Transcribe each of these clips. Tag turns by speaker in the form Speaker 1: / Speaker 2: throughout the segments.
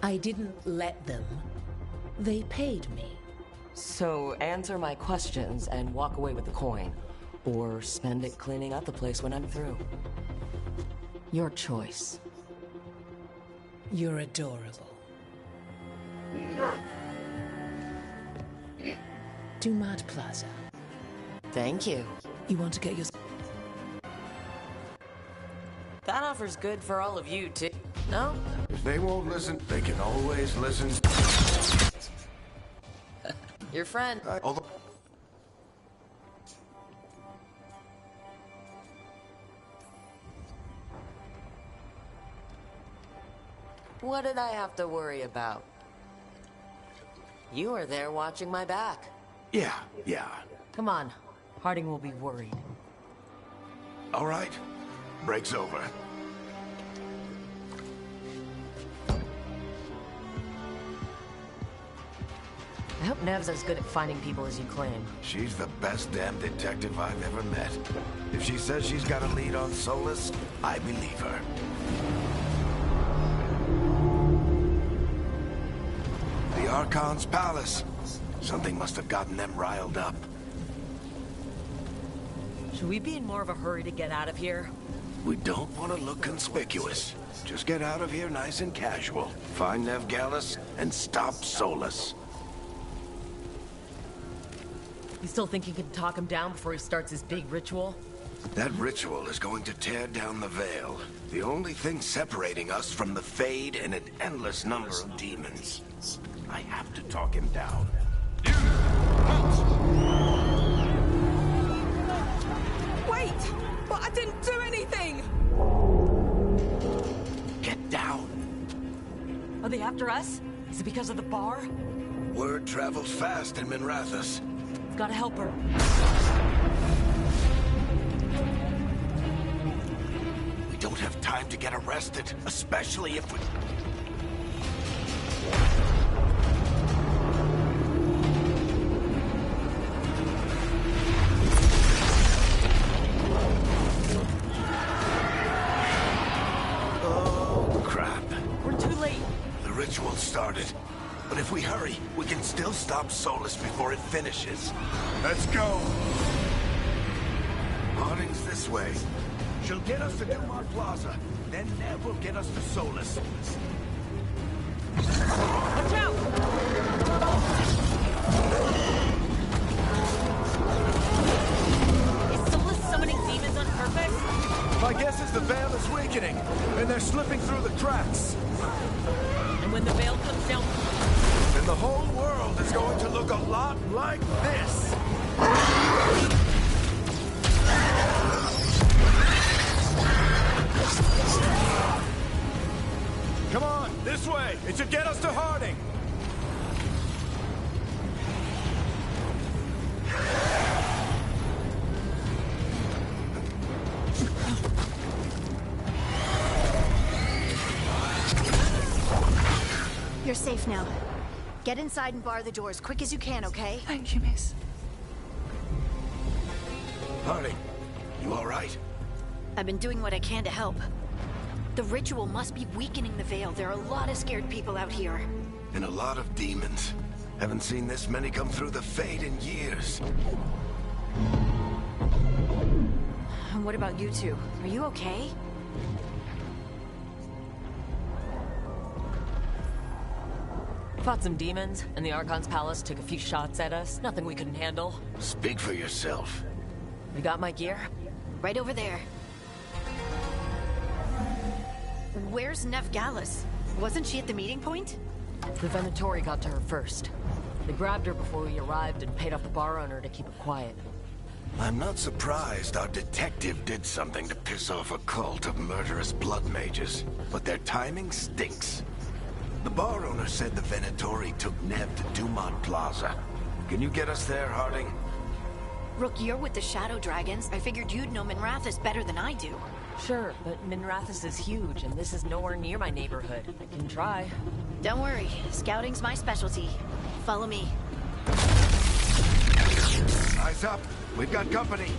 Speaker 1: I didn't let them. They paid me.
Speaker 2: So answer my questions and walk away with the coin. Or spend it cleaning up the place when I'm through. Your choice.
Speaker 1: You're adorable. Dumad Plaza.
Speaker 2: Thank you.
Speaker 1: You want to get your...
Speaker 2: That offer's good for all of you, too. No?
Speaker 3: If they won't listen, they can always listen.
Speaker 2: Your friend. What did I have to worry about? You were there watching my back.
Speaker 3: Yeah.
Speaker 2: Come on. Harding will be worried.
Speaker 3: All right. Break's over.
Speaker 2: I hope Nev's as good at finding people as you claim.
Speaker 3: She's the best damn detective I've ever met. If she says she's got a lead on Solus, I believe her. The Archon's palace. Something must have gotten them riled up.
Speaker 2: Should we be in more of a hurry to get out of here?
Speaker 3: We don't want to look conspicuous. Just get out of here nice and casual. Find Nev Gallus and stop Solus.
Speaker 2: You still think you can talk him down before he starts his big ritual?
Speaker 3: That ritual is going to tear down the veil. The only thing separating us from the Fade and an endless number of demons. I have to talk him down.
Speaker 4: Wait! But I didn't do anything!
Speaker 3: Get down.
Speaker 2: Are they after us? Is it because of the bar?
Speaker 3: Word travels fast in Minrathous.
Speaker 2: We've got to help her.
Speaker 3: We don't have time to get arrested, especially if we... Oh, crap.
Speaker 2: We're too late.
Speaker 3: The ritual started. But if we hurry, we can still stop Solus before it finishes. Let's go! Harding's this way. She'll get us to Dumont Plaza. Then Nev will get us to Solus.
Speaker 2: Watch out! Is Solus summoning demons on purpose?
Speaker 5: My guess is the veil is weakening, and they're slipping through the cracks.
Speaker 2: And when the veil comes down...
Speaker 5: And the whole world is going to look a lot like this. Come on, this way. It should get us to Harding.
Speaker 6: You're safe now. Get inside and bar the door as quick as you can, okay?
Speaker 4: Thank you, miss.
Speaker 3: Harding, you all right?
Speaker 6: I've been doing what I can to help. The ritual must be weakening the veil. There are a lot of scared people out here.
Speaker 3: And a lot of demons. Haven't seen this many come through the Fade in years.
Speaker 6: And what about you two? Are you okay?
Speaker 2: Fought some demons, and the Archon's palace took a few shots at us. Nothing we couldn't handle.
Speaker 3: Speak for yourself.
Speaker 2: You got my gear?
Speaker 6: Right over there. Where's Nev Gallus? Wasn't she at the meeting point?
Speaker 2: The Venatori got to her first. They grabbed her before we arrived and paid off the bar owner to keep it quiet.
Speaker 3: I'm not surprised our detective did something to piss off a cult of murderous blood mages, but their timing stinks. The bar owner said the Venatori took Nev to Dumont Plaza. Can you get us there, Harding?
Speaker 6: Rook, you're with the Shadow Dragons. I figured you'd know Minrathous better than I do.
Speaker 2: Sure, but Minrathous is huge, and this is nowhere near my neighborhood. I can try.
Speaker 6: Don't worry. Scouting's my specialty. Follow me.
Speaker 3: Eyes up. We've got company.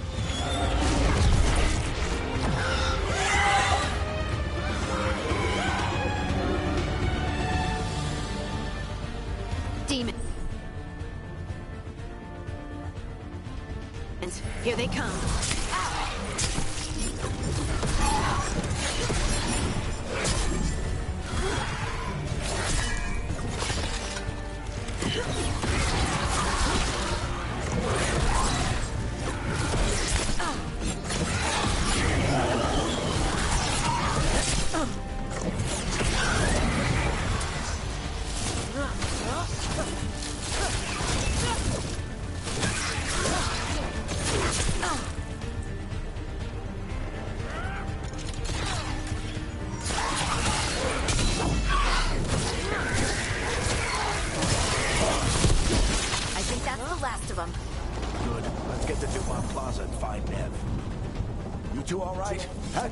Speaker 6: demon. Here they come.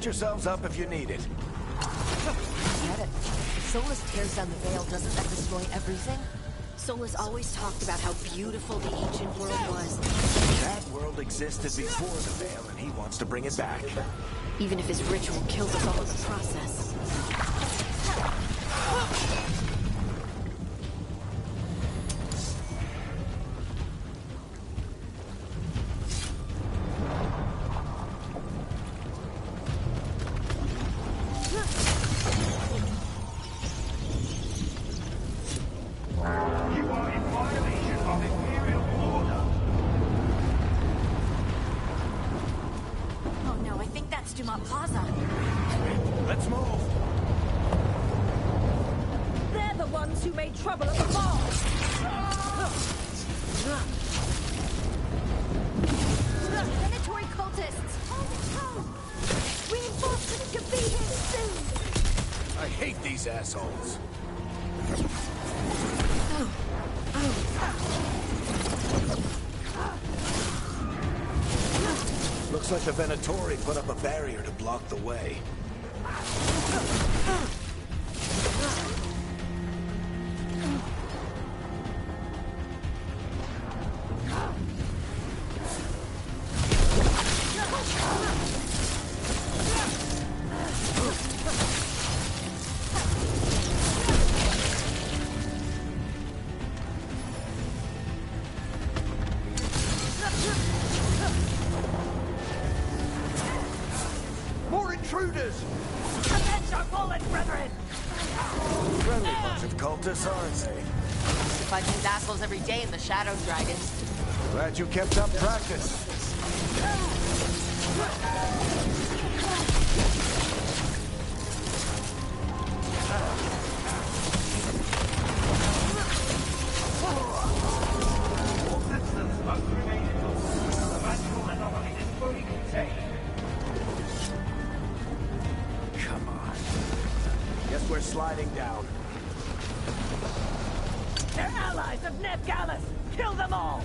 Speaker 3: Yourselves up if you need it.
Speaker 2: Get it. Solus tears down the veil, doesn't that destroy everything?
Speaker 6: Solus always talked about how beautiful the ancient world was.
Speaker 3: That world existed before the veil, and he wants to bring it back.
Speaker 6: Even if his ritual kills us all in the process.
Speaker 3: Let's move!
Speaker 4: They're the ones who made trouble at the bar!
Speaker 6: Predatory cultists! Reinforcements could be here soon!
Speaker 3: I hate these assholes. Looks like the Venatori put up a barrier to block the way.
Speaker 2: Every day in the Shadow Dragons.
Speaker 3: Glad you kept up practice. Come on. Guess we're sliding down.
Speaker 4: They're allies of Ned Gallus! Kill them all!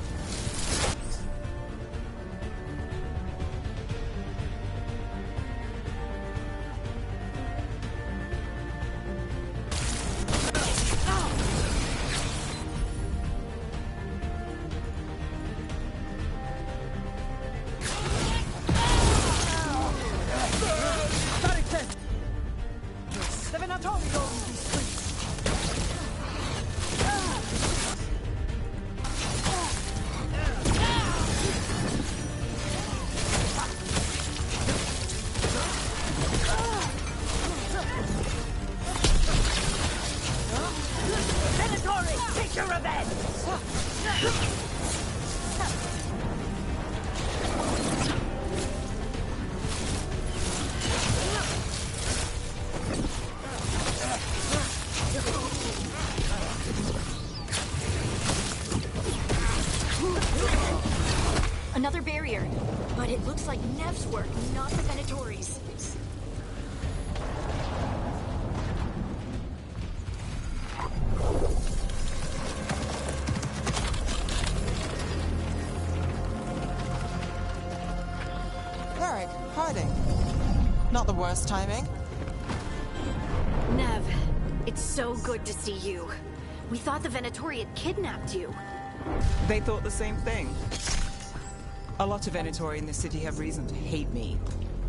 Speaker 4: The Venatori go in these streets!
Speaker 6: Another barrier, but it looks like Nev's work, not the Venatori's.
Speaker 7: Varric, hiding. Not the worst timing.
Speaker 6: Nev, it's so good to see you. We thought the Venatori had kidnapped you.
Speaker 7: They thought the same thing. A lot of Venatori in the city have reason to hate me.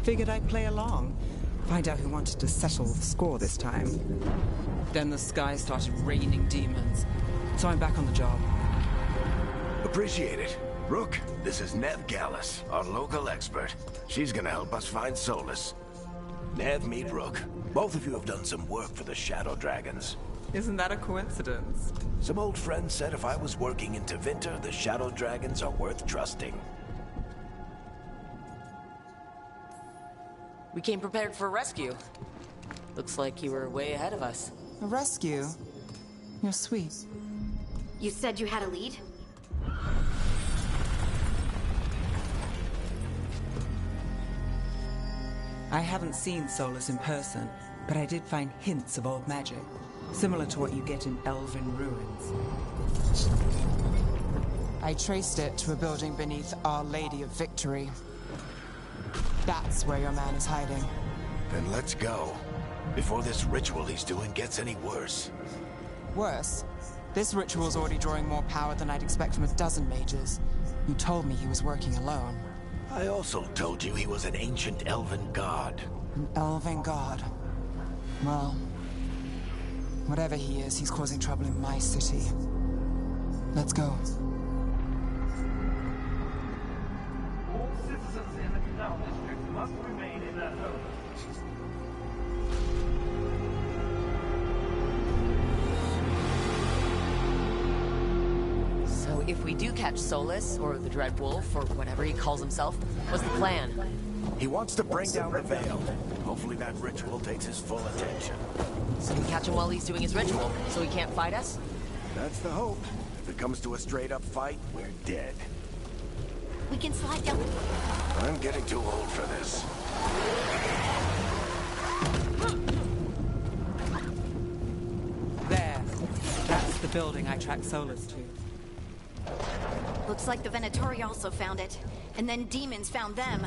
Speaker 7: Figured I'd play along. Find out who wanted to settle the score this time. Then the sky started raining demons. So I'm back on the job.
Speaker 3: Appreciate it. Rook, this is Nev Gallus, our local expert. She's gonna help us find Solus. Nev, meet Rook. Both of you have done some work for the Shadow Dragons.
Speaker 7: Isn't that a coincidence?
Speaker 3: Some old friends said if I was working in Tevinter, the Shadow Dragons are worth trusting.
Speaker 2: We came prepared for a rescue. Looks like you were way ahead of us.
Speaker 7: A rescue? You're sweet.
Speaker 6: You said you had a lead?
Speaker 7: I haven't seen Solus in person, but I did find hints of old magic, similar to what you get in Elven ruins. I traced it to a building beneath Our Lady of Victory. That's where your man is hiding.
Speaker 3: Then let's go. Before this ritual he's doing gets any worse.
Speaker 7: Worse, this ritual's already drawing more power than I'd expect from a dozen mages. You told me he was working alone.
Speaker 3: I also told you he was an ancient elven god.
Speaker 7: An elven god. Well, whatever he is, he's causing trouble in my city. Let's go.
Speaker 8: All citizens in the Canal District must remain in their homes.
Speaker 2: So if we do catch Solus, or the Dread Wolf, or whatever he calls himself, what's the plan?
Speaker 3: He wants to bring down the veil. Hopefully that ritual takes his full attention.
Speaker 2: So we catch him while he's doing his ritual, so he can't fight us?
Speaker 3: That's the hope. If it comes to a straight-up fight, we're dead.
Speaker 6: We can slide down.
Speaker 3: I'm getting too old for this.
Speaker 7: There. That's the building I tracked Solus to.
Speaker 6: Looks like the Venatori also found it. And then demons found them.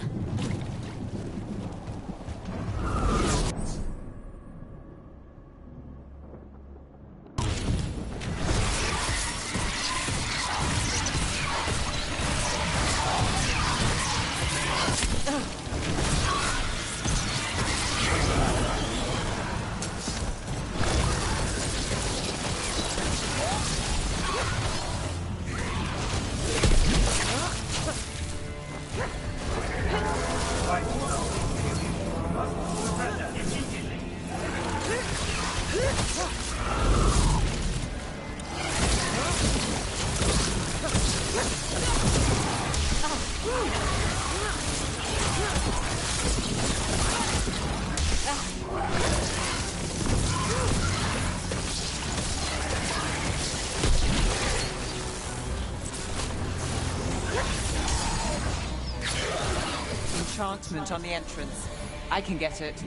Speaker 7: Enchantment on the entrance. I can get it.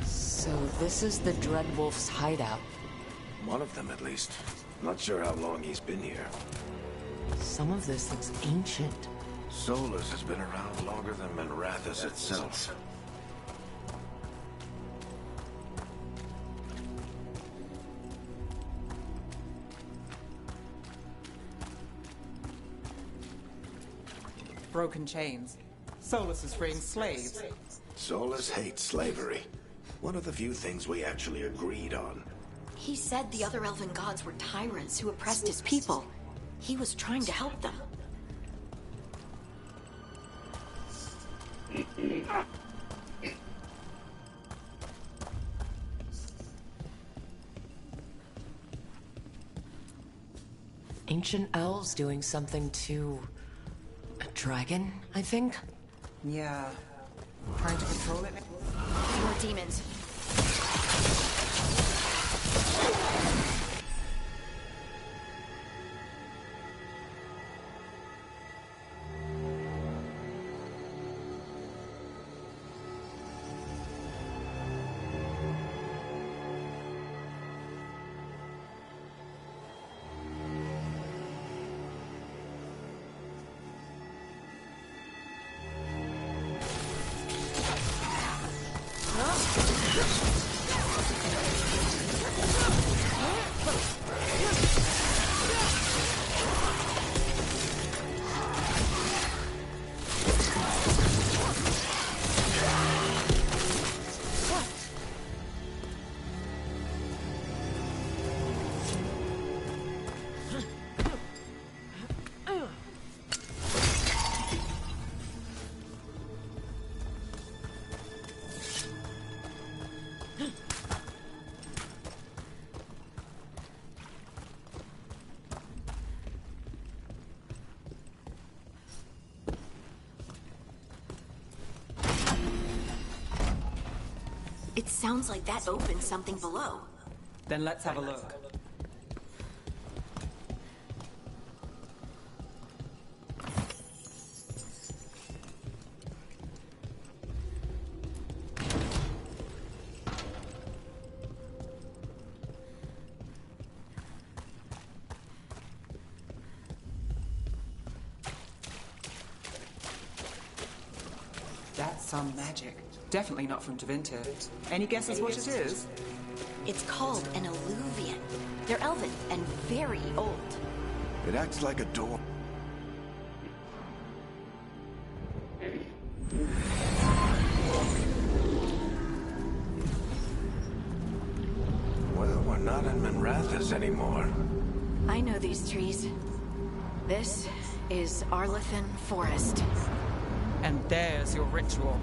Speaker 2: So this is the Dread Wolf's hideout.
Speaker 3: One of them, at least. Not sure how long he's been here.
Speaker 2: Some of this looks ancient.
Speaker 3: Solus has been around longer than Manrathus itself.
Speaker 7: Broken chains. Solus is freeing slaves.
Speaker 3: Solus hates slavery. One of the few things we actually agreed on.
Speaker 6: He said the other elven gods were tyrants who oppressed his people. He was trying to help them.
Speaker 2: Ancient elves doing something to a dragon, I think?
Speaker 7: Yeah. Trying to control it?
Speaker 6: More demons. It sounds like that opens something below.
Speaker 7: Then let's have a look. That's some magic. Definitely not from Tevinter. Any guesses what it is?
Speaker 6: It's called an alluvian. They're elven and very old.
Speaker 3: It acts like a door. Well, we're not in Minrathous anymore.
Speaker 6: I know these trees. This is Arlethan Forest.
Speaker 7: And there's your ritual.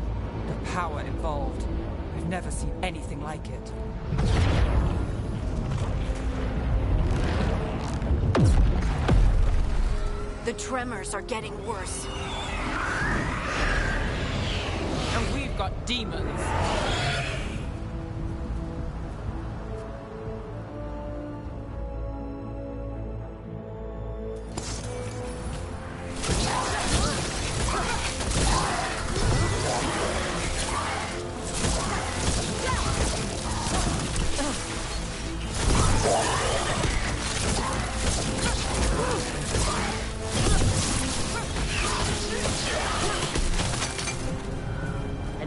Speaker 7: The power involved. I've never seen anything like it.
Speaker 6: The tremors are getting worse.
Speaker 7: And we've got demons.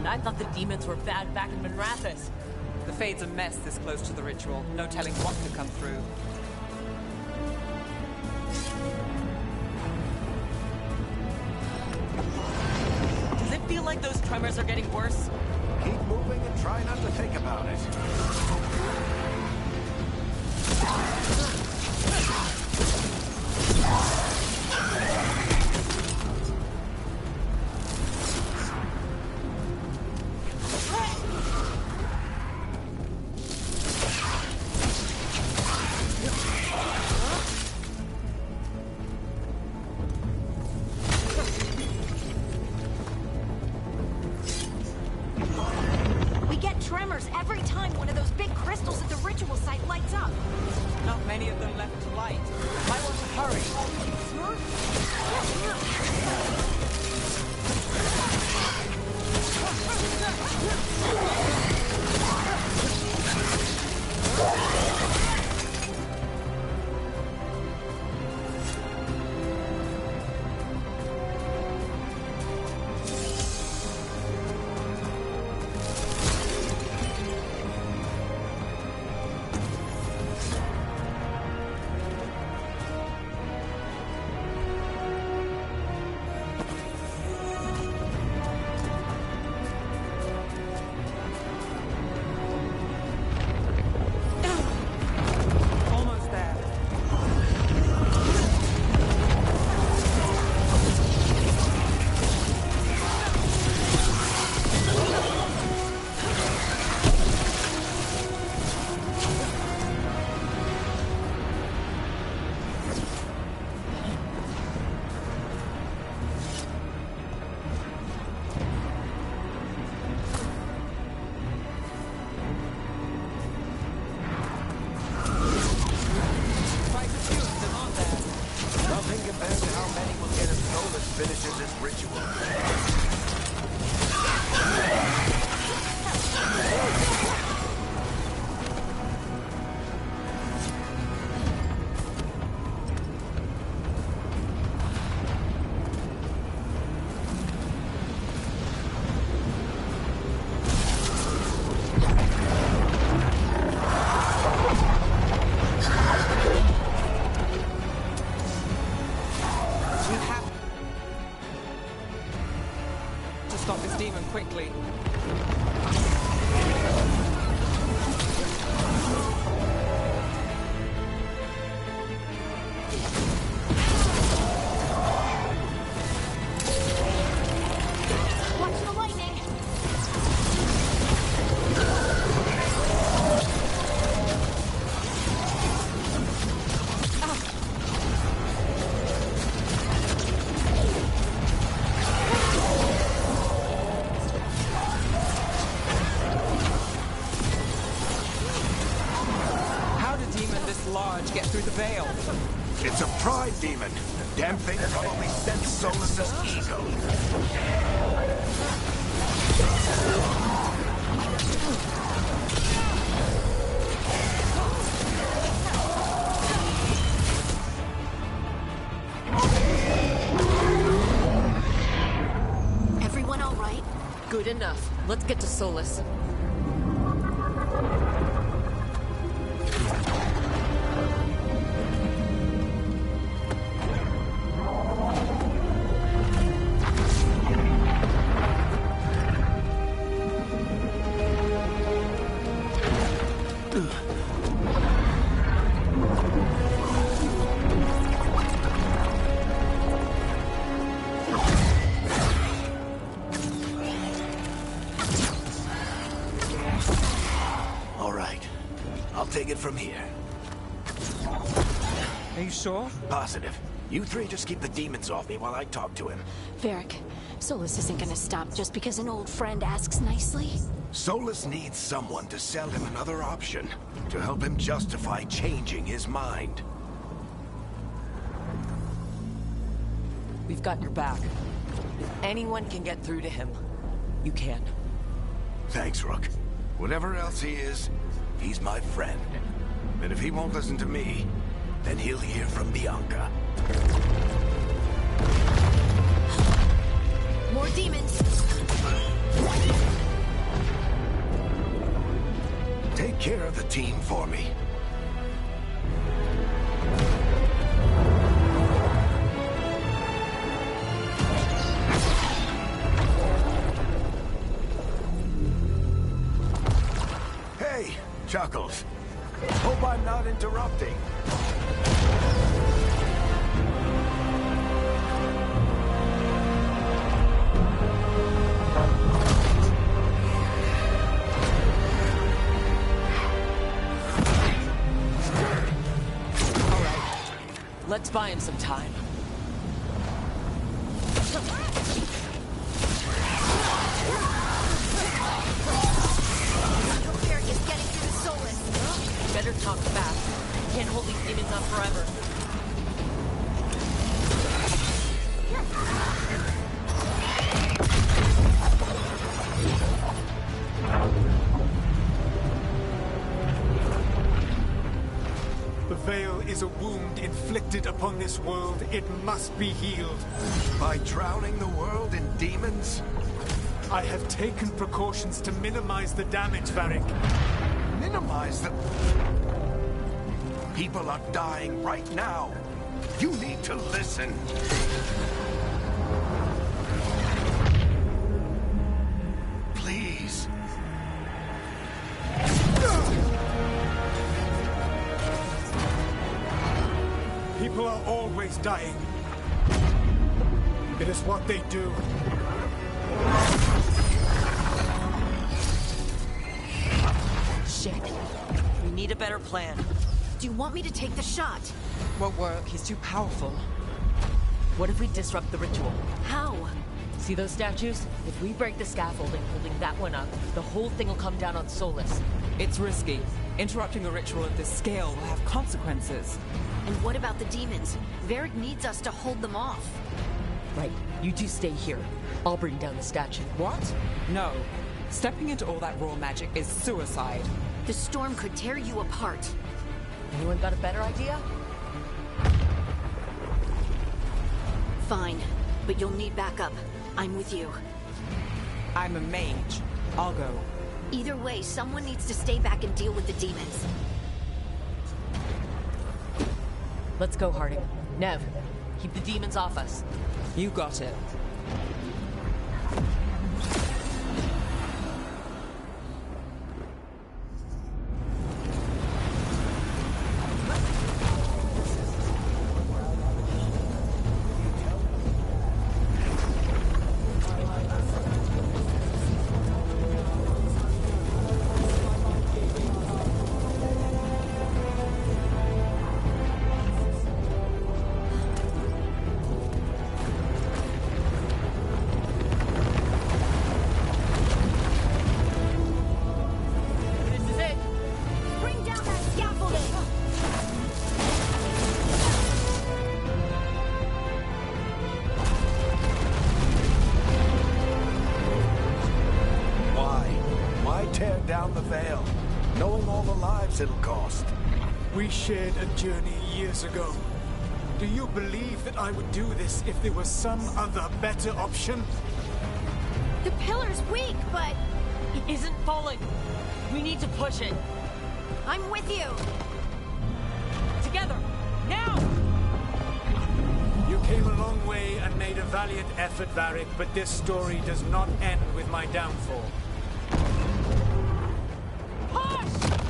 Speaker 2: I thought the demons were bad back in Minrathous.
Speaker 7: The Fade's a mess this close to the ritual. No telling what could come through.
Speaker 2: Does it feel like those tremors are getting worse?
Speaker 3: Keep moving and try not to think about it.
Speaker 6: Tremors every time one of those big crystals at the ritual site lights up.
Speaker 7: Not many of them left to light. I want to Veilguard to get through the veil.
Speaker 3: It's a pride demon. The damn thing probably sensed Solus's ego.
Speaker 6: Everyone all right?
Speaker 2: Good enough. Let's get to Solus.
Speaker 3: Take it from here.
Speaker 7: Are you sure?
Speaker 3: Positive. You three just keep the demons off me while I talk to him.
Speaker 6: Varric, Solus isn't gonna stop just because an old friend asks nicely.
Speaker 3: Solus needs someone to sell him another option, to help him justify changing his mind.
Speaker 2: We've got your back. If anyone can get through to him, you can.
Speaker 3: Thanks, Rook. Whatever else he is, he's my friend. And if he won't listen to me, then he'll hear from Bianca.
Speaker 6: More demons!
Speaker 3: Take care of the team for me. Hey, Chuckles. Hope I'm not interrupting.
Speaker 2: All right. Let's buy him some time. Better talk fast. Can't hold these demons up forever.
Speaker 9: The veil is a wound inflicted upon this world. It must be healed.
Speaker 3: By drowning the world in demons?
Speaker 9: I have taken precautions to minimize the damage, Varric.
Speaker 3: Minimize the... People are dying right now. You need to listen. Please.
Speaker 9: People are always dying. It is what they do.
Speaker 2: Shit. We need a better plan.
Speaker 6: Do you want me to take the shot?
Speaker 7: Won't work. He's too powerful.
Speaker 2: What if we disrupt the ritual?
Speaker 6: How?
Speaker 2: See those statues? If we break the scaffolding holding that one up, the whole thing will come down on Solus.
Speaker 7: It's risky. Interrupting a ritual of this scale will have consequences.
Speaker 6: And what about the demons? Varric needs us to hold them off.
Speaker 2: Right. You two stay here. I'll bring down the statue.
Speaker 7: What? No. Stepping into all that raw magic is suicide.
Speaker 6: The storm could tear you apart.
Speaker 2: Anyone got a better idea?
Speaker 6: Fine, but you'll need backup. I'm with you.
Speaker 7: I'm a mage. I'll go.
Speaker 6: Either way, someone needs to stay back and deal with the demons.
Speaker 2: Let's go, Harding. Nev, keep the demons off us.
Speaker 7: You got it.
Speaker 3: knowing all the lives it'll cost.
Speaker 9: We shared a journey years ago. Do you believe that I would do this if there was some other better option?
Speaker 6: The pillar's weak, but
Speaker 2: It isn't falling. We need to push it.
Speaker 6: I'm with you.
Speaker 2: Together. Now!
Speaker 9: You came a long way and made a valiant effort, Varric, but this story does not end with my downfall.
Speaker 2: Push!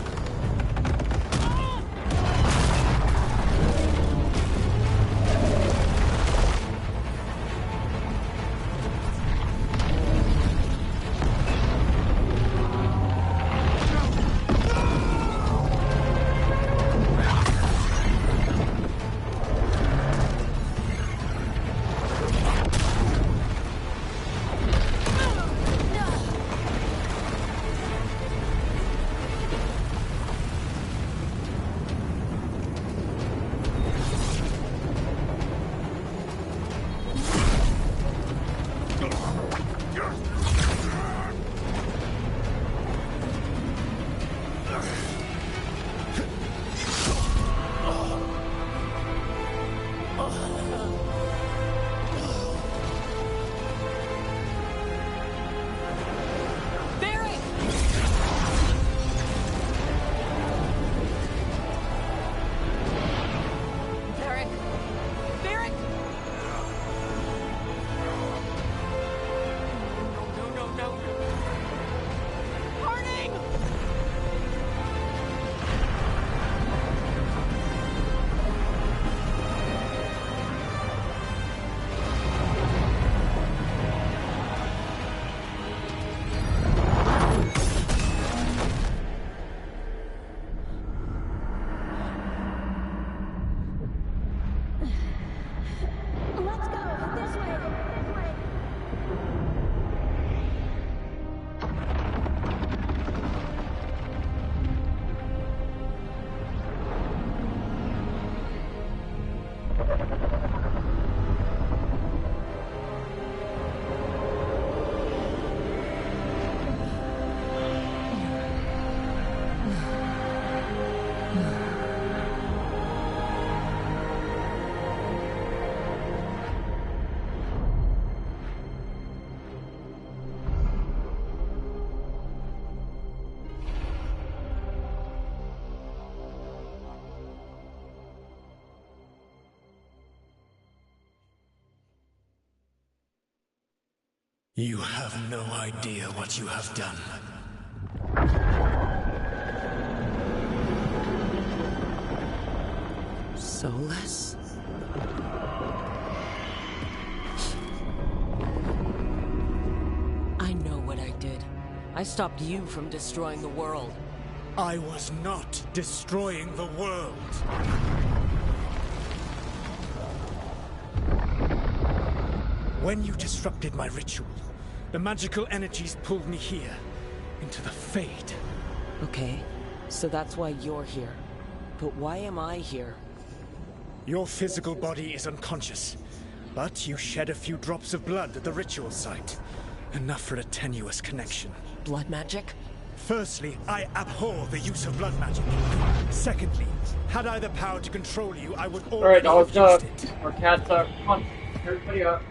Speaker 9: You have no idea what you have done.
Speaker 2: Solus? I know what I did. I stopped you from destroying the world.
Speaker 9: I was not destroying the world. When you disrupted my ritual, the magical energies pulled me here, into the Fade.
Speaker 2: Okay, so that's why you're here. But why am I here?
Speaker 9: Your physical body is unconscious, but you shed a few drops of blood at the ritual site. Enough for a tenuous connection.
Speaker 2: Blood magic?
Speaker 9: Firstly, I abhor the use of blood magic. Secondly, had I the power to control you, I would already have used it.
Speaker 10: Our cats are... Come on, everybody up.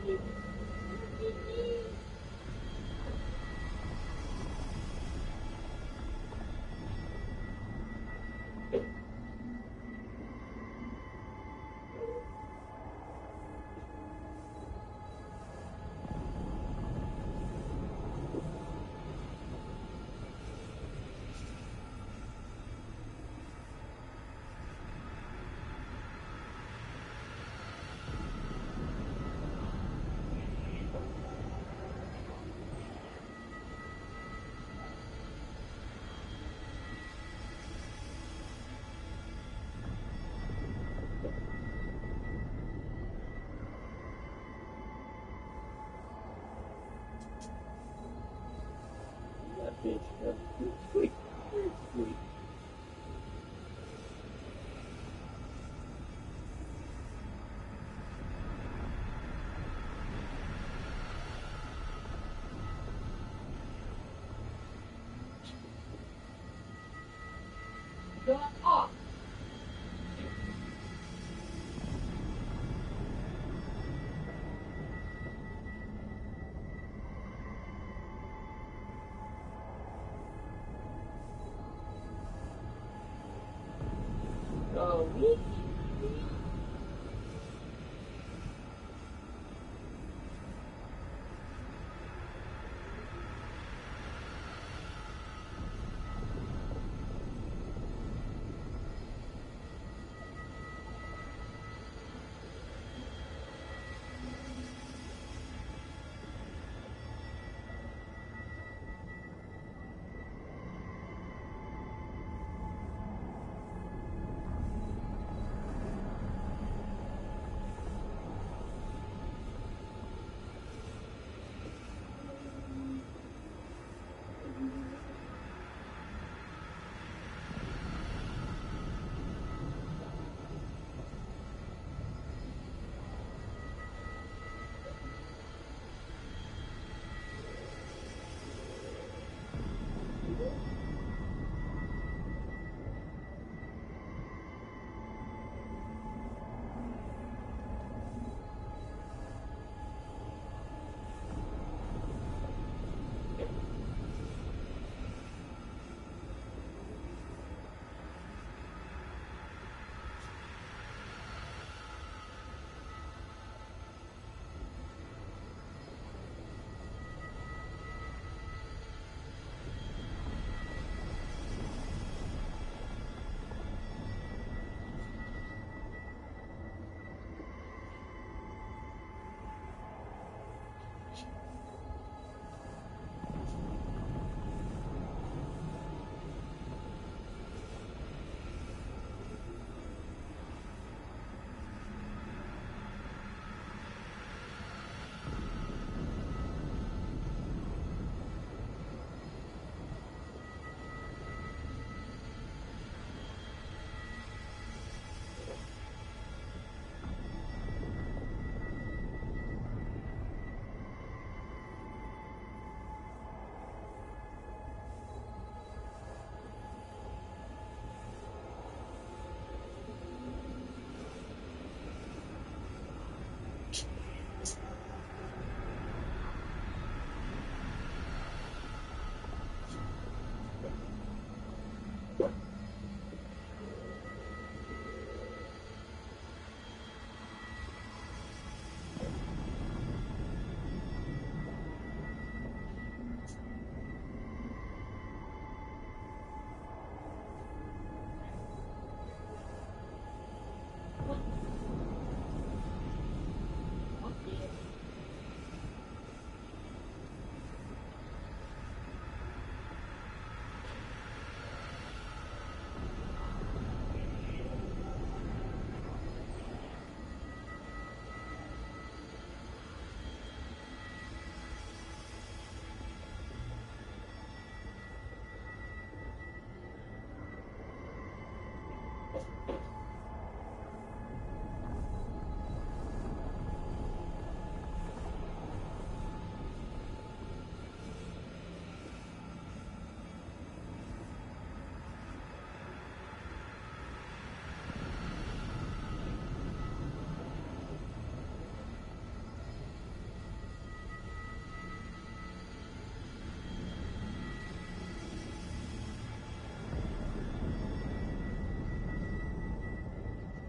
Speaker 10: Sweet. Sweet. Go off. Go.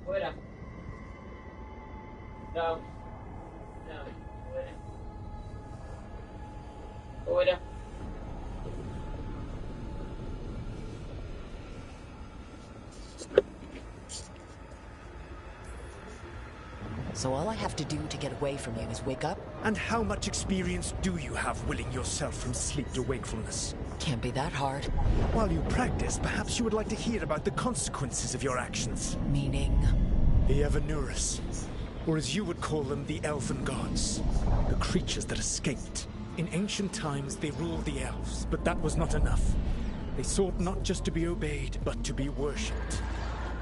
Speaker 10: Fuera. No. No. Fuera. Fuera.
Speaker 2: So all I have to do to get away from you is wake up?
Speaker 9: And how much experience do you have willing yourself from sleep to wakefulness?
Speaker 2: Can't be that hard.
Speaker 9: While you practice, perhaps you would like to hear about the consequences of your actions.
Speaker 2: Meaning?
Speaker 9: The Evanurus, or as you would call them, the Elven Gods. The creatures that escaped. In ancient times, they ruled the elves, but that was not enough. They sought not just to be obeyed, but to be worshipped.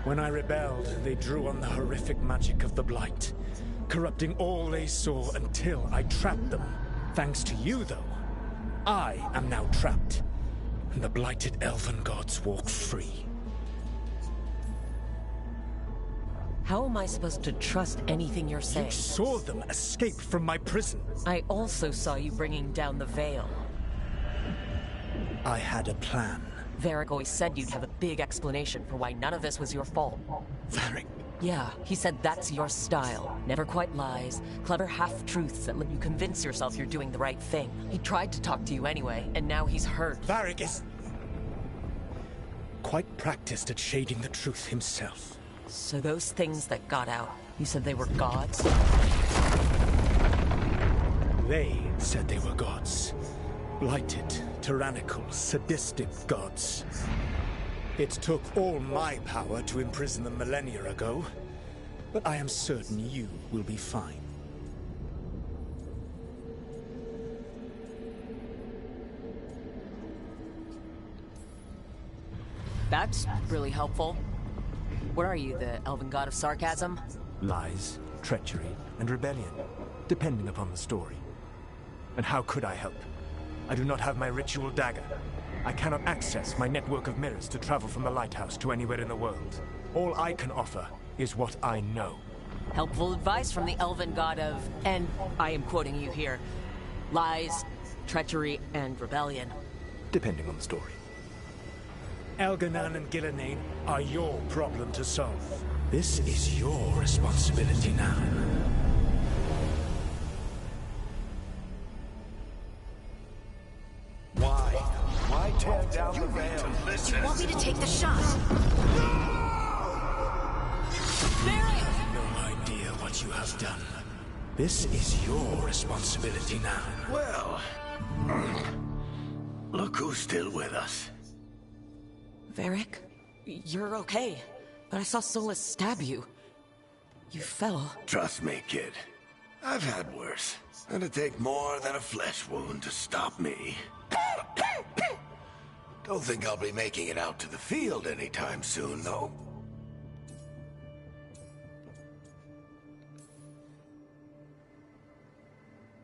Speaker 9: When I rebelled, they drew on the horrific magic of the Blight, corrupting all they saw until I trapped them. Thanks to you, though, I am now trapped, and the blighted Elven Gods walk free.
Speaker 2: How am I supposed to trust anything you're saying?
Speaker 9: You saw them escape from my prison.
Speaker 2: I also saw you bringing down the veil.
Speaker 9: I had a plan.
Speaker 2: Varric always said you'd have a big explanation for why none of this was your fault.
Speaker 9: Varric?
Speaker 2: Yeah, he said that's your style. Never quite lies, clever half-truths that let you convince yourself you're doing the right thing. He tried to talk to you anyway, and now he's hurt.
Speaker 9: Varric is quite practiced at shading the truth himself.
Speaker 2: So those things that got out, you said they were gods?
Speaker 9: They said they were gods. Blighted, tyrannical, sadistic gods. It took all my power to imprison them millennia ago, but I am certain you will be fine.
Speaker 2: That's really helpful. What are you, the Elven God of Sarcasm?
Speaker 9: Lies, treachery, and rebellion, depending upon the story. And how could I help? I do not have my ritual dagger. I cannot access my network of mirrors to travel from the lighthouse to anywhere in the world. All I can offer is what I know.
Speaker 2: Helpful advice from the Elven God of, and I am quoting you here, lies, treachery, and rebellion.
Speaker 9: Depending on the story. Elganan and Gillenane are your problem to solve. This is your responsibility now.
Speaker 3: Why tear down the veil?
Speaker 6: You want me to take the shot?
Speaker 9: You have no idea what you have done. This is your responsibility now.
Speaker 3: Well, look who's still with us.
Speaker 2: Varric, you're okay. But I saw Solus stab you. You fell.
Speaker 3: Trust me, kid. I've had worse. It'd take more than a flesh wound to stop me. Don't think I'll be making it out to the field anytime soon, though.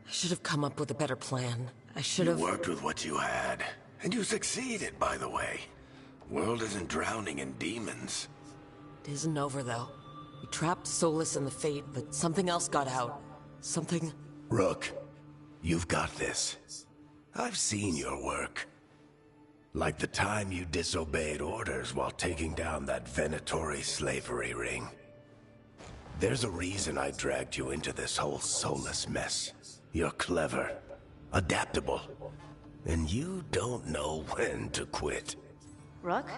Speaker 2: I should have come up with a better plan. I should have...
Speaker 3: You worked with what you had. And you succeeded, by the way. World isn't drowning in demons.
Speaker 2: It isn't over, though. We trapped Solus in the Fate, but something else got out. Something...
Speaker 3: Rook, you've got this. I've seen your work. Like the time you disobeyed orders while taking down that Venatori slavery ring. There's a reason I dragged you into this whole Solus mess. You're clever, adaptable, and you don't know when to quit.
Speaker 6: Rook?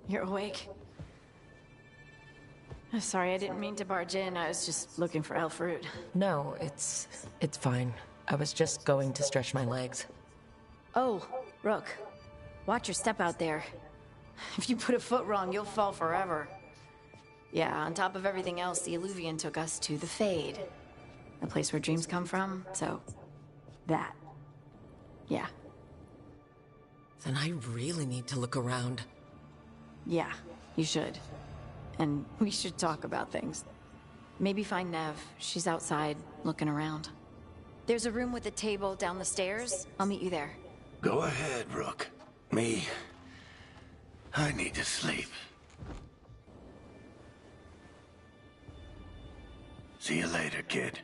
Speaker 6: You're awake. Sorry, I didn't mean to barge in. I was just looking for elf fruit.
Speaker 2: No, it's fine. I was just going to stretch my legs.
Speaker 6: Oh, Rook. Watch your step out there. If you put a foot wrong, you'll fall forever. Yeah, on top of everything else, the Illuvian took us to the Fade. The place where dreams come from, so... that. Yeah.
Speaker 2: Then I really need to look around.
Speaker 6: Yeah, you should. And we should talk about things. Maybe find Nev. She's outside, looking around. There's a room with a table down the stairs. I'll meet you there.
Speaker 3: Go ahead, Rook. I need to sleep. See you later, kid.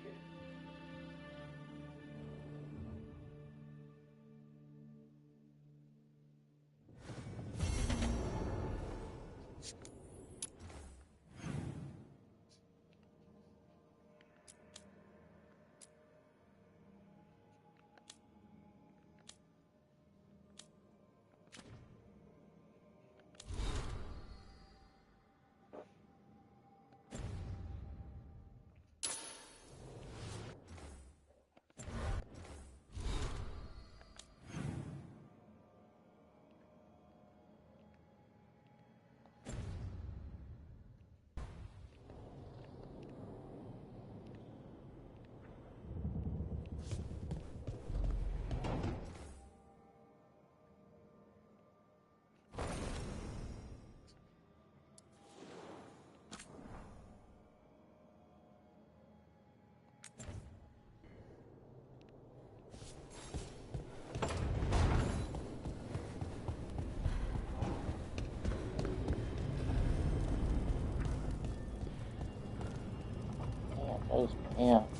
Speaker 10: Those pants.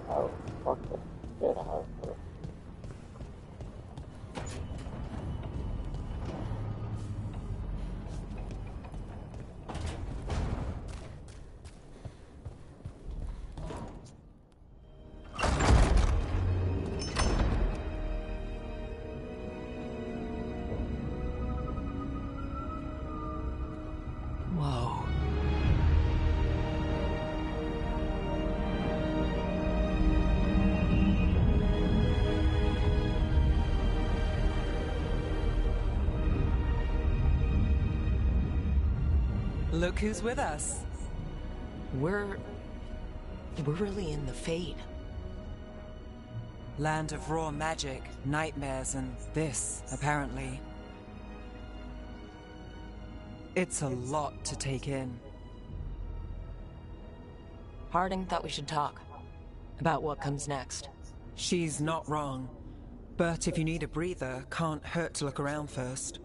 Speaker 10: Oh, fuck it. Get out of here.
Speaker 2: Whoa.
Speaker 7: Look who's with us.
Speaker 2: We're really in the Fade.
Speaker 7: Land of raw magic, nightmares, and this, apparently. It's a lot to take in.
Speaker 2: Harding thought we should talk about what comes next.
Speaker 7: She's not wrong. But if you need a breather, can't hurt to look around first.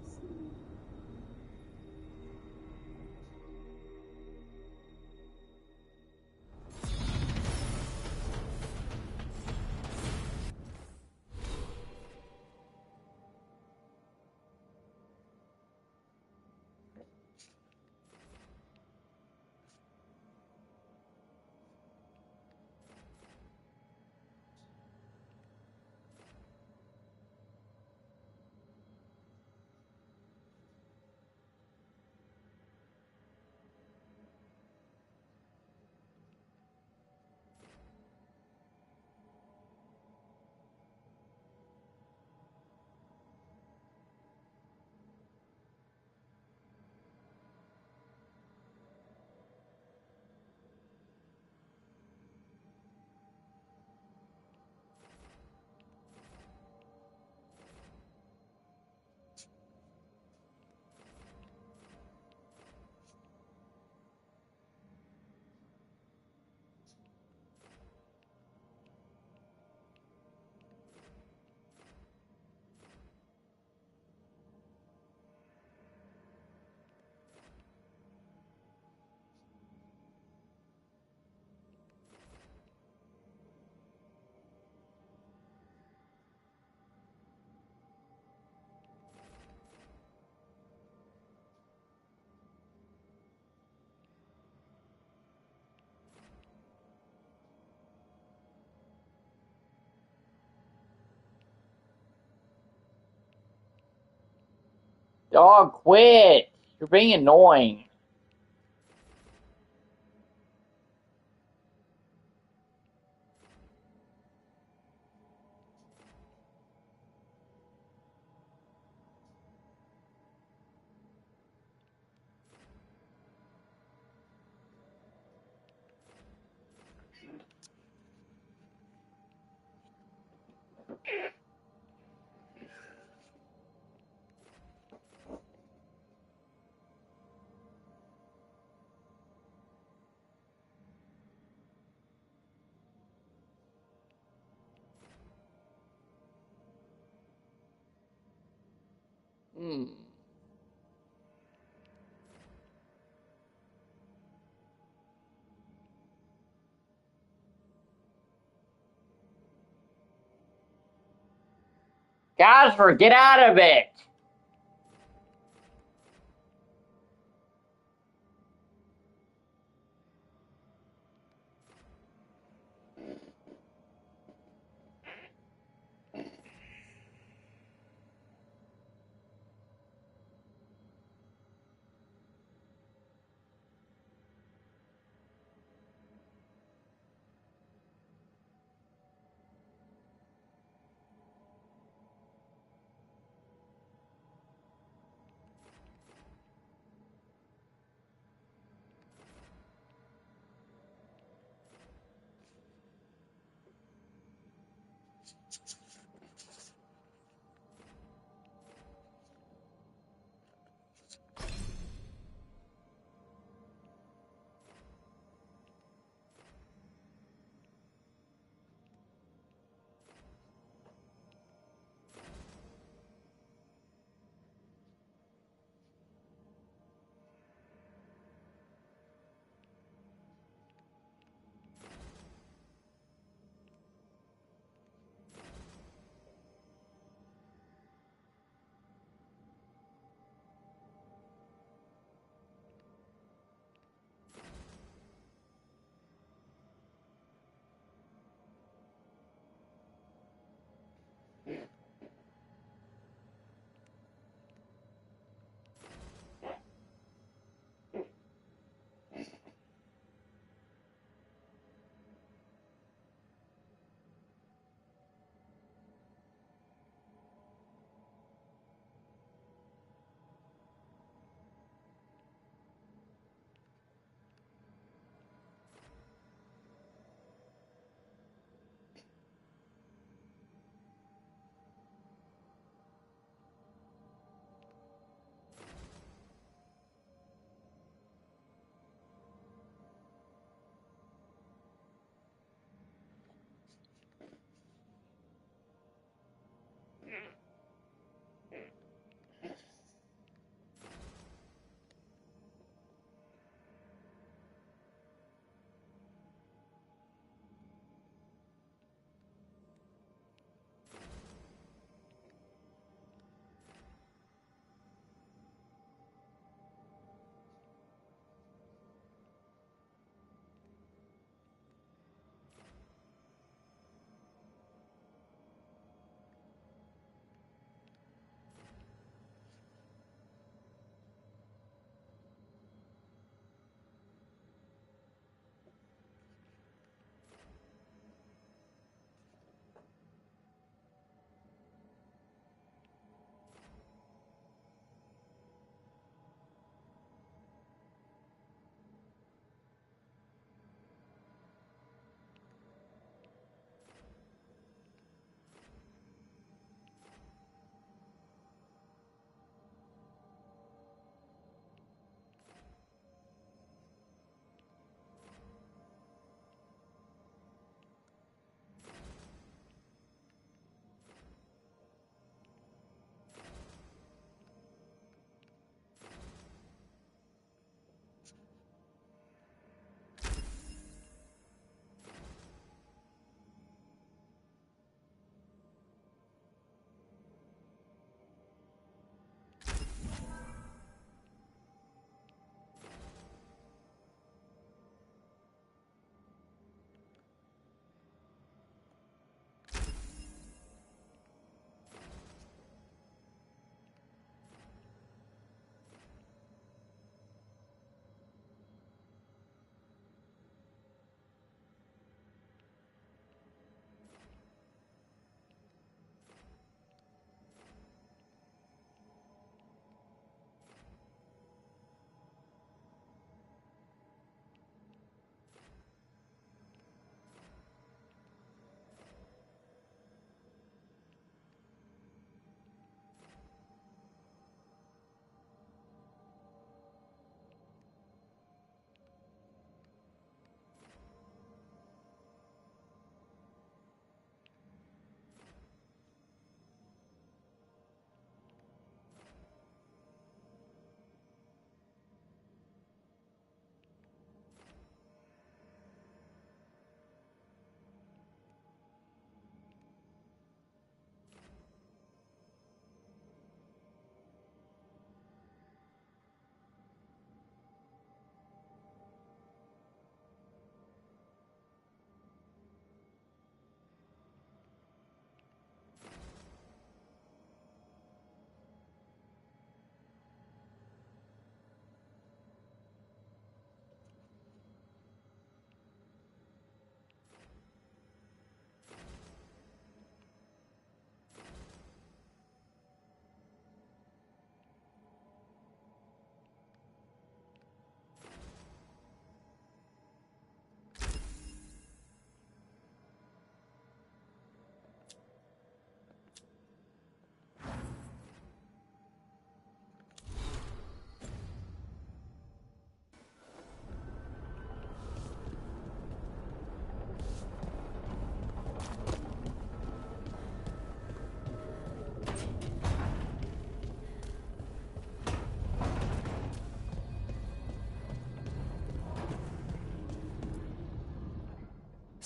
Speaker 10: Dog, quit! You're being annoying. Gosford, get out of it!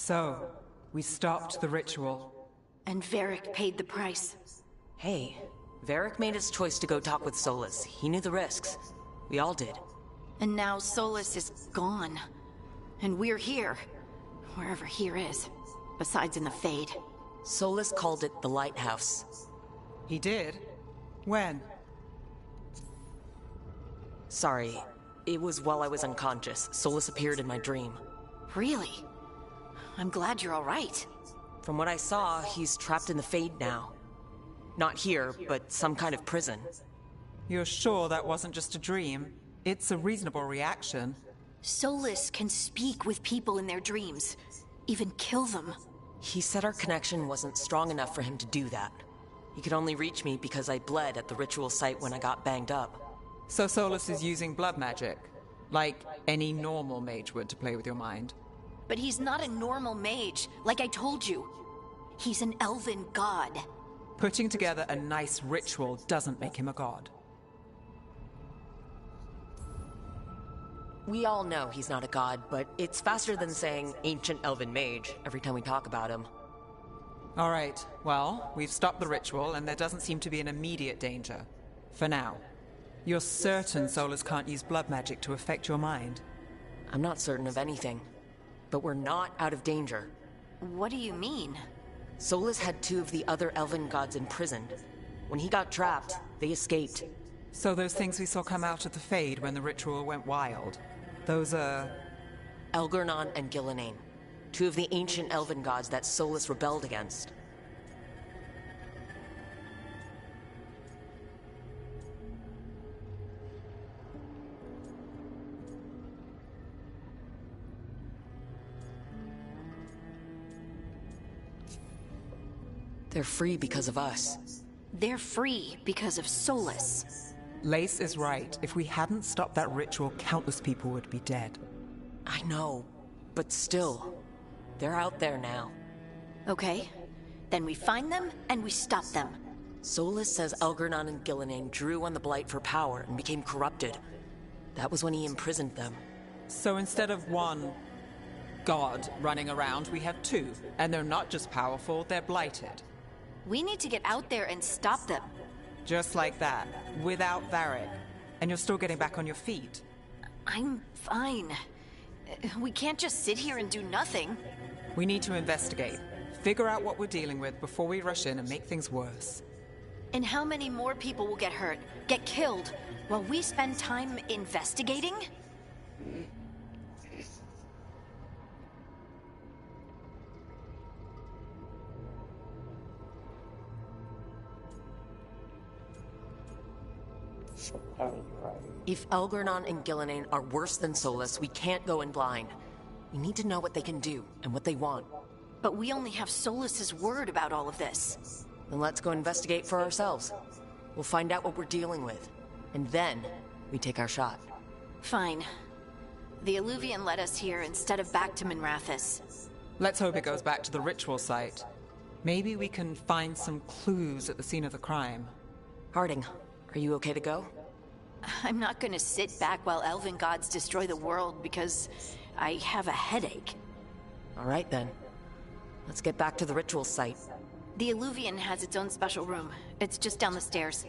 Speaker 7: So, we stopped the ritual.
Speaker 6: And Varric paid the price.
Speaker 2: Hey, Varric made his choice to go talk with Solus. He knew the risks. We all did.
Speaker 6: And now Solus is gone. And we're here. Wherever here is. Besides in the Fade.
Speaker 2: Solus called it the Lighthouse.
Speaker 7: He did? When?
Speaker 2: Sorry, it was while I was unconscious. Solus appeared in my dream.
Speaker 6: Really? I'm glad you're all right.
Speaker 2: From what I saw, he's trapped in the Fade now. Not here, but some kind of prison.
Speaker 7: You're sure that wasn't just a dream? It's a reasonable reaction.
Speaker 6: Solus can speak with people in their dreams. Even kill them.
Speaker 2: He said our connection wasn't strong enough for him to do that. He could only reach me because I bled at the ritual site when I got banged up.
Speaker 7: So Solus is using blood magic? Like any normal mage would to play with your mind?
Speaker 6: But he's not a normal mage, like I told you. He's an elven god.
Speaker 7: Putting together a nice ritual doesn't make him a god.
Speaker 2: We all know he's not a god, but it's faster than saying ancient elven mage every time we talk about him.
Speaker 7: All right, well, we've stopped the ritual and there doesn't seem to be an immediate danger. For now. You're certain Solus can't use blood magic to affect your mind?
Speaker 2: I'm not certain of anything, but we're not out of danger.
Speaker 6: What do you mean?
Speaker 2: Solus had 2 of the other elven gods imprisoned. When he got trapped, they escaped.
Speaker 7: So those things we saw come out of the Fade when the ritual went wild, those are...
Speaker 2: Elgernon and Gillenane, 2 of the ancient elven gods that Solus rebelled against. They're free because of us.
Speaker 6: They're free because of Solus.
Speaker 7: Lace is right. If we hadn't stopped that ritual, countless people would be dead.
Speaker 2: I know, but still, they're out there now.
Speaker 6: Okay, then we find them and we stop them.
Speaker 2: Solus says Elgernon and Gillenane drew on the Blight for power and became corrupted. That was when he imprisoned them.
Speaker 7: So instead of one god running around, we have 2. And they're not just powerful, they're blighted.
Speaker 6: We need to get out there and stop them.
Speaker 7: Just like that, without Varric. And you're still getting back on your feet.
Speaker 6: I'm fine. We can't just sit here and do nothing.
Speaker 7: We need to investigate. Figure out what we're dealing with before we rush in and make things worse.
Speaker 6: And how many more people will get hurt, get killed, while we spend time investigating?
Speaker 2: If Elgernon and Gillenane are worse than Solus, we can't go in blind. We need to know what they can do and what they want.
Speaker 6: But we only have Solus's word about all of this.
Speaker 2: Then let's go investigate for ourselves. We'll find out what we're dealing with. And then, we take our shot.
Speaker 6: Fine. The Illuvian led us here instead of back to Minrathous.
Speaker 7: Let's hope it goes back to the ritual site. Maybe we can find some clues at the scene of the crime.
Speaker 2: Harding, are you okay to go?
Speaker 6: I'm not gonna sit back while elven gods destroy the world because I have a headache.
Speaker 2: All right then. Let's get back to the ritual site.
Speaker 6: The Illuvian has its own special room. It's just down the stairs.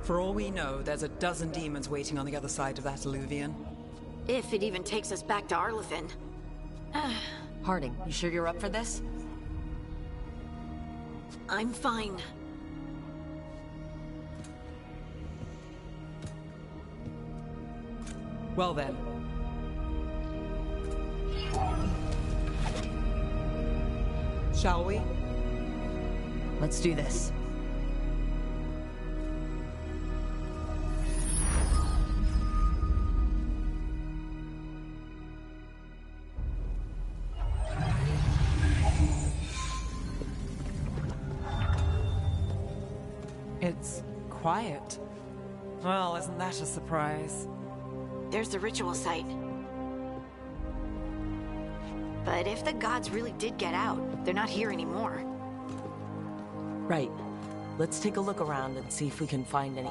Speaker 7: For all we know, there's a dozen demons waiting on the other side of that Illuvian.
Speaker 6: If it even takes us back to Arlefin.
Speaker 2: Harding, you sure you're up for this?
Speaker 6: I'm fine.
Speaker 7: Well then. Shall we?
Speaker 2: Let's do this.
Speaker 7: It's quiet. Well, isn't that a surprise?
Speaker 6: There's the ritual site. But if the gods really did get out, they're not here anymore.
Speaker 2: Right. Let's take a look around and see if we can find any...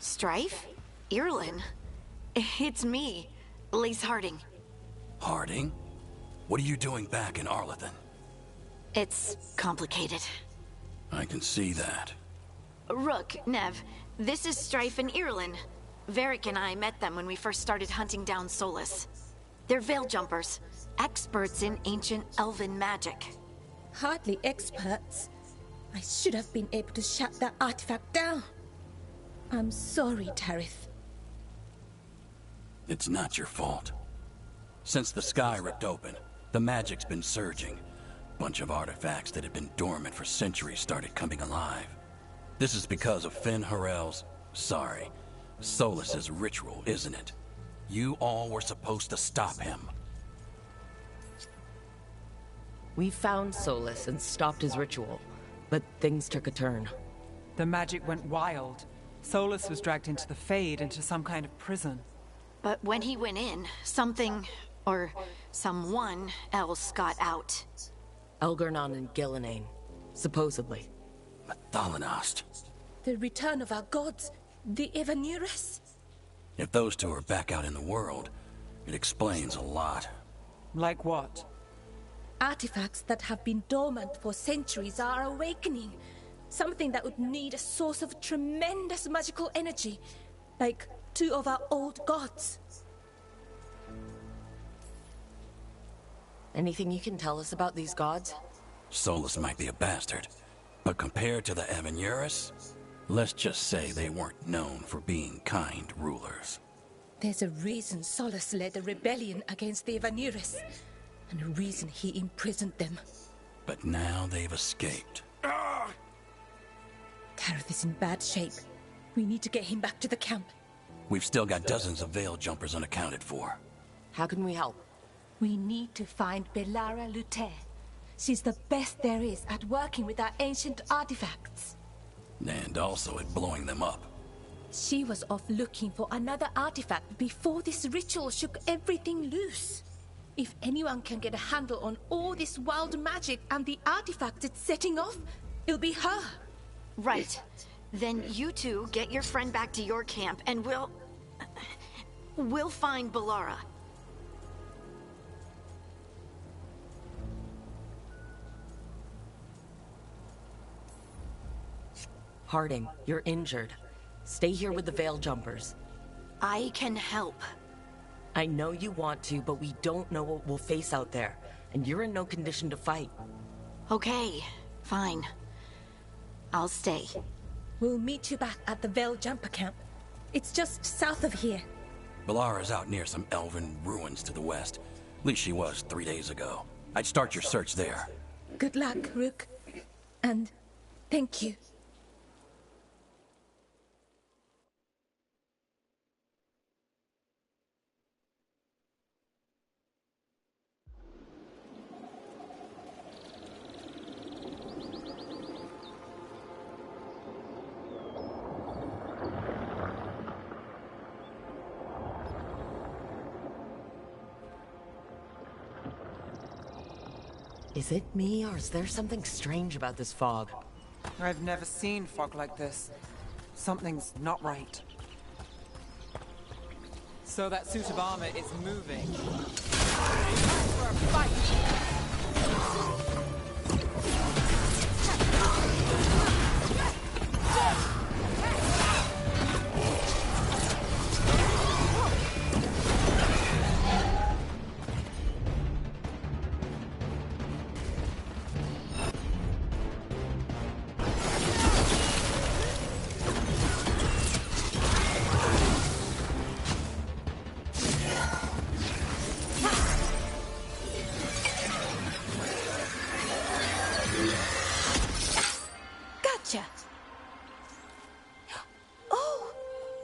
Speaker 6: Strife? Irlin? It's me, Lise Harding.
Speaker 3: Harding? What are you doing back in Arlethan?
Speaker 6: It's complicated.
Speaker 3: I can see that.
Speaker 6: Rook, Nev, this is Strife and Irlin. Varric and I met them when we first started hunting down Solus. They're veil jumpers, experts in ancient elven magic.
Speaker 1: Hardly experts. I should have been able to shut that artifact down. I'm sorry, Tarith.
Speaker 3: It's not your fault. Since the sky ripped open, the magic's been surging. Bunch of artifacts that had been dormant for centuries started coming alive. This is because of Finn Harel's... sorry, Solus's ritual, isn't it? You all were supposed to stop him.
Speaker 2: We found Solus and stopped his ritual, but things took a turn.
Speaker 7: The magic went wild. Solus was dragged into the Fade, into some kind of prison.
Speaker 6: But when he went in, something, or someone else got out.
Speaker 2: Elgernon and Gillenane, supposedly.
Speaker 3: Mathalanost.
Speaker 1: The return of our gods, the Evanuris.
Speaker 3: If those two are back out in the world, it explains a lot.
Speaker 7: Like what?
Speaker 1: Artifacts that have been dormant for centuries are awakening. Something that would need a source of tremendous magical energy, like two of our old gods.
Speaker 2: Anything you can tell us about these gods?
Speaker 3: Solus might be a bastard, but compared to the Evanuris, let's just say they weren't known for being kind rulers.
Speaker 1: There's a reason Solus led a rebellion against the Evanuris, and a reason he imprisoned them.
Speaker 3: But now they've escaped.
Speaker 1: Tarith is in bad shape. We need to get him back to the camp.
Speaker 3: We've still got dozens of veil jumpers unaccounted for.
Speaker 2: How can we help?
Speaker 1: We need to find Belara Luthe. She's the best there is at working with our ancient artifacts.
Speaker 3: And also at blowing them up.
Speaker 1: She was off looking for another artifact before this ritual shook everything loose. If anyone can get a handle on all this wild magic and the artifacts it's setting off, it'll be her.
Speaker 6: Right. Then you two get your friend back to your camp and we'll find Belara.
Speaker 2: Harding, you're injured. Stay here with the veil jumpers.
Speaker 6: I can help.
Speaker 2: I know you want to, but we don't know what we'll face out there, and you're in no condition to fight.
Speaker 6: Okay, fine. I'll stay.
Speaker 1: We'll meet you back at the veil jumper camp. It's just south of here.
Speaker 3: Belara's out near some elven ruins to the west. At least she was 3 days ago. I'd start your search there.
Speaker 1: Good luck, Rook. And thank you.
Speaker 2: Is it me, or is there something strange about this fog?
Speaker 7: I've never seen fog like this. Something's not right. So that suit of armor is moving. Time for a fight!
Speaker 1: Gotcha. Oh,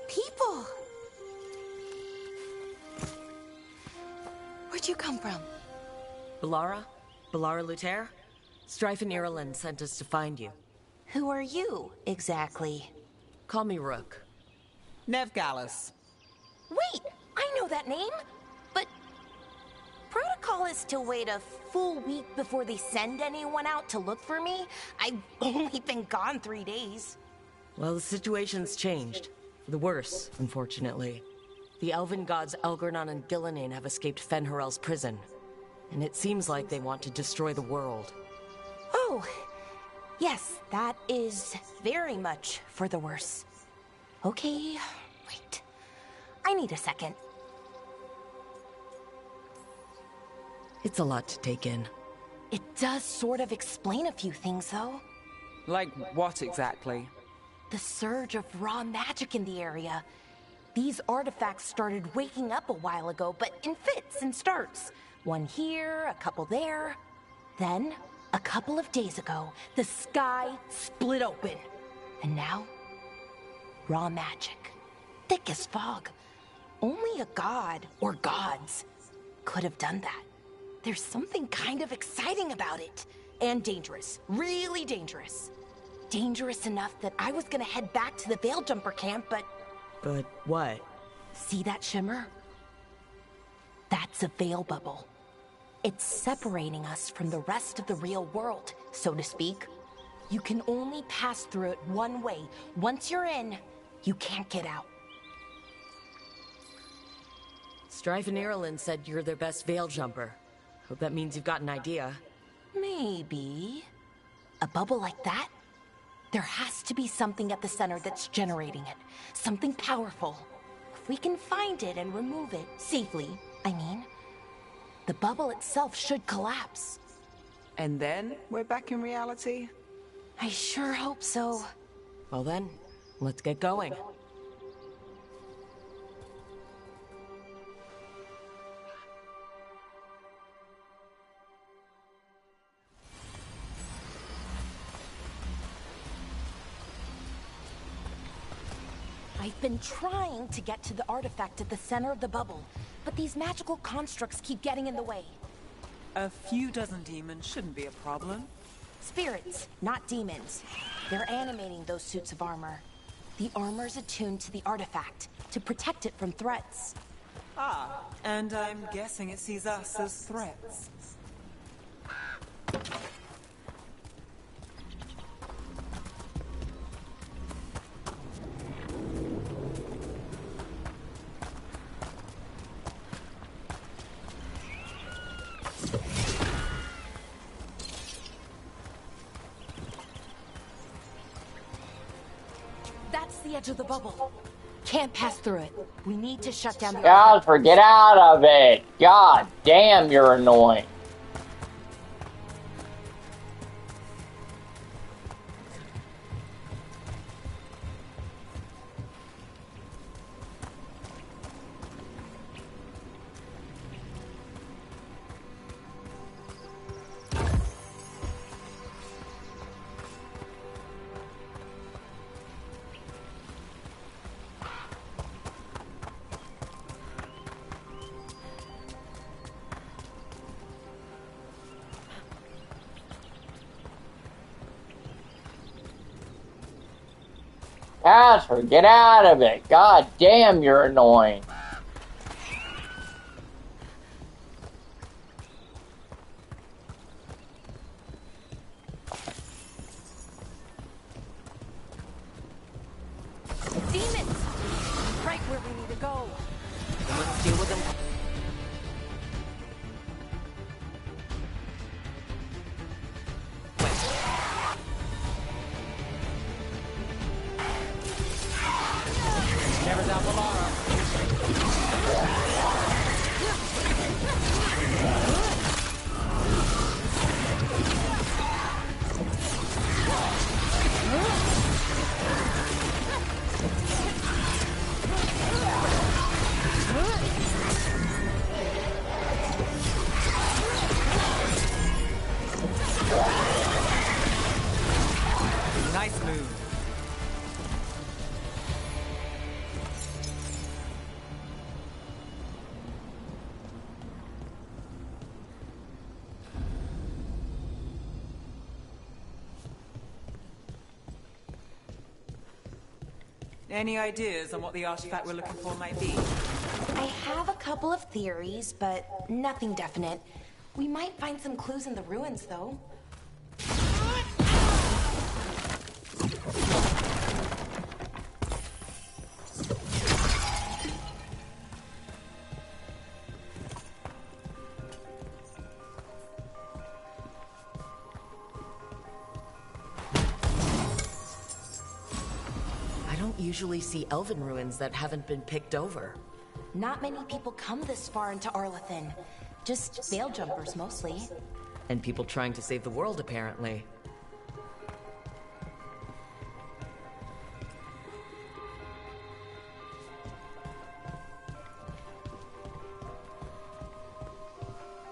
Speaker 1: people. Where'd you come from?
Speaker 2: Balara? Balara Luther? Strife and Ireland sent us to find you.
Speaker 11: Who are you, exactly?
Speaker 2: Call me Rook.
Speaker 7: Nev Gallus.
Speaker 11: Wait, I know that name! But protocol is to wait a full week before they send anyone out to look for me. I've only been gone 3 days.
Speaker 2: Well, the situation's changed. For the worse, unfortunately. The elven gods Elgornon and Gillenane have escaped Fen'Harel's prison. And it seems like they want to destroy the world.
Speaker 11: Oh, yes, that is very much for the worse. Okay, wait. I need a second.
Speaker 2: It's a lot to take in.
Speaker 11: It does sort of explain a few things, though.
Speaker 7: Like what exactly?
Speaker 11: The surge of raw magic in the area. These artifacts started waking up a while ago, but in fits and starts. One here, a couple there. Then, a couple of days ago, the sky split open. And now, raw magic. Thick as fog. Only a god, or gods, could have done that. There's something kind of exciting about it. And dangerous. Really dangerous. Dangerous enough that I was gonna head back to the Veil Jumper camp, but...
Speaker 2: But what?
Speaker 11: See that shimmer? That's a veil bubble. It's separating us from the rest of the real world, so to speak. You can only pass through it one way. Once you're in, you can't get out.
Speaker 2: Strife and Ireland said you're their best veil jumper. Hope that means you've got an idea.
Speaker 11: Maybe. A bubble like that? There has to be something at the center that's generating it. Something powerful. If we can find it and remove it safely, I mean, the bubble itself should collapse.
Speaker 7: And then we're back in reality?
Speaker 11: I sure hope so.
Speaker 2: Well then, let's get going.
Speaker 11: I've been trying to get to the artifact at the center of the bubble, but these magical constructs keep getting in the way.
Speaker 7: A few dozen demons shouldn't be a problem.
Speaker 11: Spirits, not demons. They're animating those suits of armor. The armor's attuned to the artifact, to protect it from threats.
Speaker 7: Ah, and I'm guessing it sees us as threats.
Speaker 11: That's the edge of the bubble. Can't pass through it. We need to shut down the
Speaker 10: Jasper, get out of it! God damn, you're annoying. Jasper, get out of it! God damn, you're annoying.
Speaker 11: demons! Right where we need to go.
Speaker 2: then let's deal with them. Never down the bar. Nice move. Any ideas on what the artifact we're looking for might be?
Speaker 11: I have a couple of theories, but nothing definite. We might find some clues in the ruins, though.
Speaker 2: Usually see elven ruins that haven't been picked over.
Speaker 11: Not many people come this far into Arlathan. Just veil jumpers, mostly.
Speaker 2: And people trying to save the world, apparently.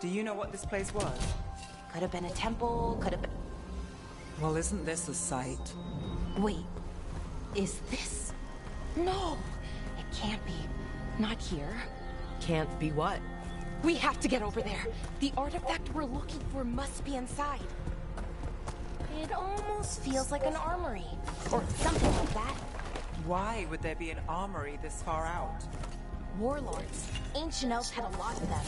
Speaker 7: Do you know what this place was?
Speaker 11: Could have been a temple, could have been...
Speaker 7: Well, isn't this a site?
Speaker 11: Wait, is this... No, it can't be. Not here.
Speaker 2: Can't be what?
Speaker 11: We have to get over there. The artifact we're looking for must be inside. It almost feels like an armory, or something like that.
Speaker 7: Why would there be an armory this far out?
Speaker 11: Warlords. Ancient elves had a lot of them.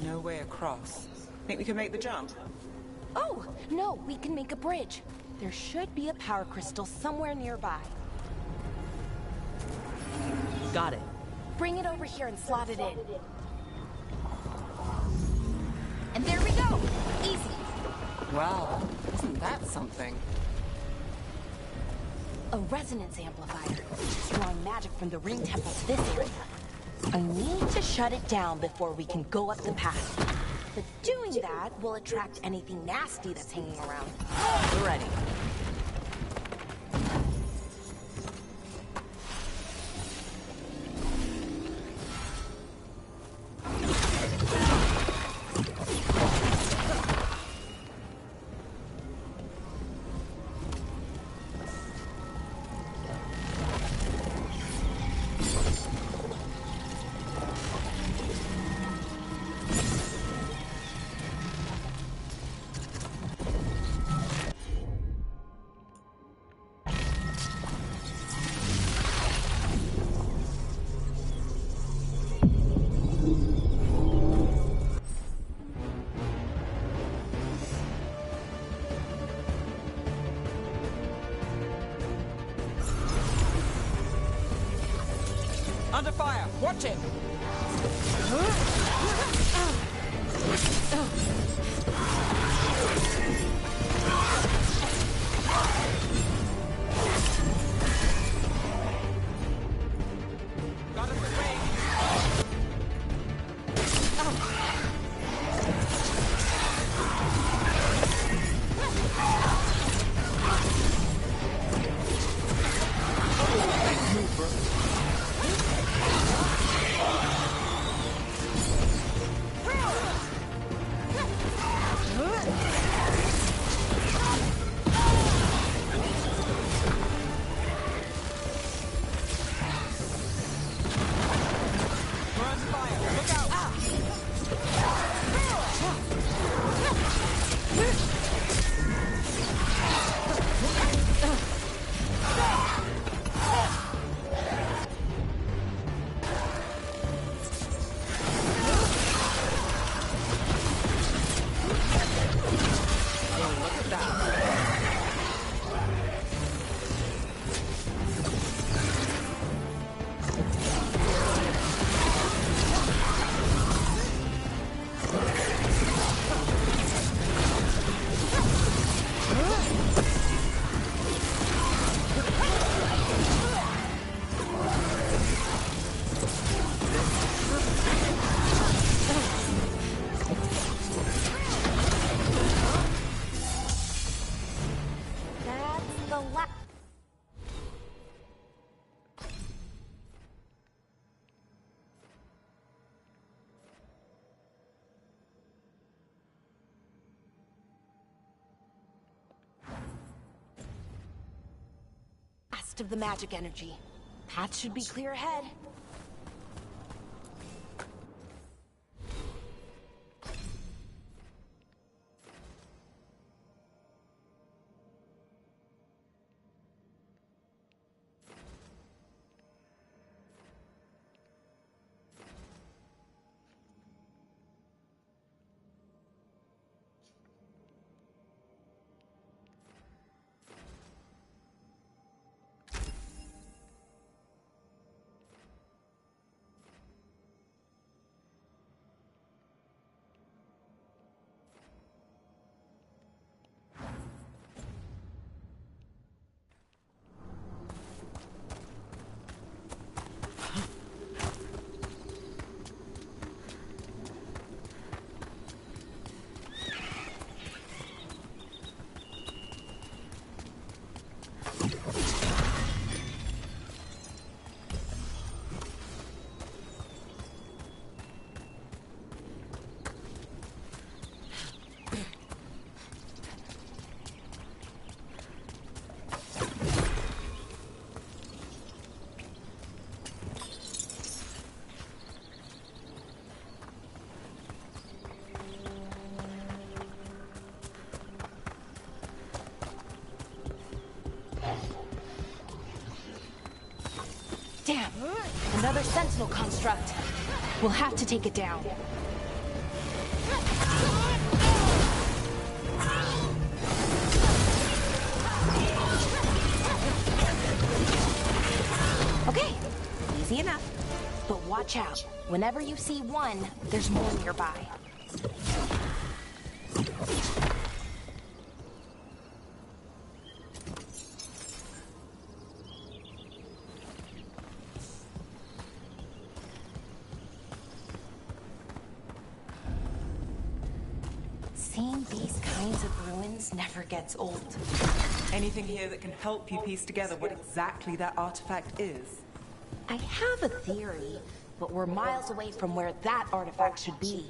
Speaker 7: No way across. Think we can make the jump?
Speaker 11: Oh, no, we can make a bridge. There should be a power crystal somewhere nearby.
Speaker 2: Got it.
Speaker 11: Bring it over here and slot it in. And there we go! Easy!
Speaker 7: Wow, isn't that something?
Speaker 11: A resonance amplifier. Drawing magic from the ring temple to this area. I need to shut it down before we can go up the path. But doing that will attract anything nasty that's hanging around.
Speaker 2: We're ready.
Speaker 7: Under fire! Watch it! Got us the ring!
Speaker 11: rest of the magic energy. Path should be clear ahead. Damn! Another sentinel construct. We'll have to take it down. Okay, easy enough. But watch out. Whenever you see one, there's more nearby. Seeing these kinds of ruins never gets old.
Speaker 7: Anything here that can help you piece together what exactly that artifact is?
Speaker 11: I have a theory, but we're miles away from where that artifact should be.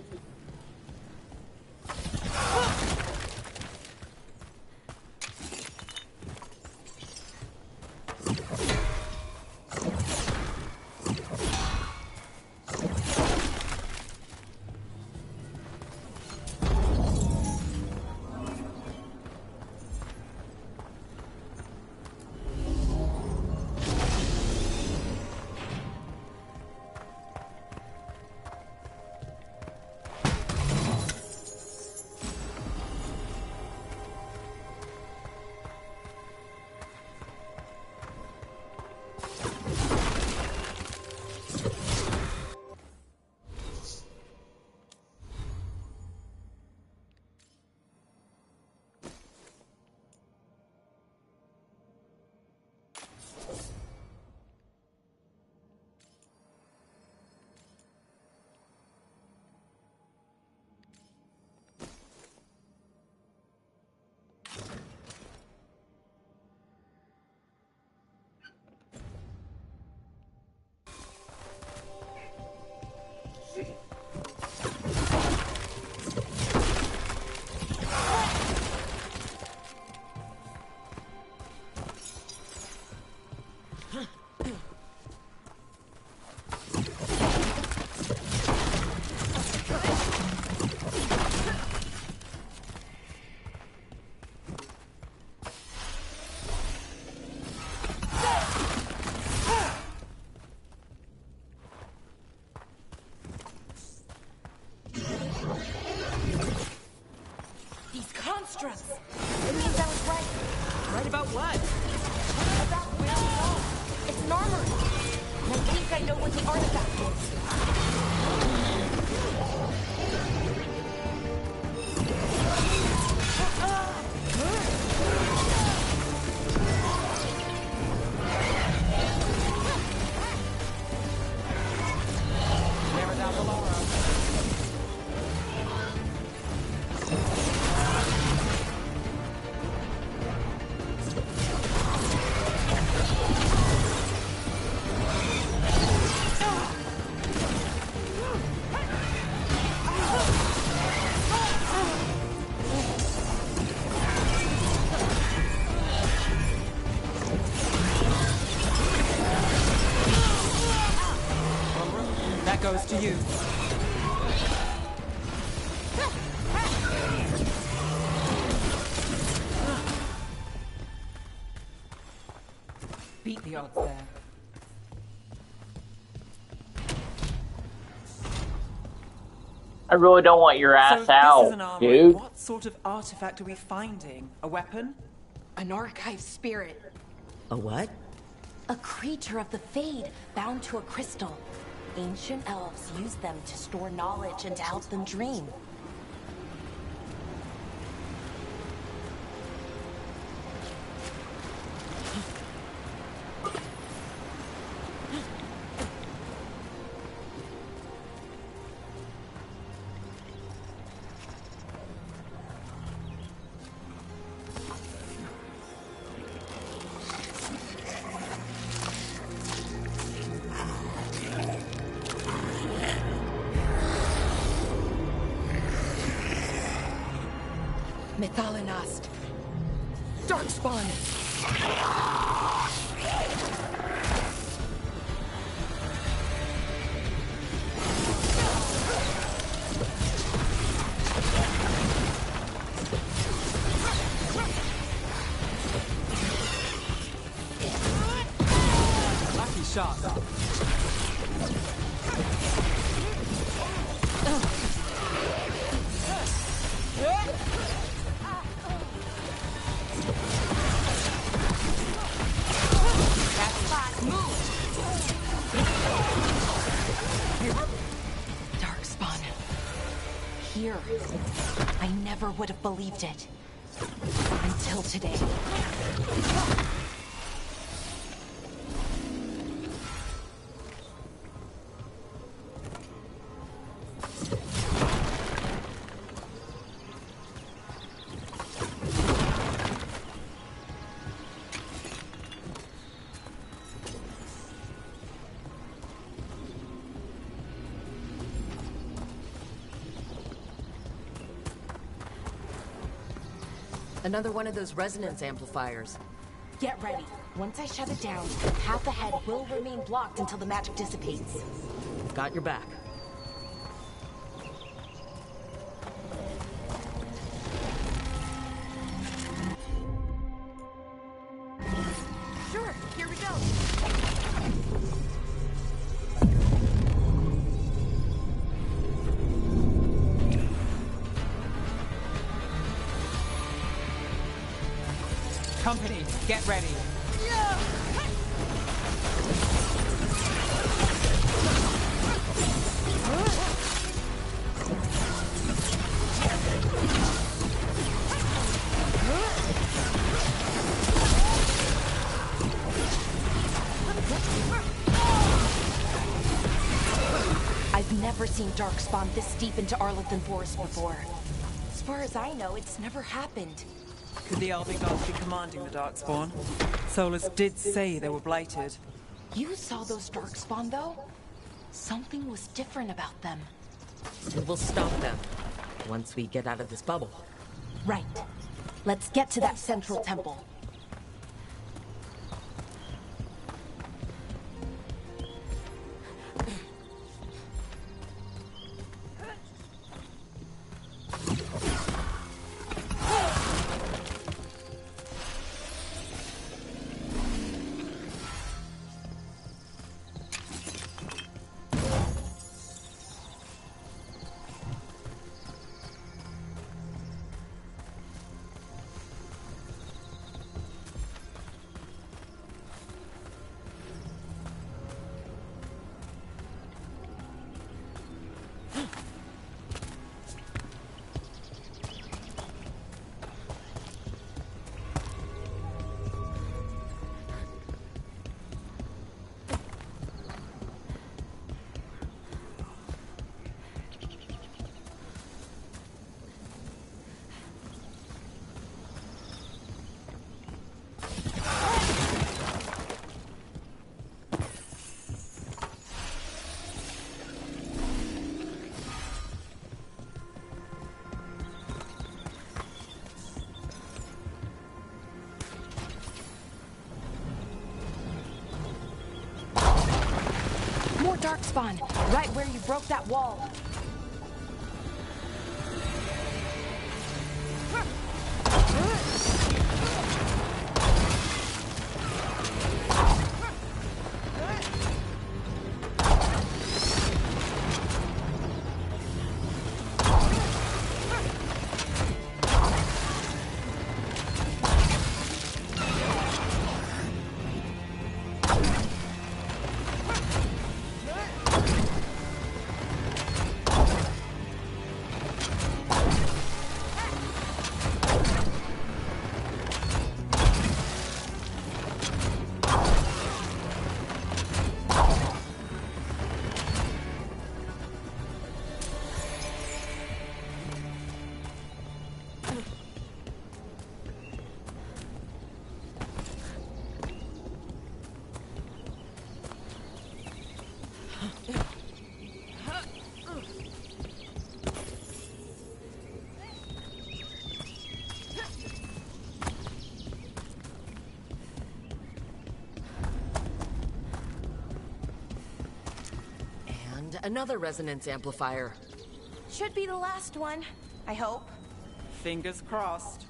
Speaker 11: It means I was right.
Speaker 7: Right about what?
Speaker 11: About where we go. It's an armory. And I think I know what the artifact
Speaker 7: Never down below. odds there?
Speaker 10: I really don't want your ass
Speaker 7: So if this is an
Speaker 10: out,
Speaker 7: armory,
Speaker 10: dude.
Speaker 7: what sort of artifact are we finding? A weapon?
Speaker 11: An archive spirit.
Speaker 2: A what?
Speaker 11: A creature of the Fade, bound to a crystal. Ancient elves use them to store knowledge and to help them dream. Methalinast. Darkspawn.
Speaker 7: Lucky shot.
Speaker 11: Darkspawn. Here. I never would have believed it. Until today.
Speaker 2: Another one of those resonance amplifiers.
Speaker 11: Get ready. Once I shut it down, half ahead will remain blocked until the magic dissipates.
Speaker 2: Got your back.
Speaker 11: Sure, here we go.
Speaker 7: Company, get ready.
Speaker 11: I've never seen Darkspawn this deep into Arlington Forest before. As far as I know, it's never happened.
Speaker 7: Could the Elven Gods be commanding the Darkspawn? Solus did say they were blighted.
Speaker 11: You saw those Darkspawn, though? Something was different about them.
Speaker 2: And we'll stop them once we get out of this bubble.
Speaker 11: Right. Let's get to that central temple. Darkspawn, right where you broke that wall.
Speaker 2: And another resonance amplifier.
Speaker 11: Should be the last one, I hope.
Speaker 7: Fingers crossed.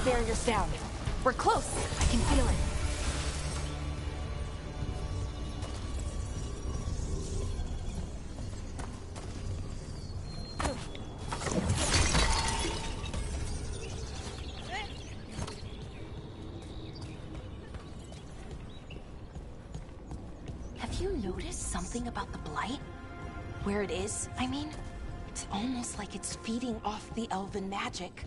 Speaker 11: Barrier's down. We're close. I can feel it. Have you noticed something about the blight? Where it is, I mean? It's almost like it's feeding off the elven magic.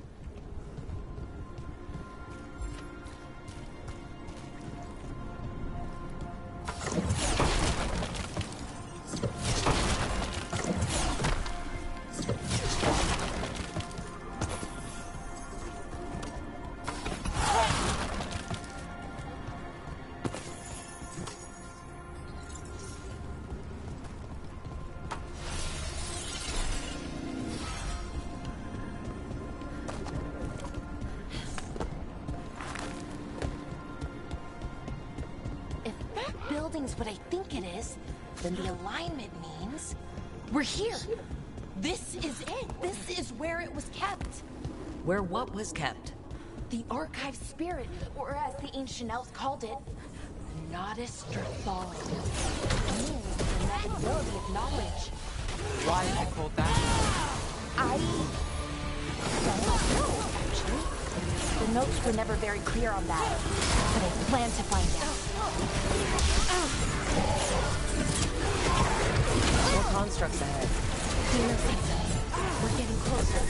Speaker 11: Building's what I think it is, then the alignment means we're here. This is it. This is where it was kept.
Speaker 2: Where what was kept?
Speaker 11: The archive spirit, or as the ancient elves called it, Nodus Drathal. Means the inevitability of knowledge.
Speaker 7: Why is it called that?
Speaker 11: I don't know, actually. The notes were never very clear on that, but I plan to find out.
Speaker 2: More constructs ahead.
Speaker 11: Clear signals. We're getting closer.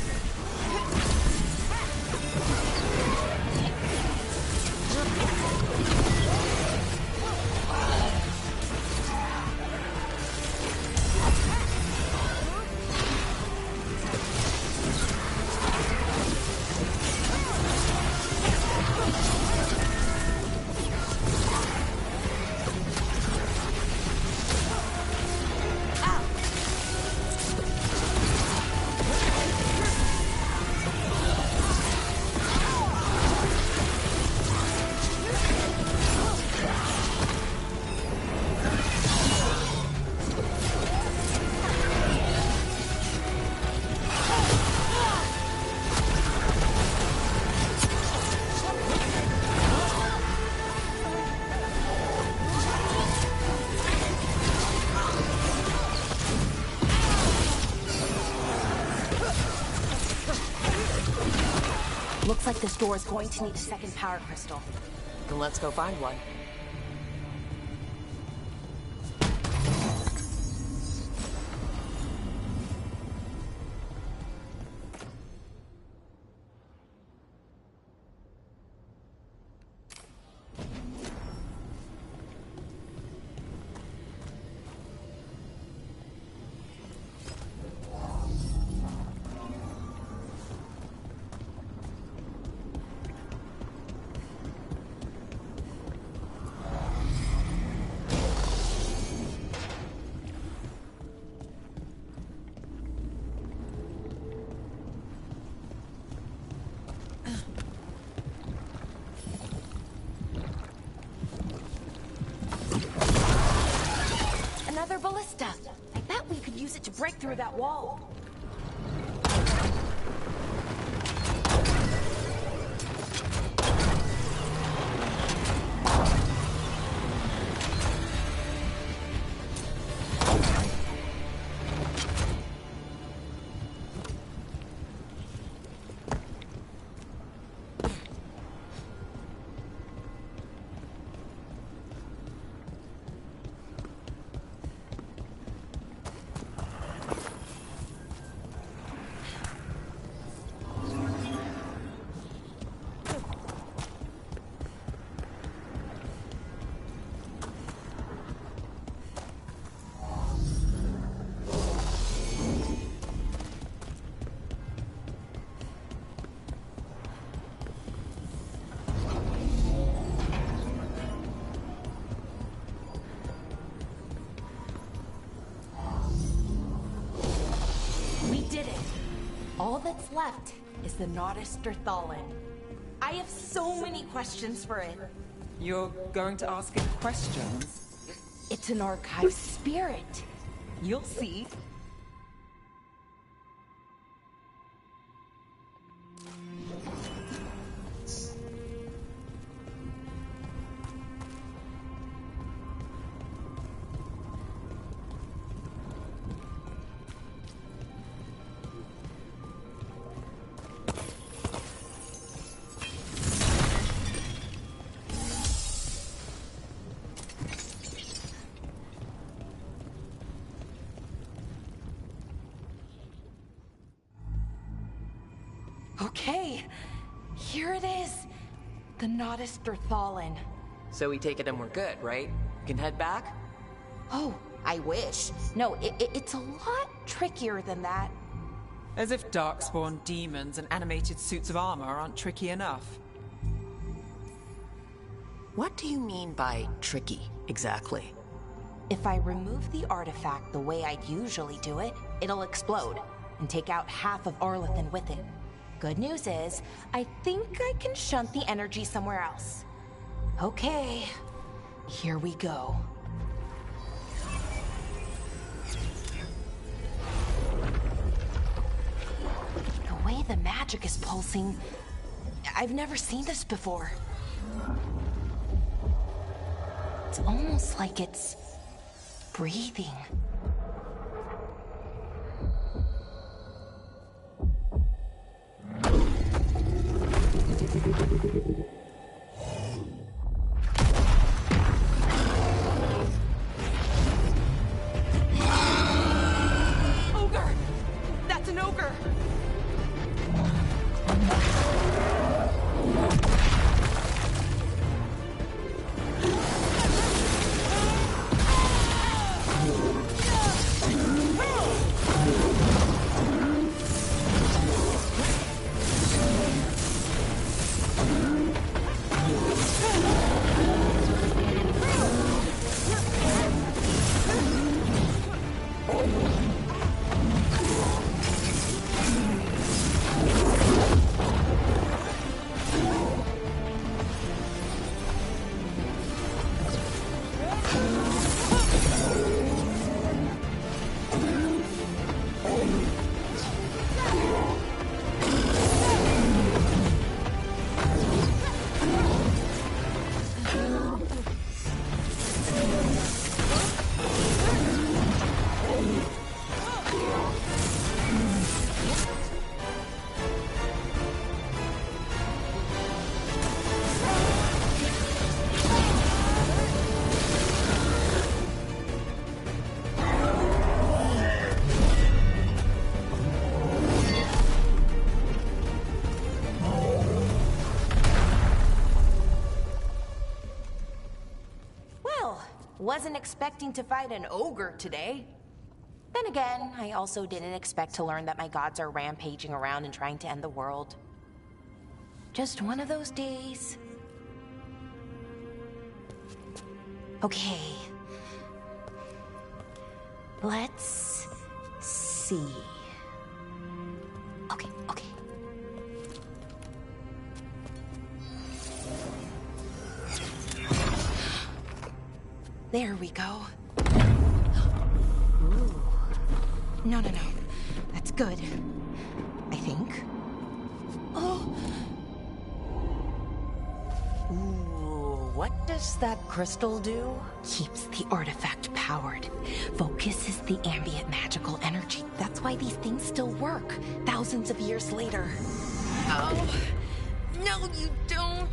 Speaker 11: Looks like this door is going to need a second power crystal.
Speaker 2: Then let's go find one.
Speaker 11: Another ballista. I bet we could use it to break through that wall. All that's left is the Nodus Derthalin. I have so many questions for it.
Speaker 7: You're going to ask it questions?
Speaker 11: It's an archive spirit. You'll see. Okay, here it is. The Nodus Derthalin.
Speaker 2: So we take it and we're good, right? We can head back?
Speaker 11: Oh, I wish. No, it's a lot trickier than that.
Speaker 7: As if darkspawn demons and animated suits of armor aren't tricky enough.
Speaker 2: What do you mean by tricky, exactly?
Speaker 11: If I remove the artifact the way I'd usually do it, it'll explode and take out half of Arlethan with it. Good news is, I think I can shunt the energy somewhere else. Okay, here we go. The way the magic is pulsing, I've never seen this before. It's almost like it's breathing.
Speaker 4: Ogre! That's an ogre!
Speaker 11: Wasn't expecting to fight an ogre today. Then again, I also didn't expect to learn that my gods are rampaging around and trying to end the world. Just one of those days. Okay. Let's see. Okay. There we go. Ooh. No. That's good. I think. Oh!
Speaker 2: Ooh, what does that crystal do?
Speaker 11: Keeps the artifact powered. Focuses the ambient magical energy. That's why these things still work, thousands of years later.
Speaker 2: Oh! No, you don't!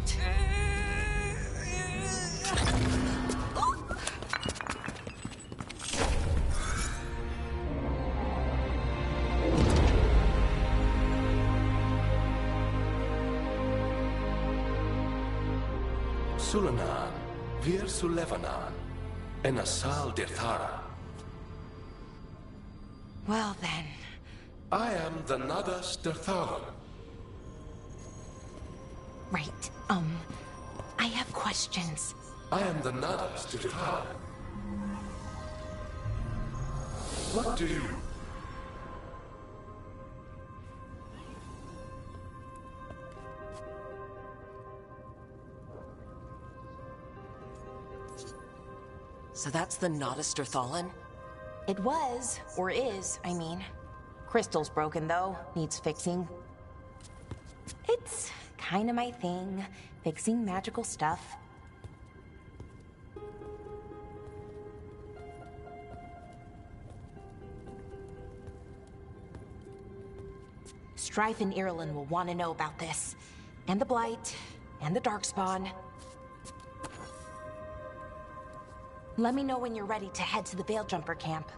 Speaker 5: Sulanan, Vir Sulevanan, and Asal Dirthara.
Speaker 11: Well then.
Speaker 5: I am the Nodus Derthalin.
Speaker 11: Right, I have questions.
Speaker 5: I am the Nodus Derthalin. What do you...
Speaker 2: So that's the Notisterthallen?
Speaker 11: It was, or is, I mean. Crystal's broken though, needs fixing. It's kinda my thing, fixing magical stuff. Strife and Irulan will want to know about this. And the Blight, and the Darkspawn. Let me know when you're ready to head to the Veil-Jumper camp.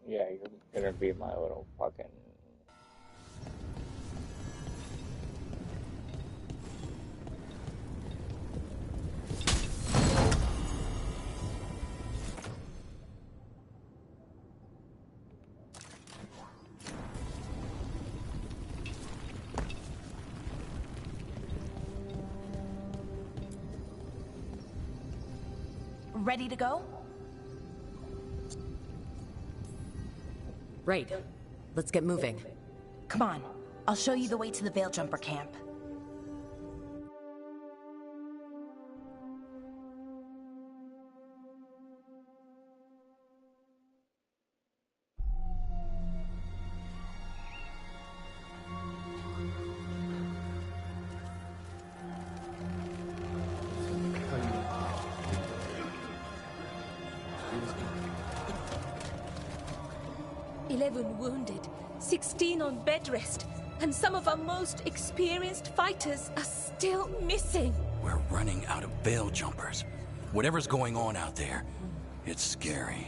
Speaker 10: Yeah, you're gonna be my little fucking...
Speaker 11: Ready to go?
Speaker 2: Right. Let's get moving.
Speaker 11: Come on, I'll show you the way to the Veil-Jumper camp.
Speaker 1: Wounded, 16 on bed rest, and some of our most experienced fighters are still missing.
Speaker 12: We're running out of Veil Jumpers. Whatever's going on out there, it's scary.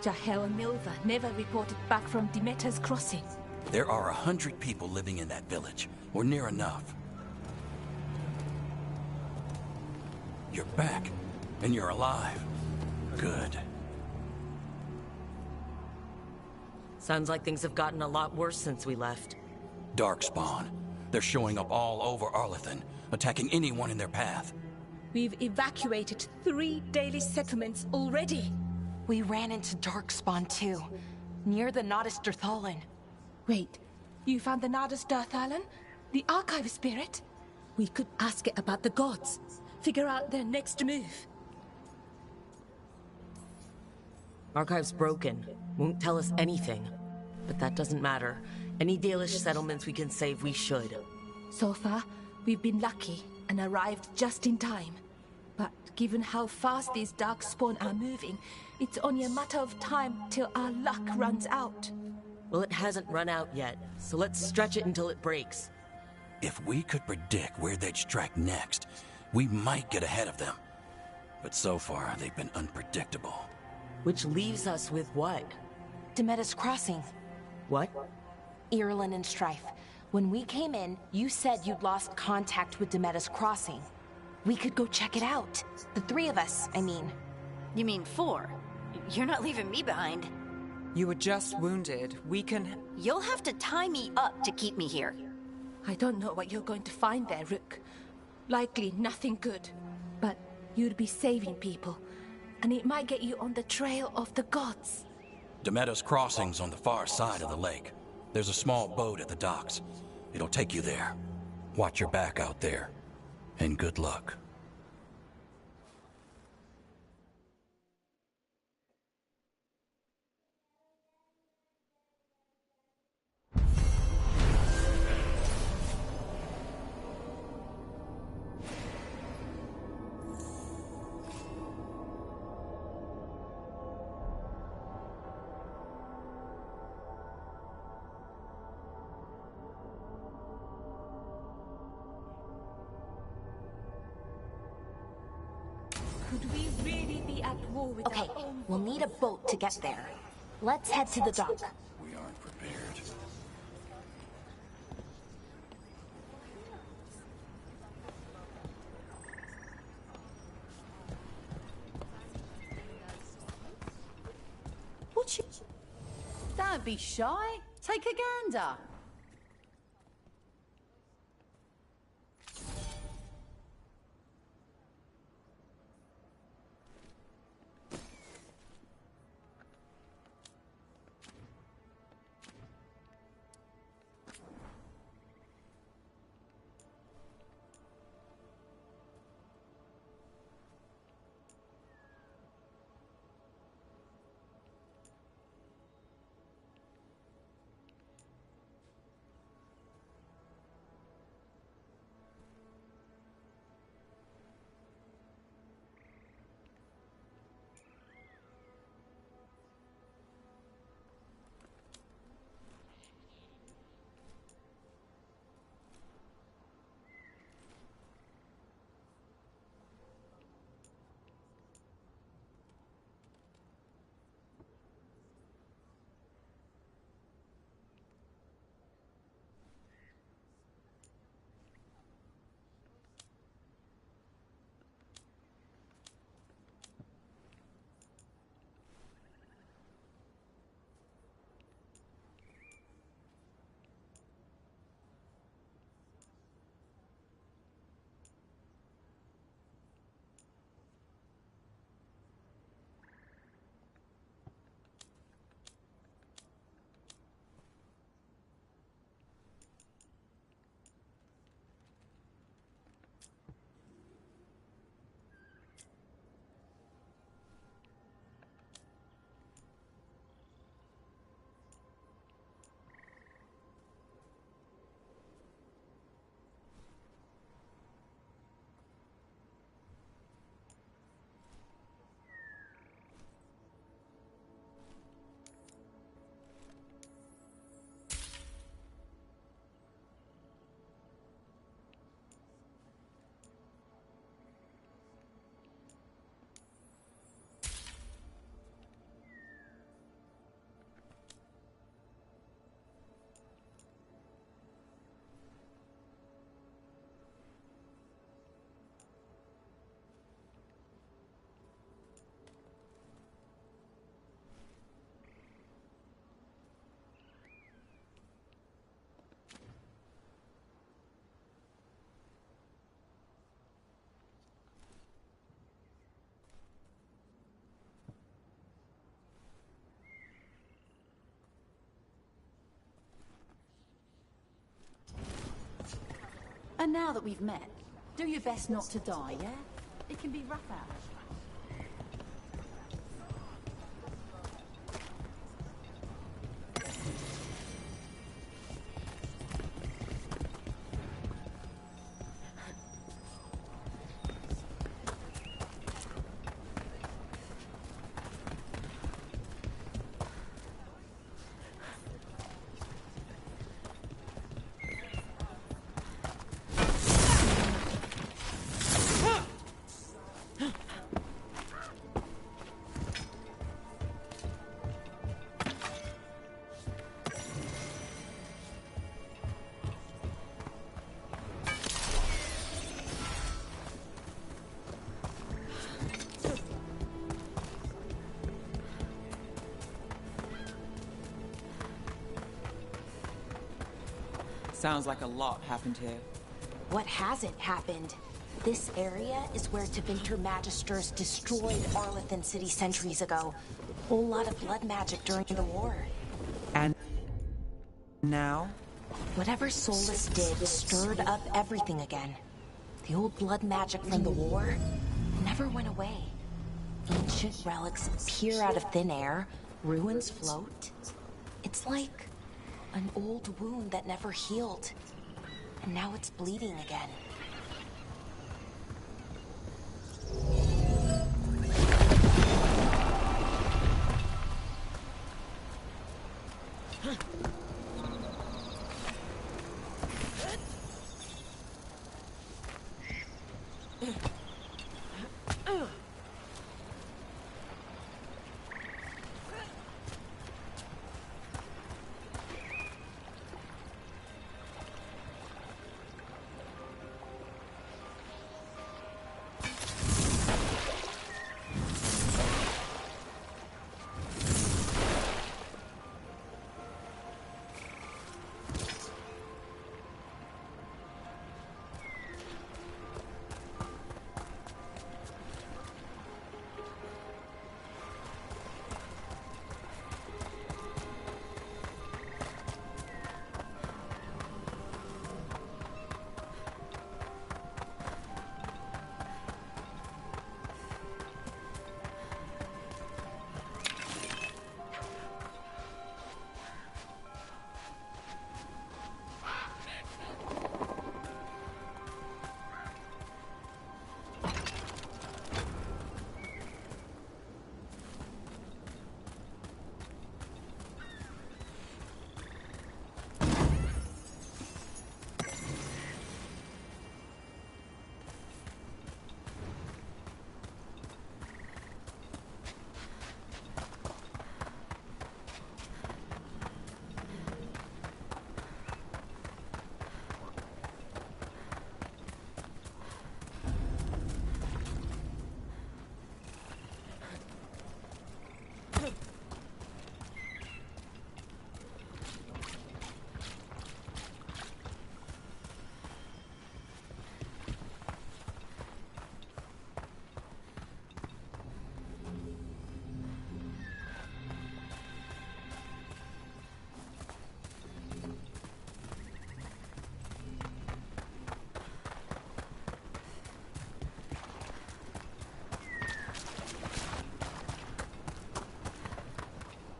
Speaker 1: Jahel and Milva never reported back from Demeter's crossing.
Speaker 12: There are 100 people living in that village, or near enough. You're back, and you're alive. Good.
Speaker 2: Sounds like things have gotten a lot worse since we left.
Speaker 12: Darkspawn. They're showing up all over Arlathan, attacking anyone in their path.
Speaker 1: We've evacuated 3 daily settlements already.
Speaker 11: We ran into Darkspawn too, near the Nodus Dirthalan.
Speaker 1: Wait, you found the Nodus Dirthalan? The archive spirit? We could ask it about the gods. Figure out their next move.
Speaker 2: Archive's broken. Won't tell us anything. But that doesn't matter. Any Dalish settlements we can save, we should.
Speaker 1: So far, we've been lucky and arrived just in time. But given how fast these Darkspawn are moving, it's only a matter of time till our luck runs out.
Speaker 2: Well, it hasn't run out yet, so let's stretch it until it breaks.
Speaker 12: If we could predict where they'd strike next, we might get ahead of them. But so far, they've been unpredictable.
Speaker 2: Which leaves us with what?
Speaker 11: Demeter's crossing.
Speaker 2: What?
Speaker 11: Irulan and Strife. When we came in, you said you'd lost contact with Demeter's crossing. We could go check it out. The 3 of us, I mean.
Speaker 6: You mean 4? You're not leaving me behind.
Speaker 7: You were just wounded. We can...
Speaker 6: You'll have to tie me up to keep me here.
Speaker 1: I don't know what you're going to find there, Rook. Likely nothing good. But you'd be saving people. And it might get you on the trail of the gods.
Speaker 12: Demeter's crossing's on the far side of the lake. There's a small boat at the docks. It'll take you there. Watch your back out there. And good luck.
Speaker 1: Could we really be at war with
Speaker 11: Okay,
Speaker 1: our own
Speaker 11: we'll need a boat to get there. Let's head to the dock.
Speaker 12: We aren't prepared.
Speaker 4: What you... Don't be shy. Take a gander.
Speaker 13: And now that we've met, do your best not to die, yeah? It can be rough out.
Speaker 7: Sounds like a lot happened here.
Speaker 11: What hasn't happened? This area is where Tevinter Magisters destroyed Arlethan City centuries ago. Whole lot of blood magic during the war.
Speaker 7: And now?
Speaker 11: Whatever Solus did stirred up everything again. The old blood magic from the war never went away. Ancient relics appear out of thin air, ruins float. It's like an old wound that never healed. And now it's bleeding again.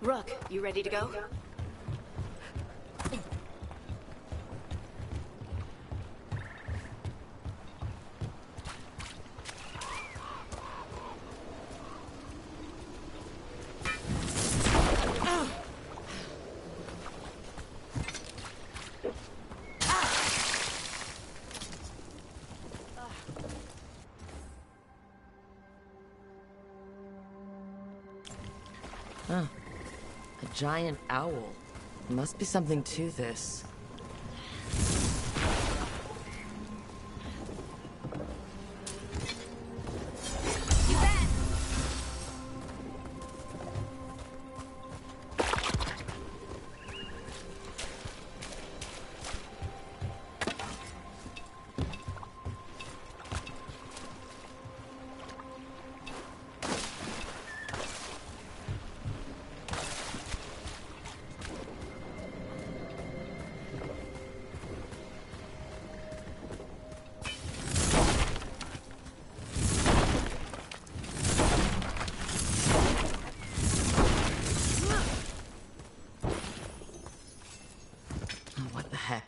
Speaker 6: Rook, you ready to go?
Speaker 2: Huh. A giant owl. Must be something to this.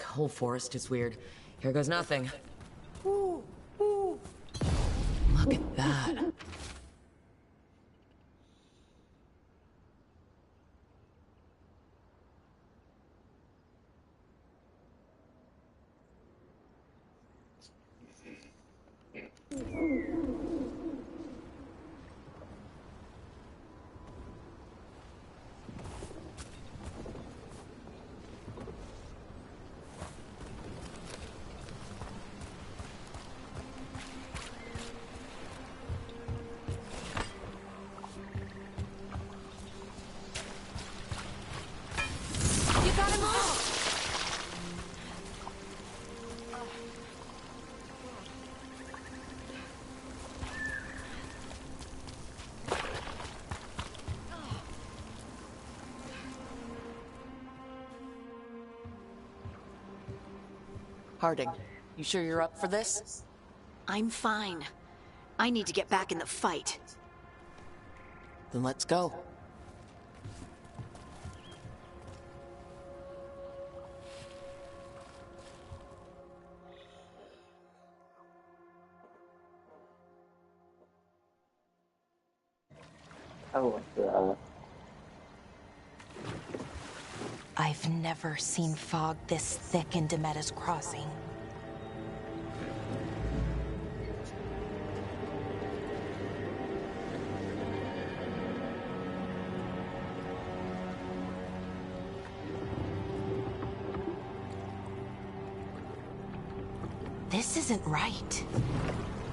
Speaker 2: Whole forest is weird. Here goes nothing.
Speaker 4: Ooh, ooh.
Speaker 2: Look at that.
Speaker 11: You got him all!
Speaker 2: Harding, you sure you're up for this?
Speaker 6: I'm fine. I need to get back in the fight.
Speaker 2: Then let's go.
Speaker 10: Oh, God.
Speaker 11: I've never seen fog this thick in Demetta's Crossing. This isn't right.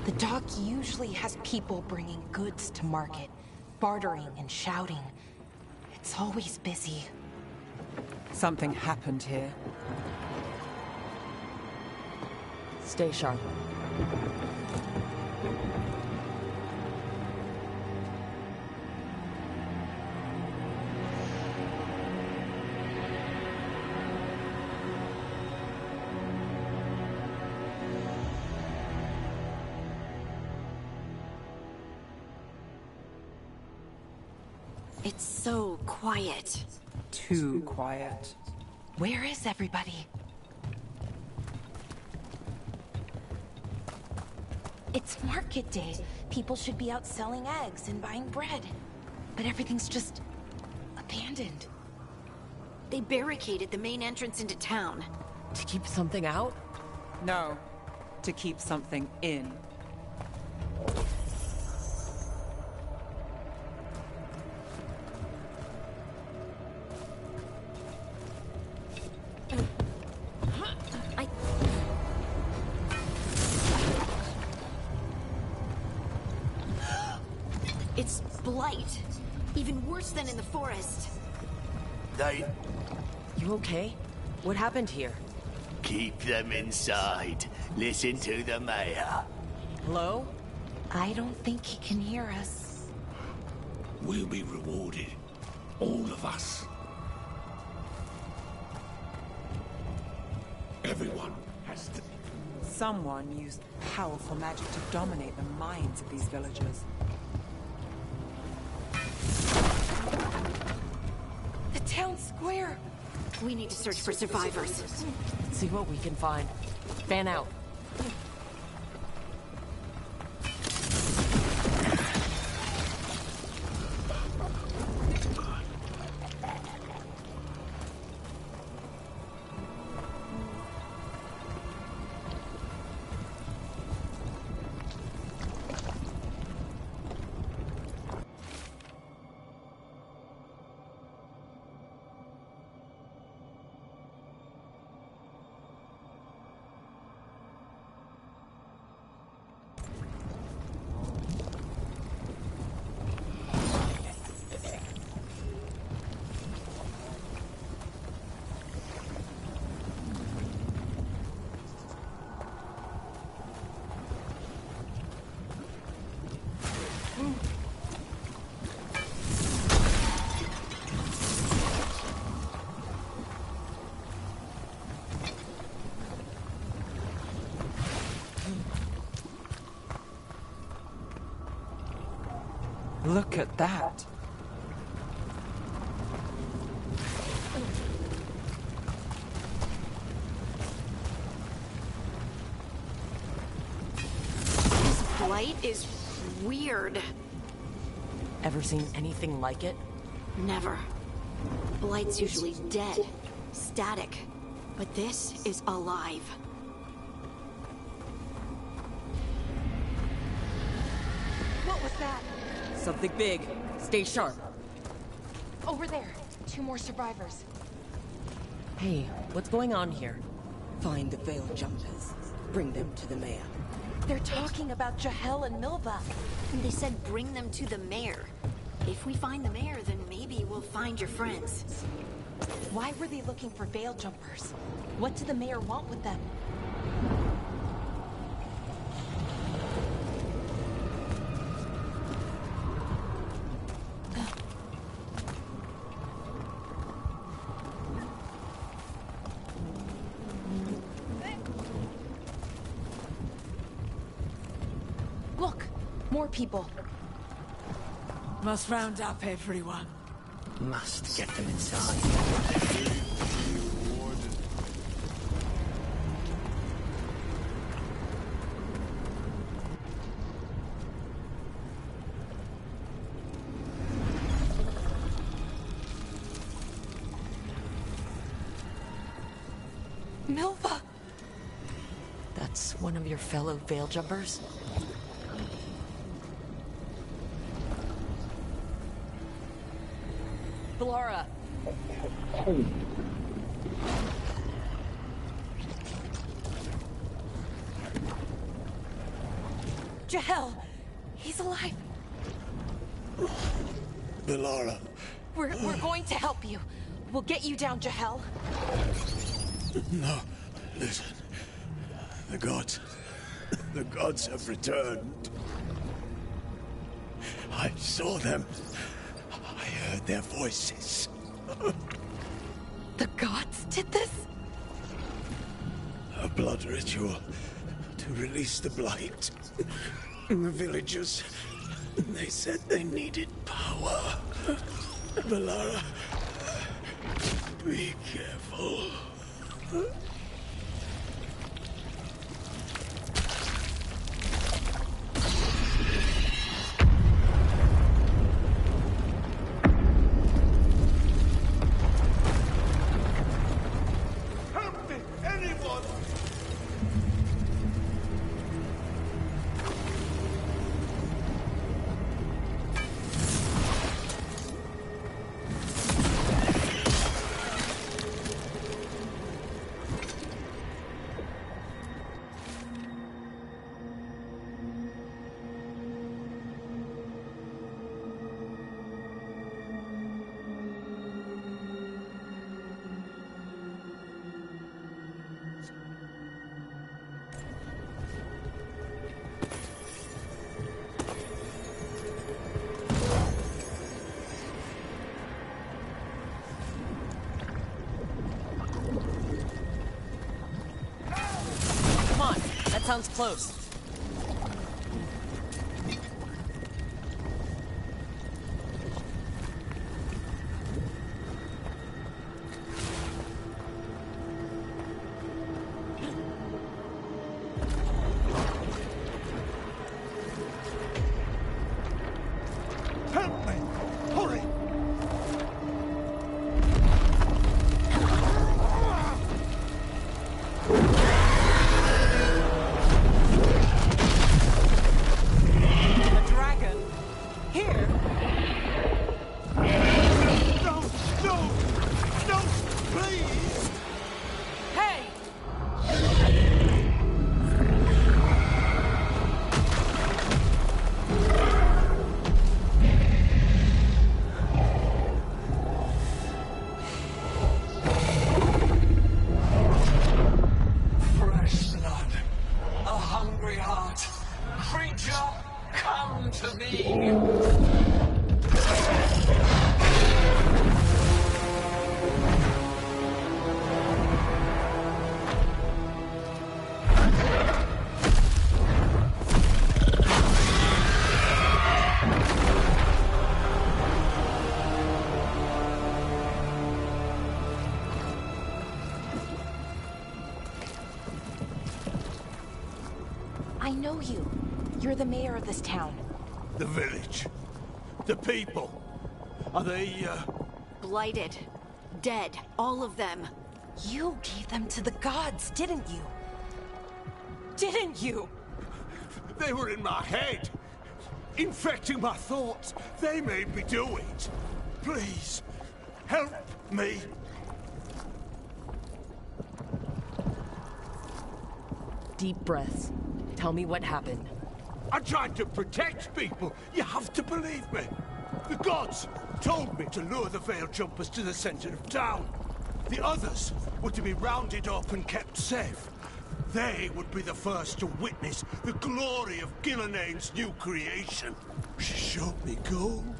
Speaker 11: The dock usually has people bringing goods to market, bartering and shouting. It's always busy.
Speaker 7: Something happened here.
Speaker 2: Stay sharp.
Speaker 6: It's so quiet.
Speaker 7: Too quiet.
Speaker 11: Where is everybody? It's market day. People should be out selling eggs and buying bread. But everything's just abandoned.
Speaker 6: They barricaded the main entrance into town.
Speaker 2: To keep something out?
Speaker 7: No, to keep something in.
Speaker 6: It's blight. Even worse than in the forest.
Speaker 2: You okay? What happened here?
Speaker 14: Keep them inside. Listen to the mayor.
Speaker 2: Hello?
Speaker 11: I don't think he can hear us.
Speaker 3: We'll be rewarded. All of us. Everyone has to...
Speaker 7: Someone used powerful magic to dominate the minds of these villagers.
Speaker 11: The town square!
Speaker 6: We need to search for survivors.
Speaker 2: Let's see what we can find. Fan out.
Speaker 7: Look at that.
Speaker 6: light is weird.
Speaker 2: Ever seen anything like it?
Speaker 6: Never. Light's usually dead, static. But this is alive.
Speaker 1: What was that?
Speaker 2: Something big. Stay sharp.
Speaker 11: Over there. 2 more survivors.
Speaker 2: Hey, what's going on here?
Speaker 15: Find the Veil Jumpers. Bring them to the mayor.
Speaker 11: They're talking about Jahel and Milva.
Speaker 6: And they said bring them to the mayor. If we find the mayor, then maybe we'll find your friends.
Speaker 11: Why were they looking for Veil Jumpers? What did the mayor want with them? Look! More people.
Speaker 4: Must round up everyone.
Speaker 15: Must get them inside.
Speaker 11: Milva!
Speaker 2: That's one of your fellow Veil Jumpers? Laura.
Speaker 11: Jahel! He's alive!
Speaker 5: Bellara.
Speaker 11: We're going to help you. We'll get you down, Jahel.
Speaker 5: No, listen. The gods have returned. I saw them. I heard their voices.
Speaker 11: The gods did this?
Speaker 5: A blood ritual to release the blight. The villagers, they said they needed power. Bellara, be careful.
Speaker 8: Help me! Anyone!
Speaker 2: Come on, that sounds close.
Speaker 8: Help me! Hurry!
Speaker 7: A dragon? Here?
Speaker 8: No! No! No! Please!
Speaker 7: Hey!
Speaker 8: Fresh blood. A hungry heart. Creature, come to me!
Speaker 11: I know you. You're the mayor of this town.
Speaker 3: The village. The people. Are they,
Speaker 6: Blighted. Dead. All of them.
Speaker 11: You gave them to the gods, didn't you? Didn't you?
Speaker 3: They were in my head. Infecting my thoughts. They made me do it. Please, help me.
Speaker 2: Deep breaths. Tell me what happened.
Speaker 3: I tried to protect people. You have to believe me. The gods told me to lure the Veil Jumpers to the center of town. The others were to be rounded up and kept safe. They would be the first to witness the glory of Gillanane's new creation. She showed me gold.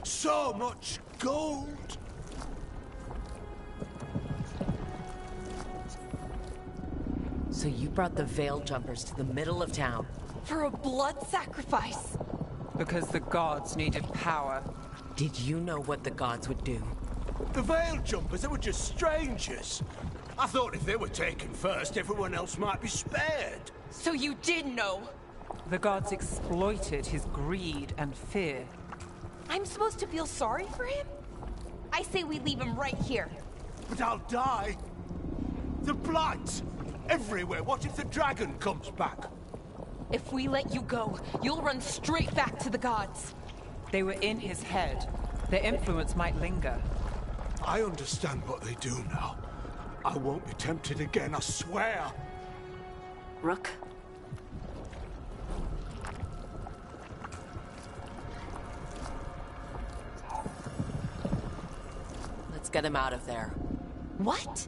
Speaker 3: So much gold.
Speaker 2: So you brought the Veil Jumpers to the middle of town.
Speaker 11: For a blood sacrifice.
Speaker 7: Because the gods needed power.
Speaker 2: Did you know what the gods would do?
Speaker 3: The Veil Jumpers, they were just strangers. I thought if they were taken first, everyone else might be spared.
Speaker 11: So you did know?
Speaker 7: The gods exploited his greed and fear.
Speaker 11: I'm supposed to feel sorry for him? I say we leave him right here.
Speaker 3: But I'll die. The blight! Everywhere. What if the dragon comes back?
Speaker 11: If we let you go, you'll run straight back to the gods.
Speaker 7: They were in his head. Their influence might linger.
Speaker 3: I understand what they do now. I won't be tempted again, I swear.
Speaker 6: Rook?
Speaker 2: Let's get him out of there.
Speaker 11: What?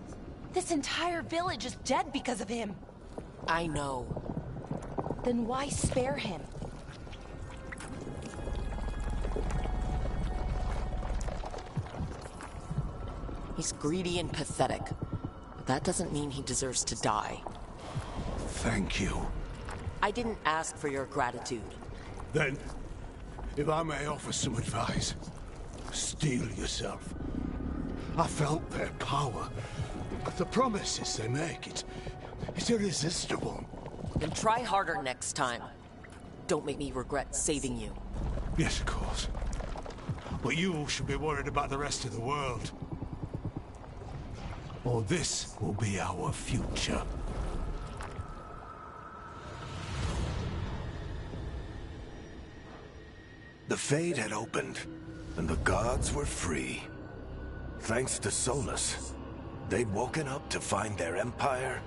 Speaker 11: This entire village is dead because of him.
Speaker 2: I know.
Speaker 11: Then why spare him?
Speaker 2: He's greedy and pathetic. But that doesn't mean he deserves to die.
Speaker 3: Thank you.
Speaker 2: I didn't ask for your gratitude.
Speaker 3: Then, if I may offer some advice, steel yourself. I felt their power. The promises they make, it's irresistible.
Speaker 2: Then try harder next time. Don't make me regret saving you.
Speaker 3: Yes, of course. But you should be worried about the rest of the world. Or this will be our future. The Fade had opened, and the gods were free. Thanks to Solus, they'd woken up to find their empire,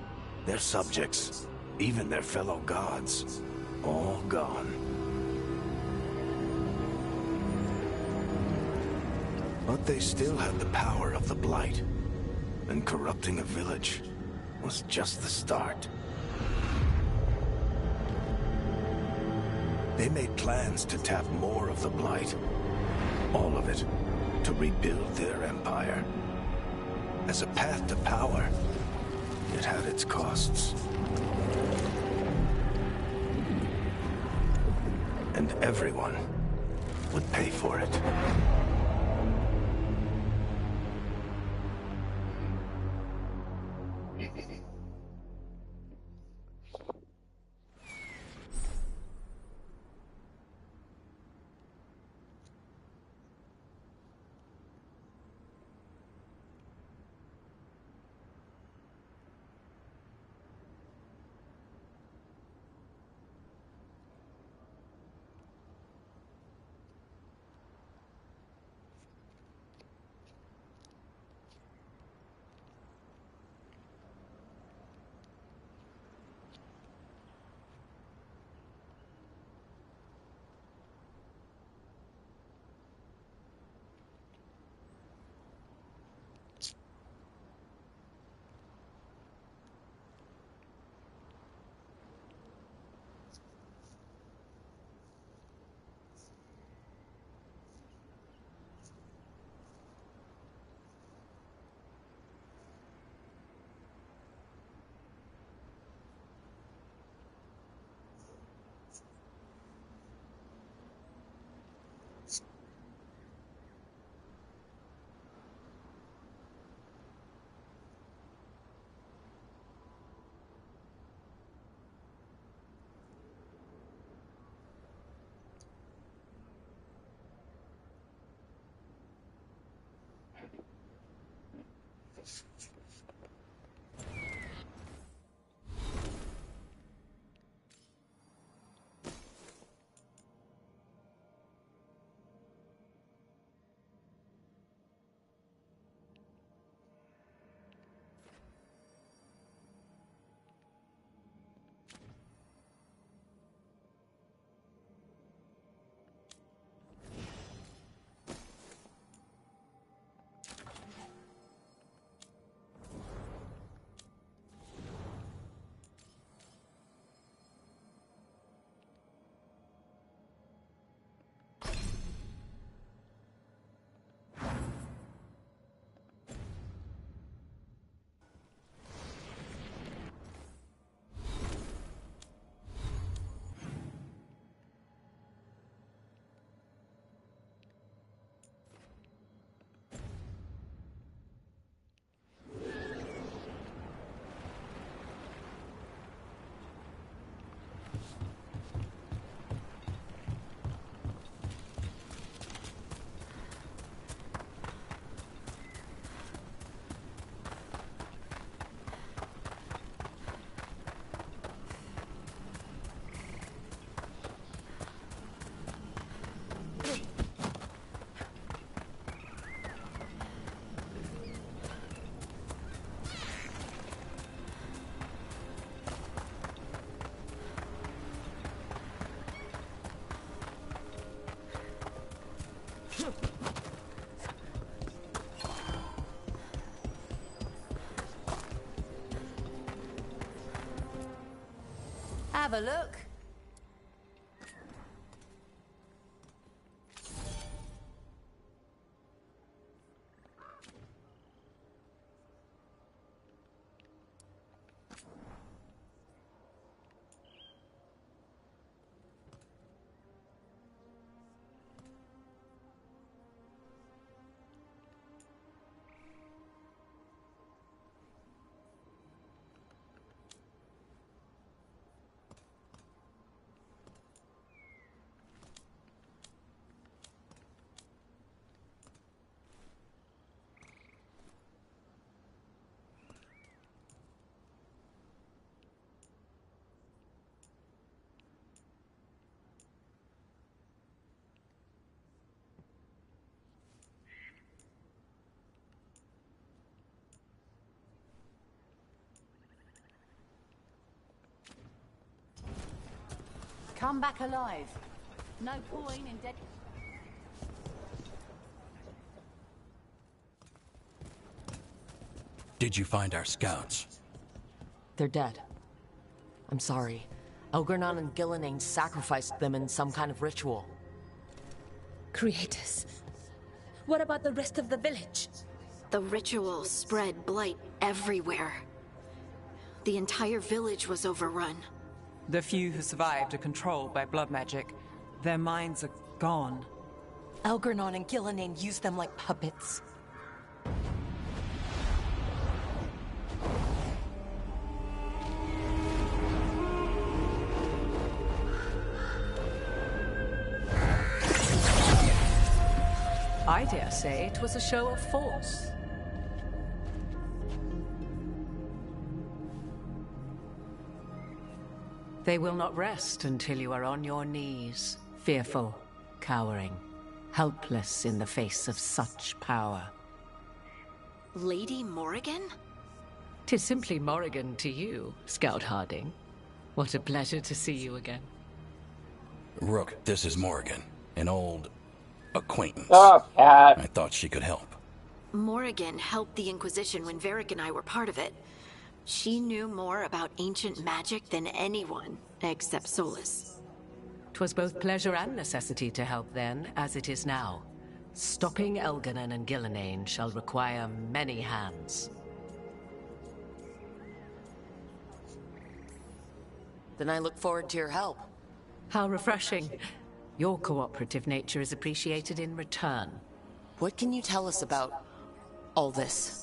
Speaker 3: their subjects, even their fellow gods, all gone. But they still had the power of the Blight, and corrupting a village was just the start. They made plans to tap more of the Blight, all of it, to rebuild their empire. As a path to power, it had its costs. And everyone would pay for it.
Speaker 11: Have a look.
Speaker 13: Come back alive. No point in dead...
Speaker 12: Did you find our scouts?
Speaker 2: They're dead. I'm sorry. Elgernon and Gillenane sacrificed them in some kind of ritual.
Speaker 1: Creators. What about the rest of the village?
Speaker 6: The ritual spread blight everywhere. The entire village was overrun.
Speaker 7: The few who survived are controlled by blood magic. Their minds are gone.
Speaker 2: Elgernon and Gillenane used them like puppets.
Speaker 16: I dare say it was a show of force. They will not rest until you are on your knees, fearful, cowering, helpless in the face of such power.
Speaker 6: Lady Morrigan?
Speaker 16: 'Tis simply Morrigan to you, Scout Harding. What a pleasure to see you again.
Speaker 12: Rook, this is Morrigan, an old acquaintance.
Speaker 10: Oh, Cat.
Speaker 12: I thought she could help.
Speaker 6: Morrigan helped the Inquisition when Varric and I were part of it. She knew more about ancient magic than anyone, except Solus.
Speaker 16: 'Twas both pleasure and necessity to help then, as it is now. Stopping Elgernon and Gillenane shall require many hands.
Speaker 2: Then I look forward to your help.
Speaker 16: How refreshing. Your cooperative nature is appreciated in return.
Speaker 2: What can you tell us about all this?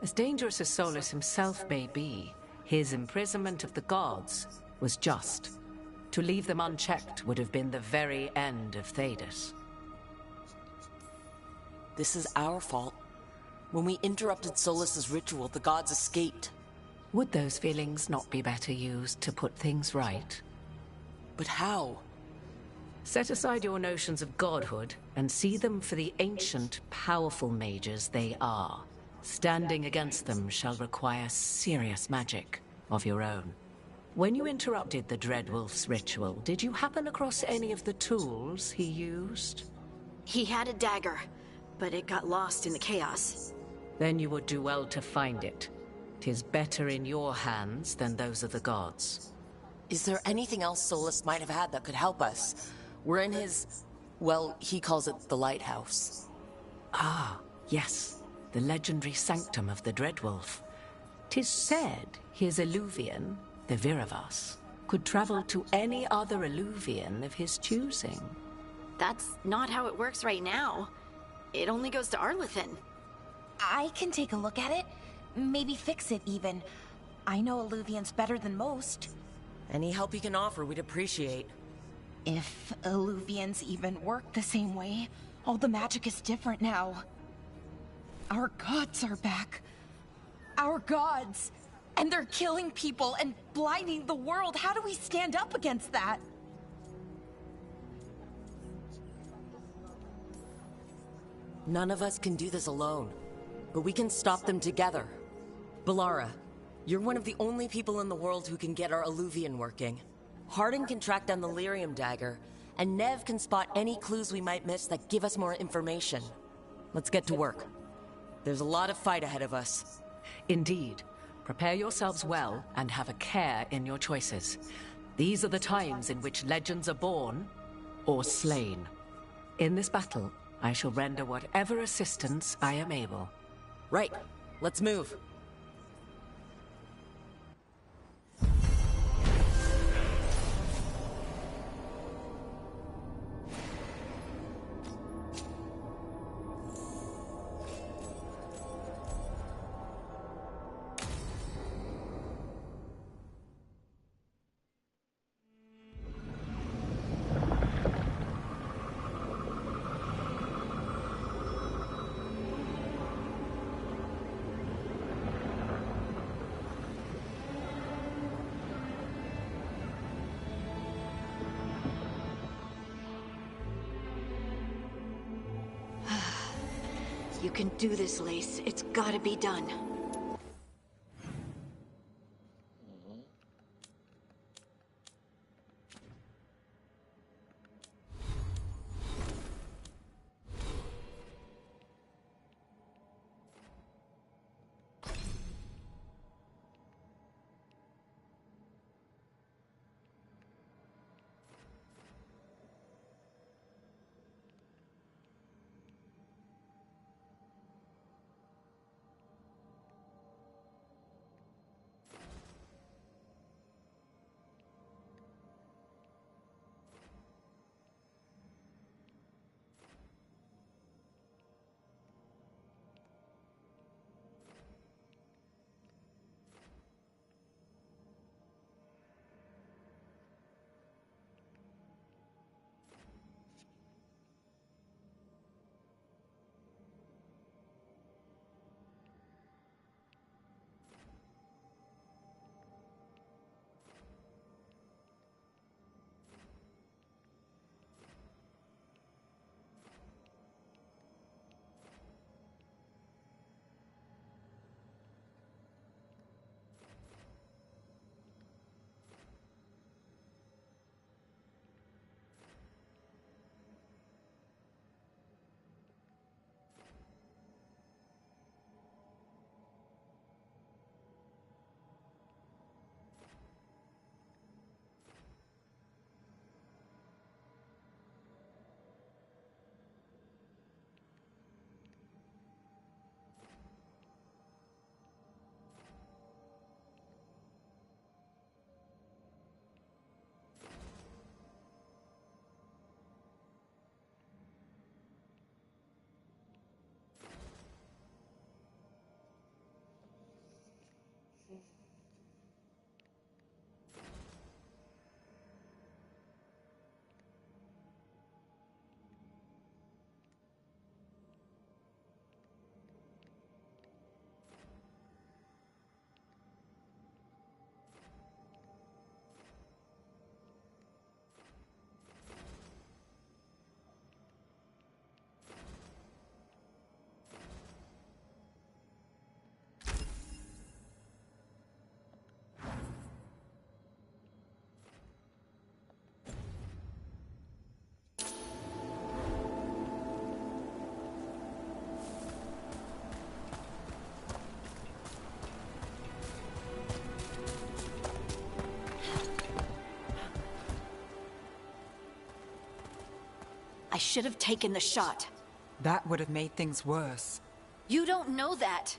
Speaker 16: As dangerous as Solus himself may be, his imprisonment of the gods was just. To leave them unchecked would have been the very end of Thedas.
Speaker 2: This is our fault. When we interrupted Solus's ritual, the gods escaped.
Speaker 16: Would those feelings not be better used to put things right?
Speaker 2: But how?
Speaker 16: Set aside your notions of godhood and see them for the ancient, powerful mages they are. Standing against them shall require serious magic of your own. When you interrupted the Dreadwolf's ritual, did you happen across any of the tools he used?
Speaker 6: He had a dagger, but it got lost in the chaos.
Speaker 16: Then you would do well to find it. 'Tis better in your hands than those of the gods.
Speaker 2: Is there anything else Solus might have had that could help us? We're in his... well, he calls it the lighthouse.
Speaker 16: Ah, yes. The legendary sanctum of the Dreadwolf. 'Tis said his Illuvian, the Viravas, could travel to any other Illuvian of his choosing.
Speaker 6: That's not how it works right now. It only goes to Arlethan.
Speaker 11: I can take a look at it. Maybe fix it, even. I know Illuvians better than most.
Speaker 2: Any help you can offer, we'd appreciate.
Speaker 11: If Illuvians even work the same way, all the magic is different now. Our gods are back. Our gods! And they're killing people and blinding the world. How do we stand up against that?
Speaker 2: None of us can do this alone, but we can stop them together. Balara, you're one of the only people in the world who can get our Illuvian working. Harding can track down the Lyrium dagger, and Nev can spot any clues we might miss that give us more information. Let's get to work. There's a lot of fight ahead of us.
Speaker 16: Indeed. Prepare yourselves well and have a care in your choices. These are the times in which legends are born or slain. In this battle, I shall render whatever assistance I am able.
Speaker 2: Right. Let's move.
Speaker 6: You can do this, Lace. It's gotta be done. I should have taken the shot.
Speaker 7: That would have made things worse.
Speaker 6: You don't know that.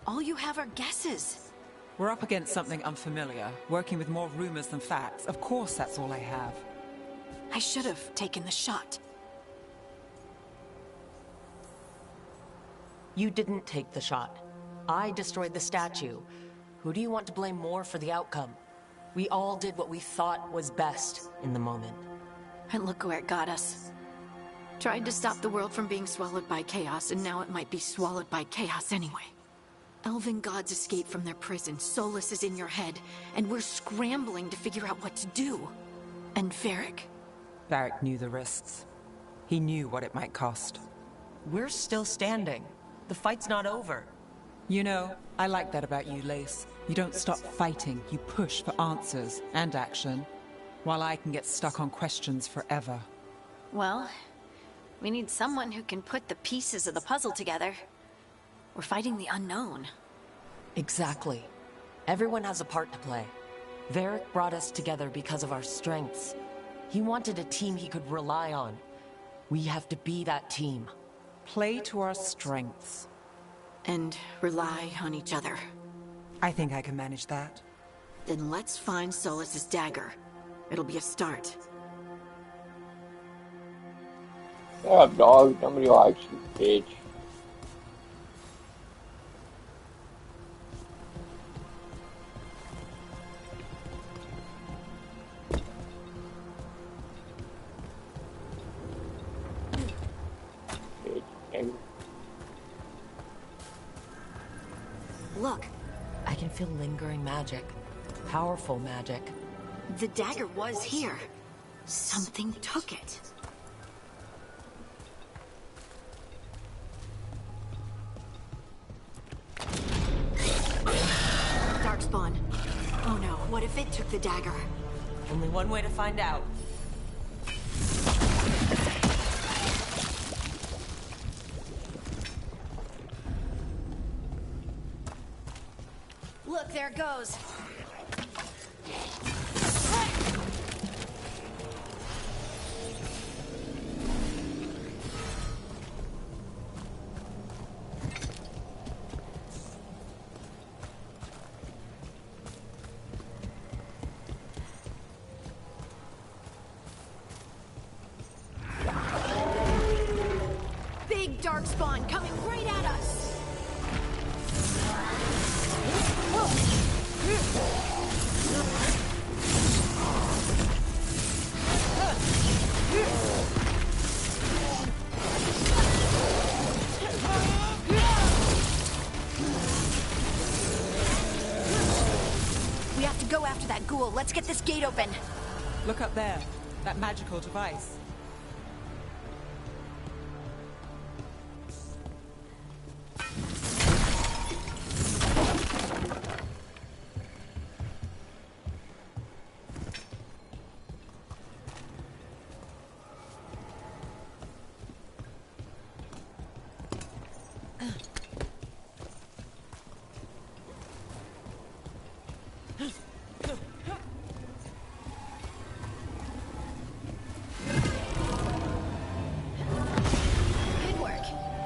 Speaker 6: All you have are guesses.
Speaker 7: We're up against something unfamiliar, working with more rumors than facts. Of course that's all I have.
Speaker 6: I should have taken the shot.
Speaker 2: You didn't take the shot. I destroyed the statue. Who do you want to blame more for the outcome? We all did what we thought was best in the moment.
Speaker 6: And look where it got us. Tried to stop the world from being swallowed by chaos, and now it might be swallowed by chaos anyway. Elven gods escaped from their prison, Solus is in your head, and we're scrambling to figure out what to do. And Varric.
Speaker 7: Varric knew the risks. He knew what it might cost.
Speaker 2: We're still standing. The fight's not over.
Speaker 7: You know, I like that about you, Lace. You don't stop fighting, you push for answers and action, while I can get stuck on questions forever.
Speaker 6: Well, we need someone who can put the pieces of the puzzle together. We're fighting the unknown.
Speaker 2: Exactly. Everyone has a part to play. Varric brought us together because of our strengths. He wanted a team he could rely on. We have to be that team.
Speaker 7: Play to our strengths.
Speaker 6: And rely on each other.
Speaker 7: I think I can manage that.
Speaker 6: Then let's find Solus's dagger. It'll be a start.
Speaker 10: Shut up, dog. Nobody likes you, bitch.
Speaker 6: Look.
Speaker 2: I can feel lingering magic. Powerful magic.
Speaker 6: The dagger was here. Something took it. Darkspawn. Oh no, what if it took the dagger?
Speaker 2: Only one way to find out.
Speaker 6: Look, there it goes. Big Darkspawn coming right at us. We have to go after that ghoul. Let's get this gate open.
Speaker 7: Look up there. That magical device.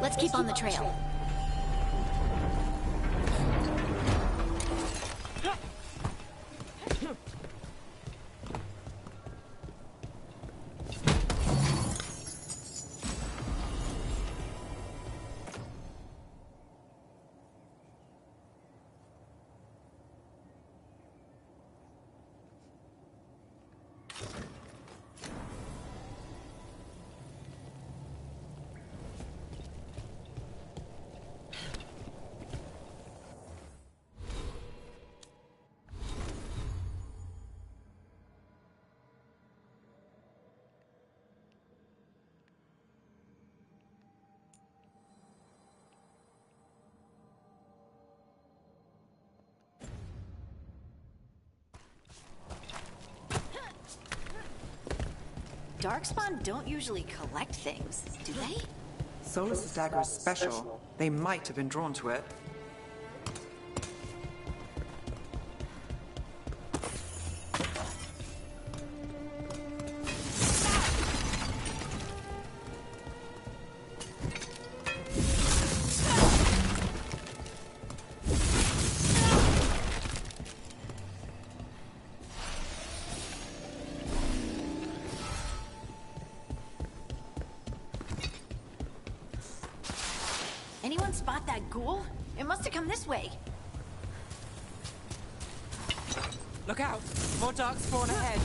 Speaker 6: Let's keep on the trail. Darkspawn don't usually collect things, do they?
Speaker 7: Solus's dagger is special. They might have been drawn to it.
Speaker 6: anyone spot that ghoul? It must have come this way.
Speaker 7: Look out! More dark spawn ahead.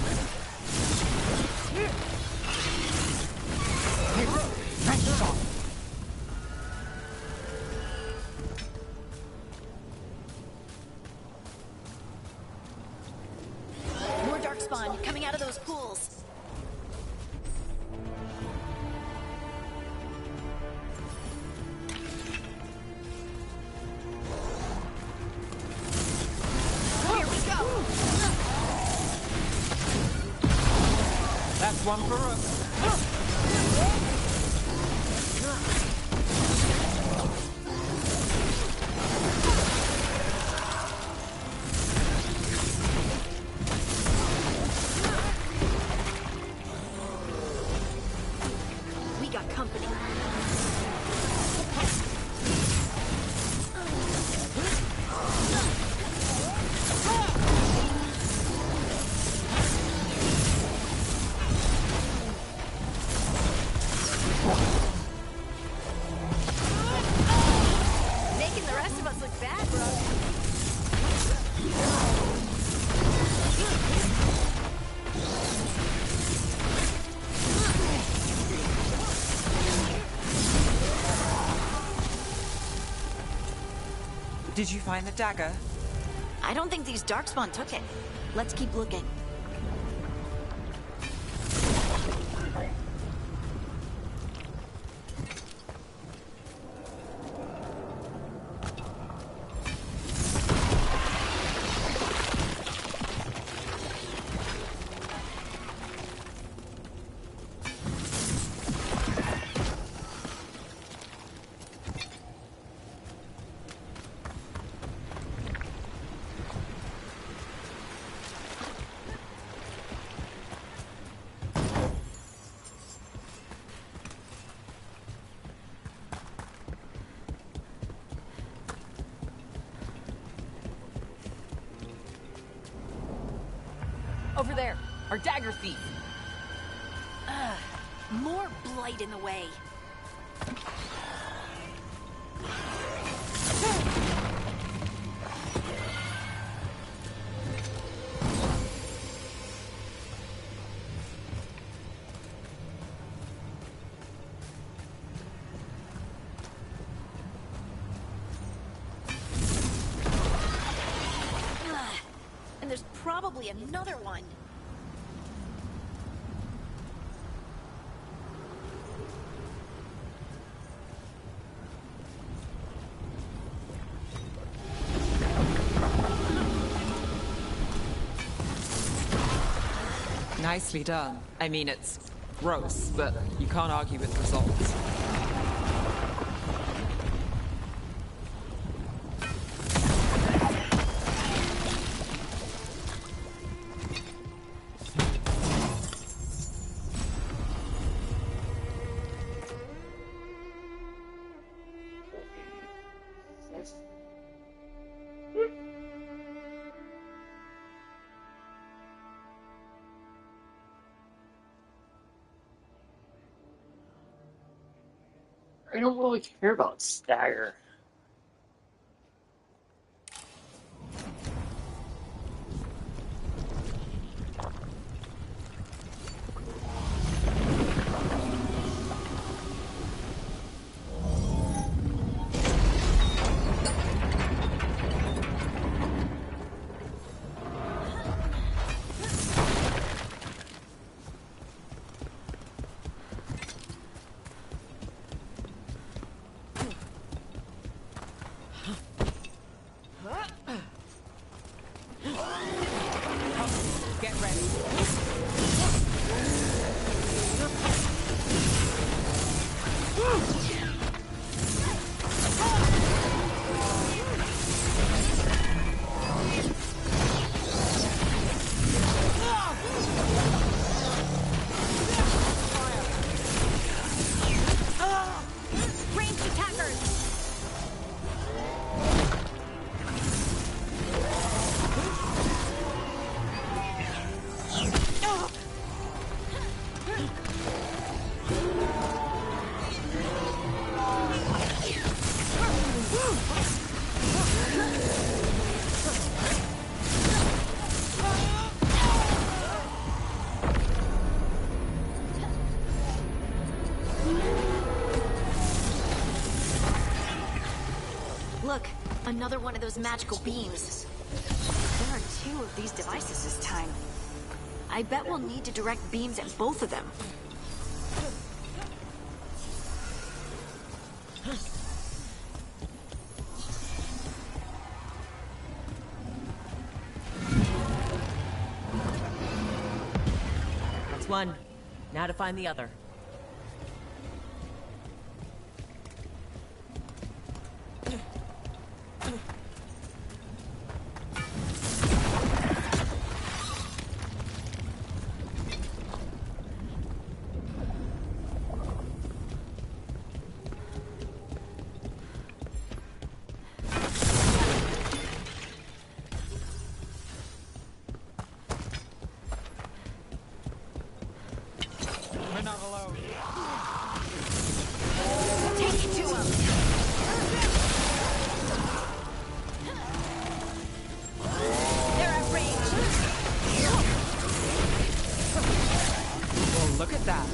Speaker 17: Hey, nice shot.
Speaker 6: More dark spawn coming out of those pools.
Speaker 7: That's one for us.
Speaker 6: We got company. Making the rest of us look bad, bro.
Speaker 7: Did you find the dagger?
Speaker 6: I don't think these darkspawn took it. Let's keep looking.
Speaker 18: Over there, our dagger thief.
Speaker 6: More blight in the way. And there's probably another one.
Speaker 7: Nicely done. I mean, it's gross, but you can't argue with results.
Speaker 10: I don't really care about Stagger.
Speaker 6: Another one of those magical beams. There are 2 of these devices this time. I bet we'll need to direct beams at both of them.
Speaker 2: That's one. Now to find the other.
Speaker 17: We're not alone.
Speaker 6: Take it to him! They're at range!
Speaker 7: Well, look at that.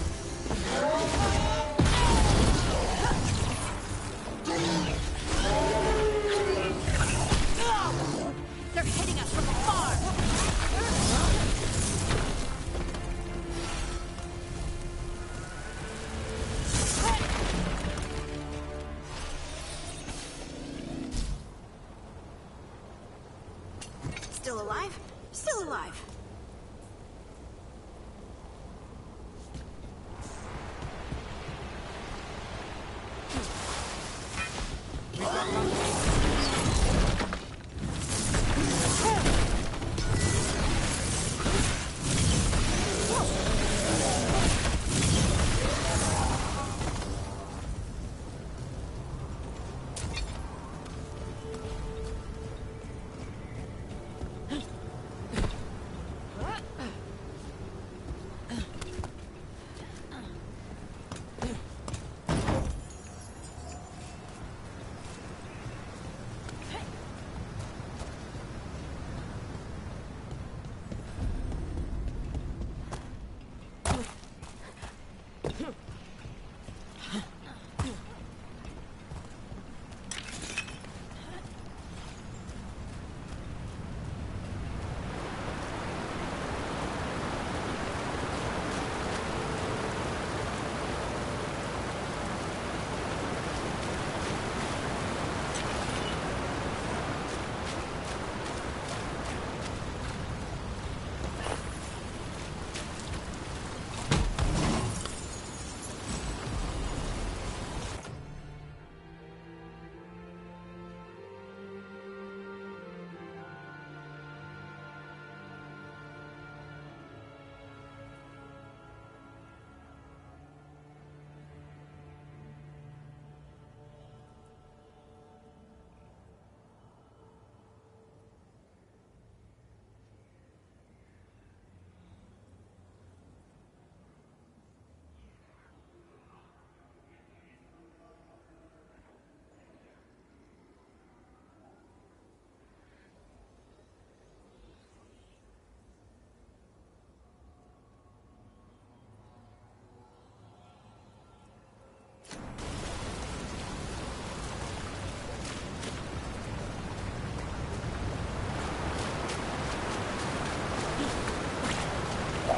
Speaker 6: They're hitting us from afar! Still alive? Still alive.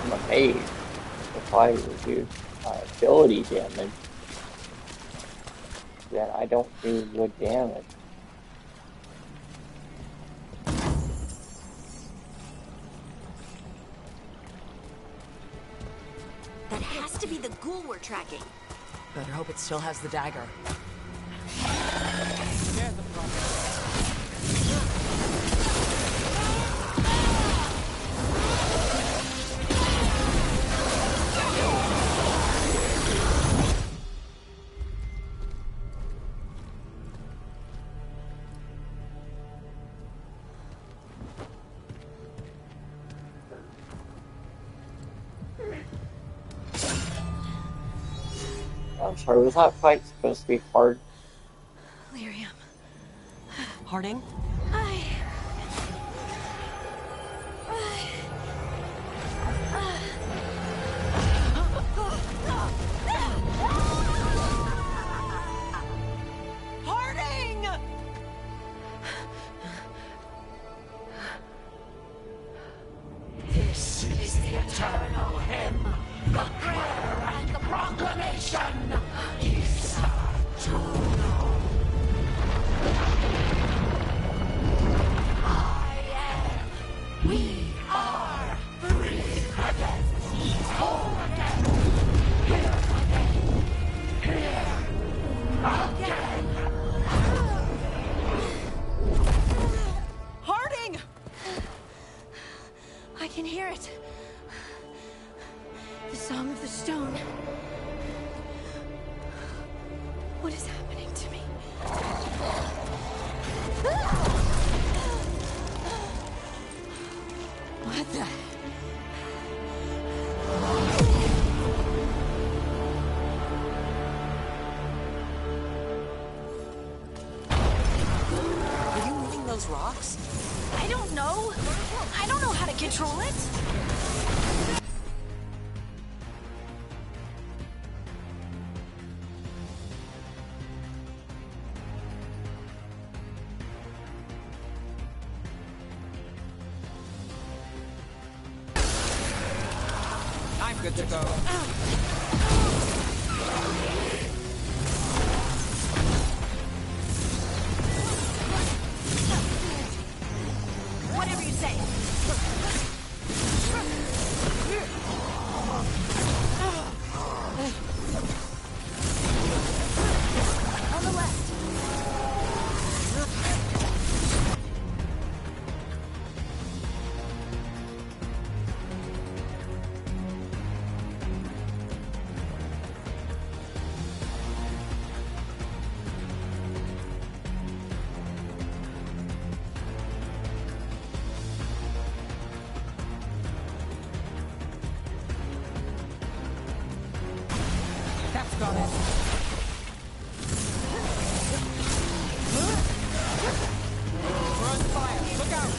Speaker 10: I'm amazed if I reduce my ability damage, then I don't do good damage.
Speaker 6: That has to be the ghoul we're tracking.
Speaker 2: Better hope it still has the dagger.
Speaker 10: I'm sorry, was that fight supposed to be hard?
Speaker 6: Lyrium.
Speaker 2: Harding?
Speaker 6: Harding!
Speaker 1: I can hear it. The song of the stone. What is happening to me? What the?
Speaker 15: Are you moving those rocks?
Speaker 6: I don't know. I don't know how to control it.
Speaker 17: I'm good to go.
Speaker 6: Whatever you say. On the left.
Speaker 17: Cap's got it. We're on fire. Look out!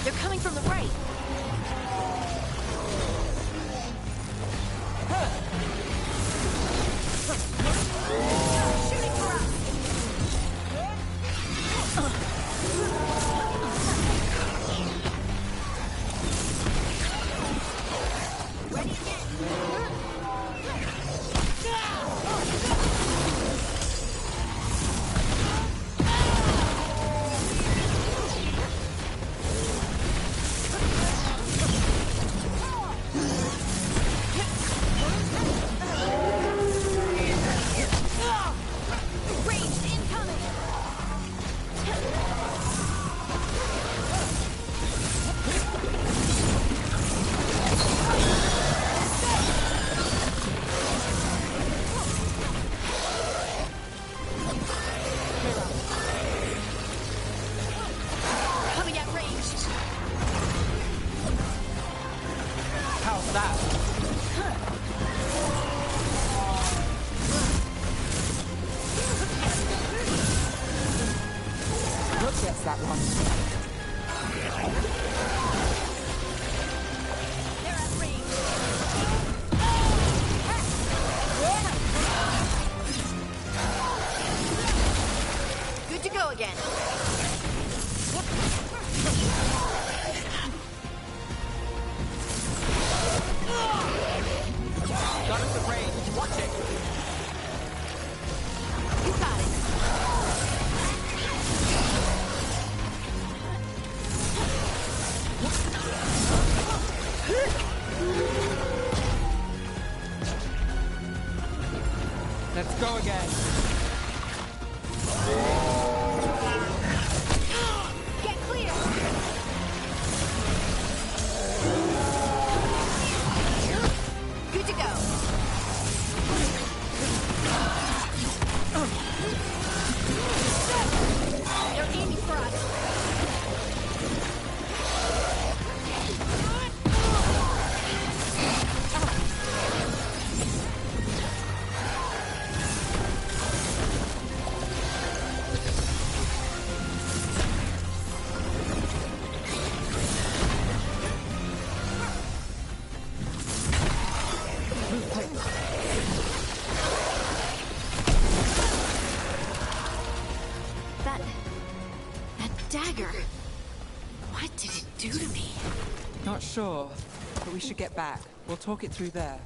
Speaker 6: They're coming from the right. Shooting for us. Ready again. Ranged incoming. Coming at range.
Speaker 17: How's that?
Speaker 7: Rook gets that one.
Speaker 6: They're at range. Good to go again.
Speaker 17: Got us at range. Watch it.
Speaker 6: You got it.
Speaker 17: Let's go again.
Speaker 6: Get clear. Good to go. They're aiming for us. That dagger. What did it do to me?
Speaker 7: Not sure, but we should get back. We'll talk it through there.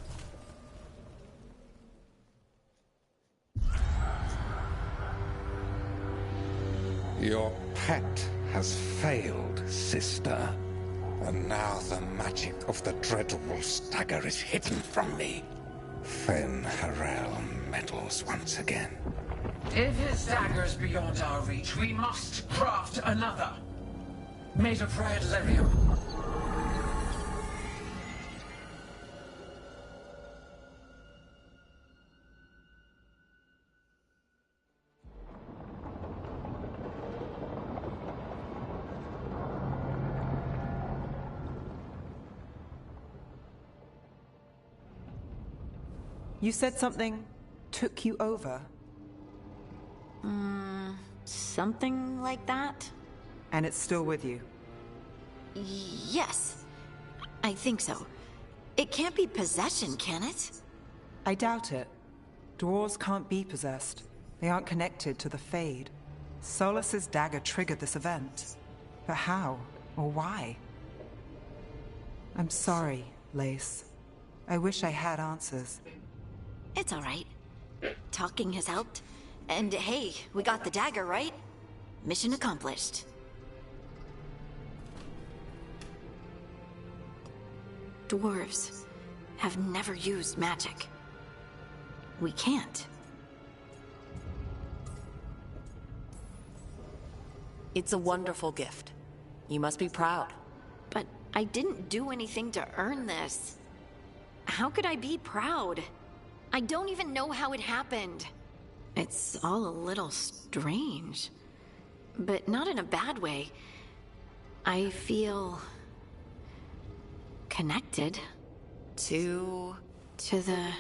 Speaker 19: Your pet has failed, sister. And now the magic of the dreadful stagger is hidden from me. Fen Harel metals once again.
Speaker 20: If his dagger's beyond our reach, we must craft another. Made of red lyrium.
Speaker 7: You said something took you over?
Speaker 6: Something like that?
Speaker 7: And it's still with you?
Speaker 6: Yes. I think so. It can't be possession, can it?
Speaker 7: I doubt it. Dwarves can't be possessed. They aren't connected to the Fade. Solus's dagger triggered this event. But how? Or why? I'm sorry, Lace. I wish I had answers.
Speaker 6: It's all right. Talking has helped. And hey, we got the dagger, right? Mission accomplished. Dwarves have never used magic. We can't.
Speaker 2: It's a wonderful gift. You must be proud.
Speaker 6: But I didn't do anything to earn this. How could I be proud? I don't even know how it happened. It's all a little strange. But not in a bad way. I feel connected to the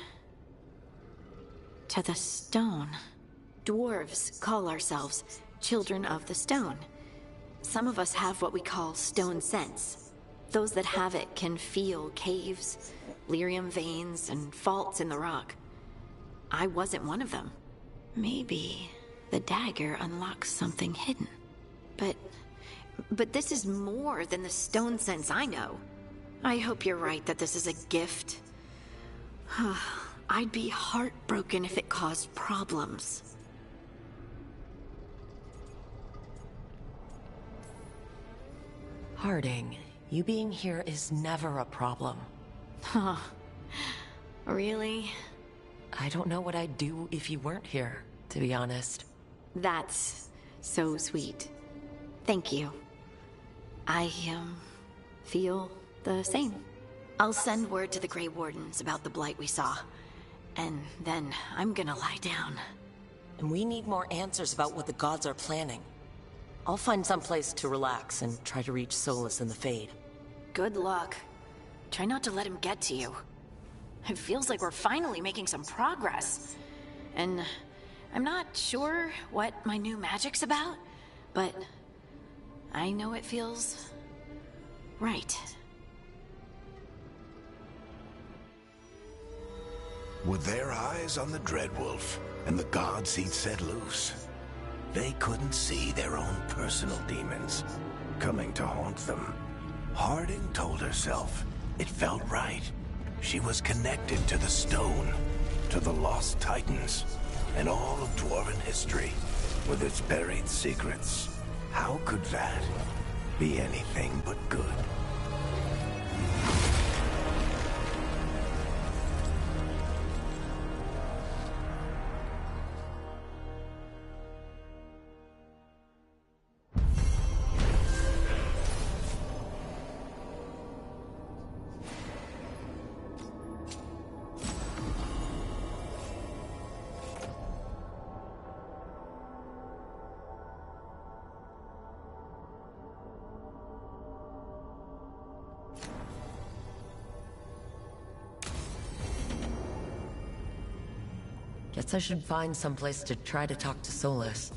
Speaker 6: stone. Dwarves call ourselves children of the stone. Some of us have what we call stone sense. Those that have it can feel caves, lyrium veins, and faults in the rock. I wasn't one of them. Maybe the dagger unlocks something hidden. But this is more than the stone sense I know. I hope you're right that this is a gift. I'd be heartbroken if it caused problems.
Speaker 2: Harding, you being here is never a problem.
Speaker 6: Huh. Really?
Speaker 2: I don't know what I'd do if you weren't here, to be honest.
Speaker 6: That's so sweet. Thank you. I, feel the same. I'll send word to the Grey Wardens about the blight we saw. And then I'm gonna lie down.
Speaker 2: And we need more answers about what the gods are planning. I'll find some place to relax and try to reach Solus in the Fade.
Speaker 6: Good luck. Try not to let him get to you. It feels like we're finally making some progress. And I'm not sure what my new magic's about, but I know it feels right.
Speaker 3: With their eyes on the Dreadwolf and the gods he'd set loose, they couldn't see their own personal demons coming to haunt them. Harding told herself it felt right. She was connected to the stone, to the lost titans, and all of Dwarven history, with its buried secrets. How could that be anything but good?
Speaker 2: Guess I should find someplace to try to talk to Solus.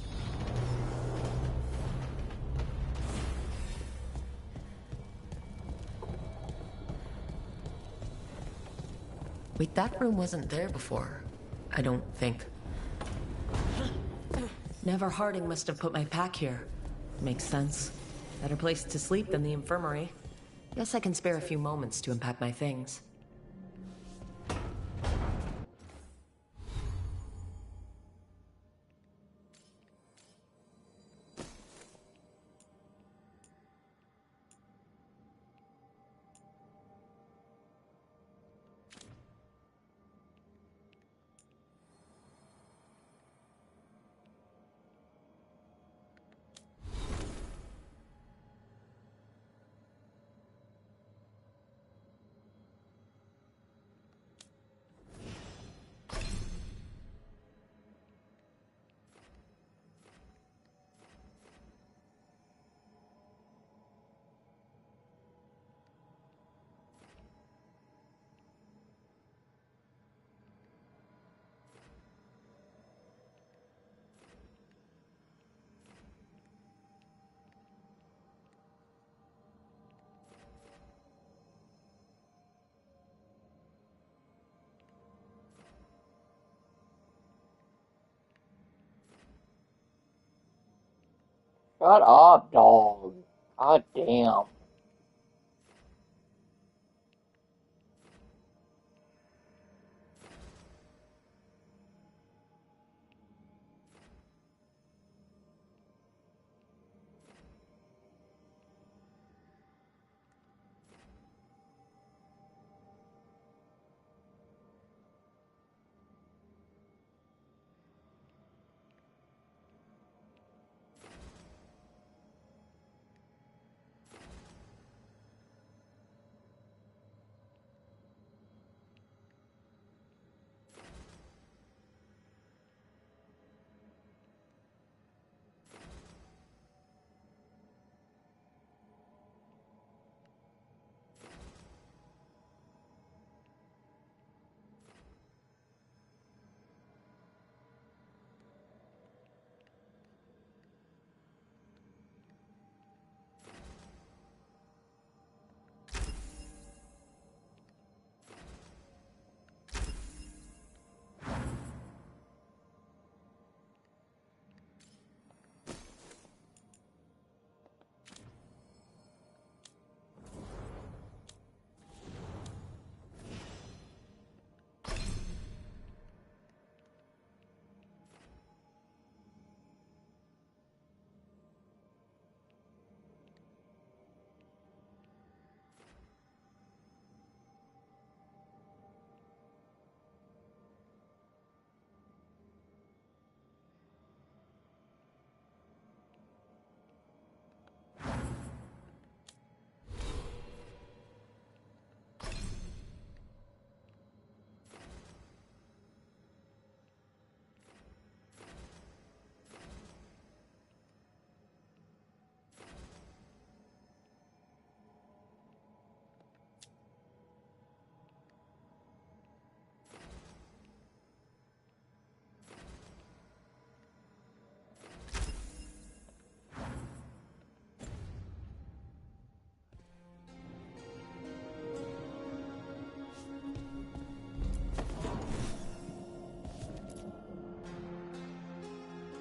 Speaker 2: Wait, that room wasn't there before. I don't think. Never Harding must have put my pack here. Makes sense. Better place to sleep than the infirmary. Guess I can spare a few moments to unpack my things.
Speaker 10: Shut up, dog. God damn.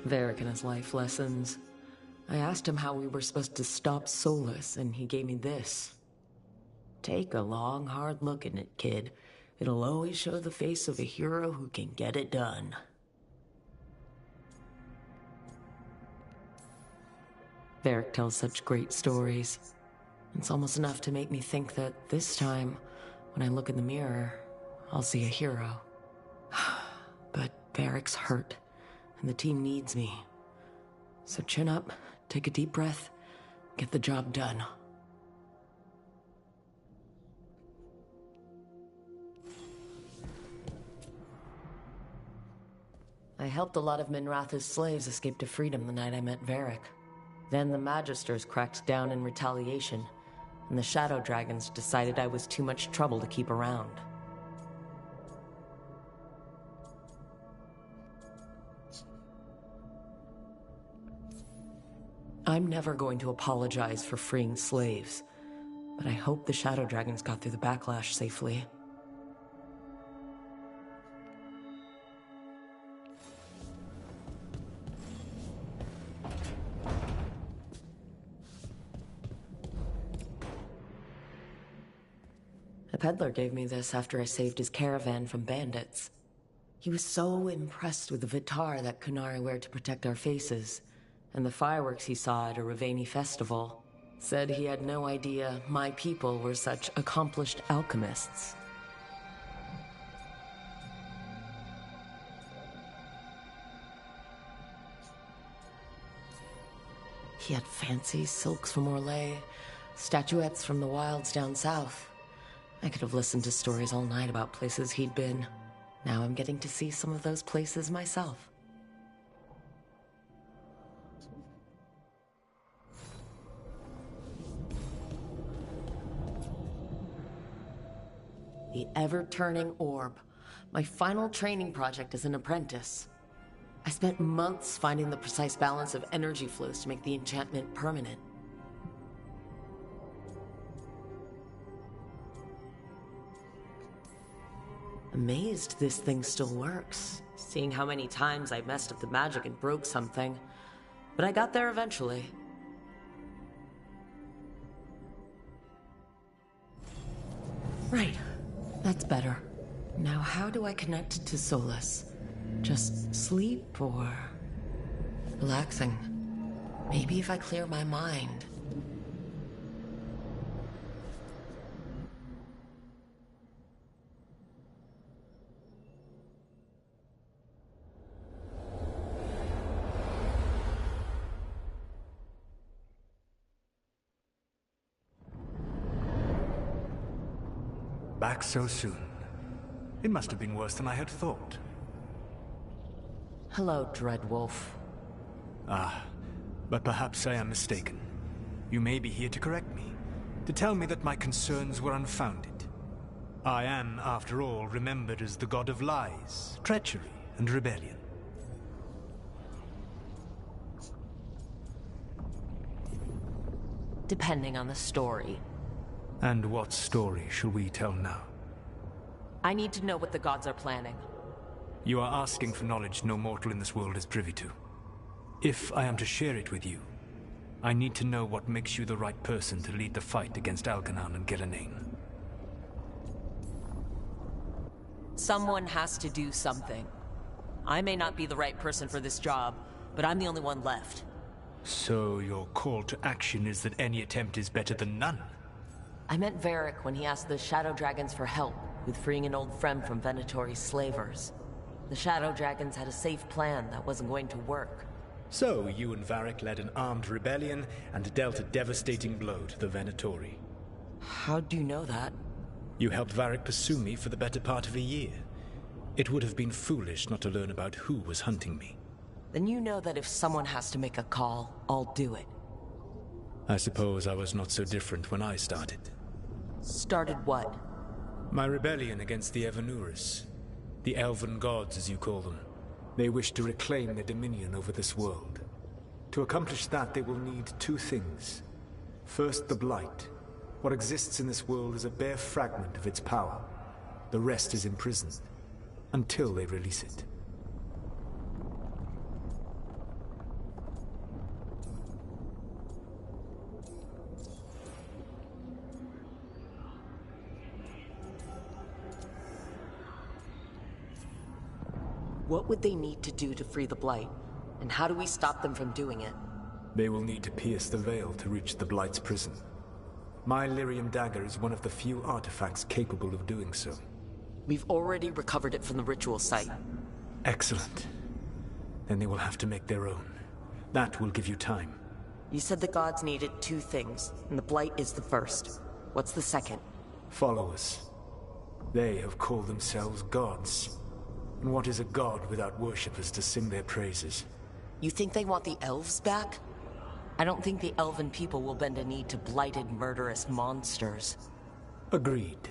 Speaker 2: Varric and his life lessons. I asked him how we were supposed to stop Solus, and he gave me this. Take a long, hard look at it, kid. It'll always show the face of a hero who can get it done. Varric tells such great stories. It's almost enough to make me think that this time, when I look in the mirror, I'll see a hero. But Varric's hurt, and the team needs me. So chin up, take a deep breath, get the job done. I helped a lot of Minratha's slaves escape to freedom the night I met Varric. Then the Magisters cracked down in retaliation, and the Shadow Dragons decided I was too much trouble to keep around. I'm never going to apologize for freeing slaves, but I hope the Shadow Dragons got through the backlash safely. A peddler gave me this after I saved his caravan from bandits. He was so impressed with the Vitar that Kunari wear to protect our faces, and the fireworks he saw at a Ravani festival. Said he had no idea my people were such accomplished alchemists. He had fancy silks from Orlais, statuettes from the wilds down south. I could have listened to stories all night about places he'd been. Now I'm getting to see some of those places myself. The ever-turning orb. My final training project as an apprentice. I spent months finding the precise balance of energy flows to make the enchantment permanent. Amazed this thing still works, seeing how many times I messed up the magic and broke something. But I got there eventually. Right. That's better. Now how do I connect to Solus? Just sleep or... relaxing? Maybe if I clear my mind.
Speaker 9: Back so soon. It must have been worse than I had thought.
Speaker 2: Hello, Dreadwolf.
Speaker 9: Ah, but perhaps I am mistaken. You may be here to correct me, to tell me that my concerns were unfounded. I am, after all, remembered as the god of lies, treachery, and rebellion.
Speaker 2: Depending on the story.
Speaker 9: And what story shall we tell now?
Speaker 2: I need to know what the gods are planning.
Speaker 9: You are asking for knowledge no mortal in this world is privy to. If I am to share it with you, I need to know what makes you the right person to lead the fight against Algernon and Gillenane.
Speaker 2: Someone has to do something. I may not be the right person for this job, but I'm the only one left.
Speaker 9: So your call to action is that any attempt is better than none?
Speaker 2: I meant Varric when he asked the Shadow Dragons for help with freeing an old friend from Venatori's slavers. The Shadow Dragons had a safe plan that wasn't going to work.
Speaker 9: So you and Varric led an armed rebellion and dealt a devastating blow to the Venatori.
Speaker 2: How do you know that?
Speaker 9: You helped Varric pursue me for the better part of a year. It would have been foolish not to learn about who was hunting me.
Speaker 2: Then you know that if someone has to make a call, I'll do it.
Speaker 9: I suppose I was not so different when I started.
Speaker 2: Started what?
Speaker 9: My rebellion against the Evanuris. The Elven Gods, as you call them. They wish to reclaim their dominion over this world. To accomplish that, they will need two things. First, the Blight. What exists in this world is a bare fragment of its power. The rest is imprisoned, until they release it.
Speaker 2: What would they need to do to free the Blight? And how do we stop them from doing it?
Speaker 9: They will need to pierce the veil to reach the Blight's prison. My Lyrium dagger is one of the few artifacts capable of doing so.
Speaker 2: We've already recovered it from the ritual site.
Speaker 9: Excellent. Then they will have to make their own. That will give you time.
Speaker 2: You said the gods needed two things, and the Blight is the first. What's the second?
Speaker 9: Followers. They have called themselves gods. And what is a god without worshippers to sing their praises?
Speaker 2: You think they want the elves back? I don't think the elven people will bend a knee to blighted, murderous monsters.
Speaker 9: Agreed.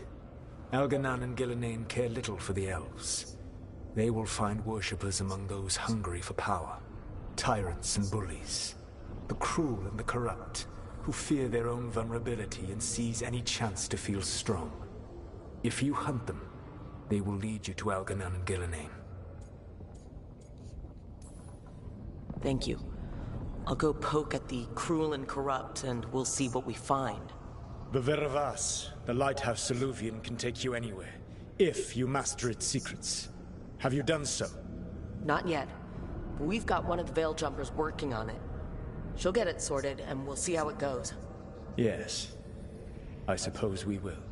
Speaker 9: Algernon and Gillenane care little for the elves. They will find worshippers among those hungry for power. Tyrants and bullies. The cruel and the corrupt, who fear their own vulnerability and seize any chance to feel strong. If you hunt them, they will lead you to Algernon and Gillenane.
Speaker 2: Thank you. I'll go poke at the cruel and corrupt, and we'll see what we find.
Speaker 9: The Veravas, the lighthouse Soluvian, can take you anywhere, if you master its secrets. Have you done so?
Speaker 2: Not yet, but we've got one of the Veil Jumpers working on it. She'll get it sorted, and we'll see how it goes.
Speaker 9: Yes, I suppose we will.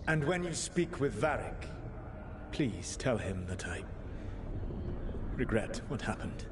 Speaker 9: And when you speak with Varric, please tell him that I regret what happened.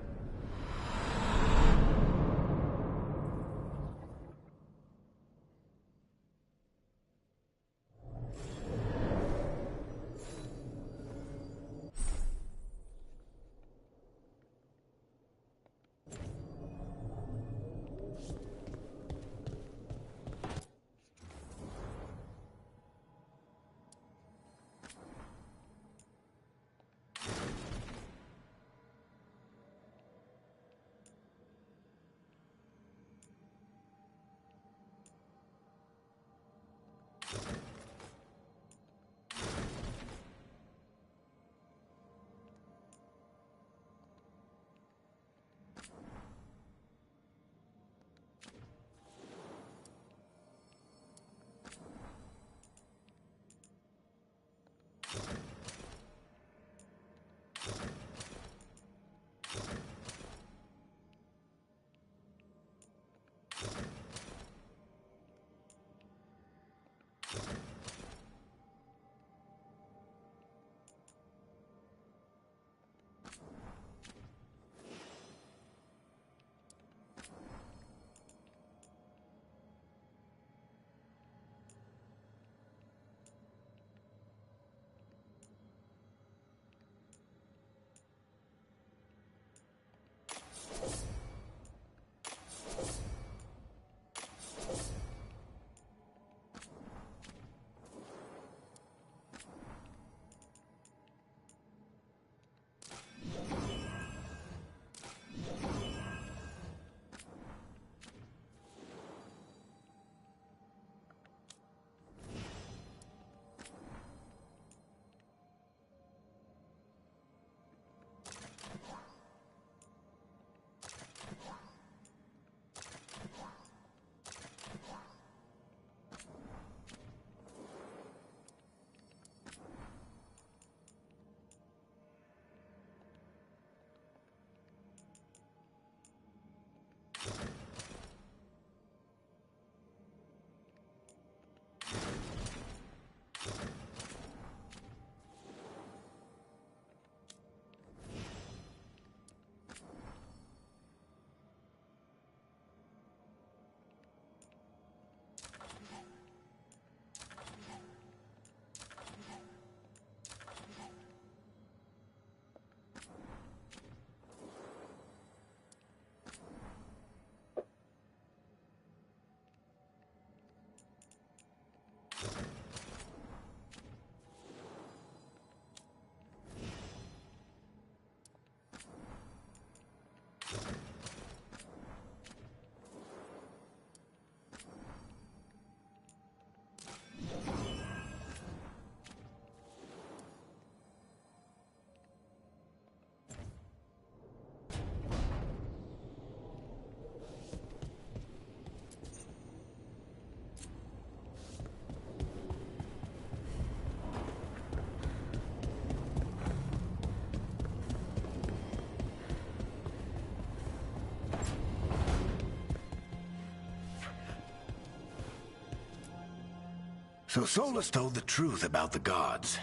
Speaker 3: So Solus told the truth about the gods.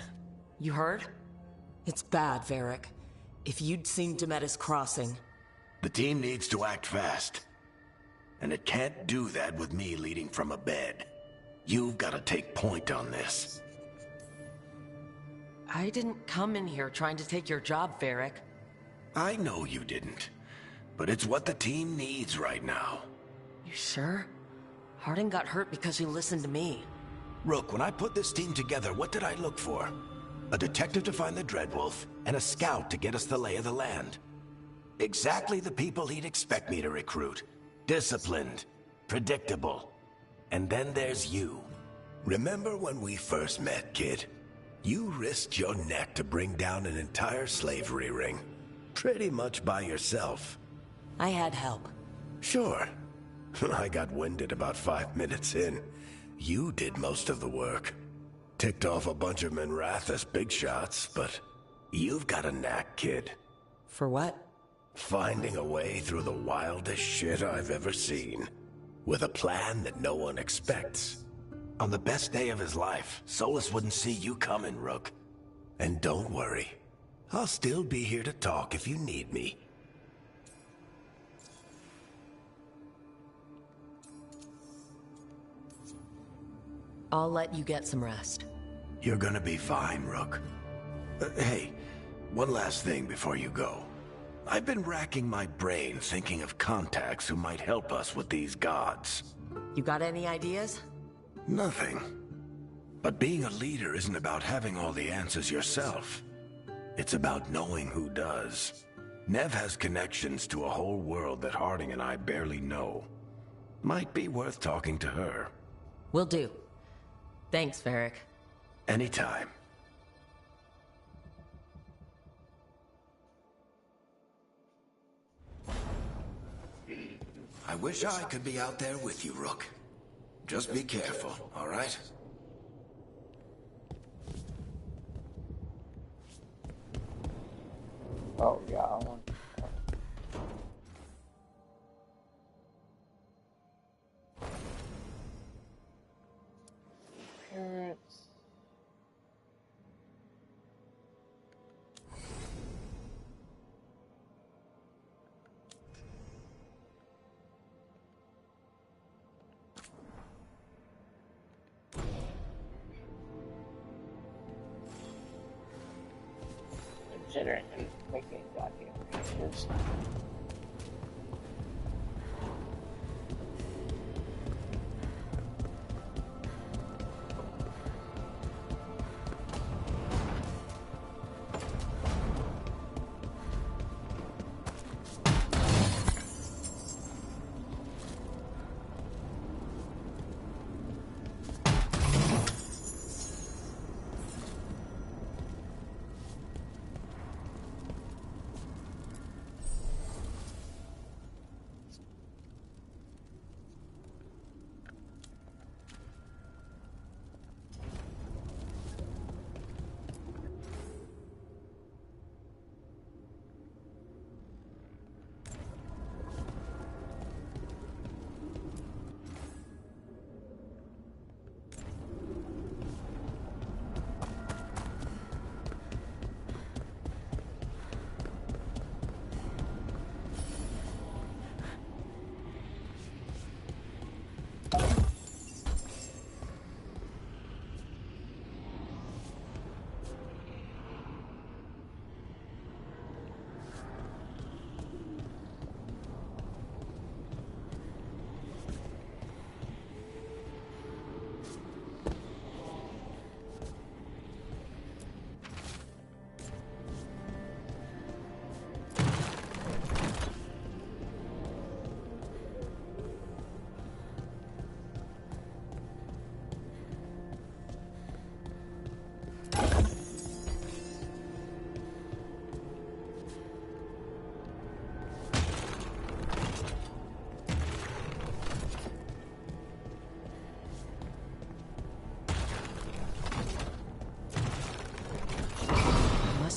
Speaker 2: You heard? It's bad, Varric. If you'd seen Demetis crossing...
Speaker 3: The team needs to act fast. And it can't do that with me leading from a bed. You've got to take point on this.
Speaker 2: I didn't come in here trying to take your job, Varric.
Speaker 3: I know you didn't. But it's what the team needs right now.
Speaker 2: You sure? Harding got hurt because she listened to me.
Speaker 3: Rook, when I put this team together, what did I look for? A detective to find the Dreadwolf, and a scout to get us the lay of the land. Exactly the people he'd expect me to recruit. Disciplined, predictable. And then there's you. Remember when we first met, kid? You risked your neck to bring down an entire slavery ring. Pretty much by yourself.
Speaker 2: I had help.
Speaker 3: Sure. I got winded about 5 minutes in. You did most of the work. Ticked off a bunch of Minrathous big shots, but you've got a knack, kid.
Speaker 2: For what?
Speaker 3: Finding a way through the wildest shit I've ever seen. With a plan that no one expects. On the best day of his life, Solus wouldn't see you coming, Rook. And don't worry. I'll still be here to talk if you need me.
Speaker 2: I'll let you get some rest.
Speaker 3: You're gonna be fine, Rook. Hey, one last thing before you go. I've been racking my brain thinking of contacts who might help us with these gods.
Speaker 2: You got any ideas?
Speaker 3: Nothing. But being a leader isn't about having all the answers yourself. It's about knowing who does. Nev has connections to a whole world that Harding and I barely know. Might be worth talking to her.
Speaker 2: Will do. Thanks, Varric.
Speaker 3: Anytime. I wish I could be out there with you, Rook. Just be careful, all right?
Speaker 10: Oh, yeah, I want... Parents... Considering making goddamn creatures.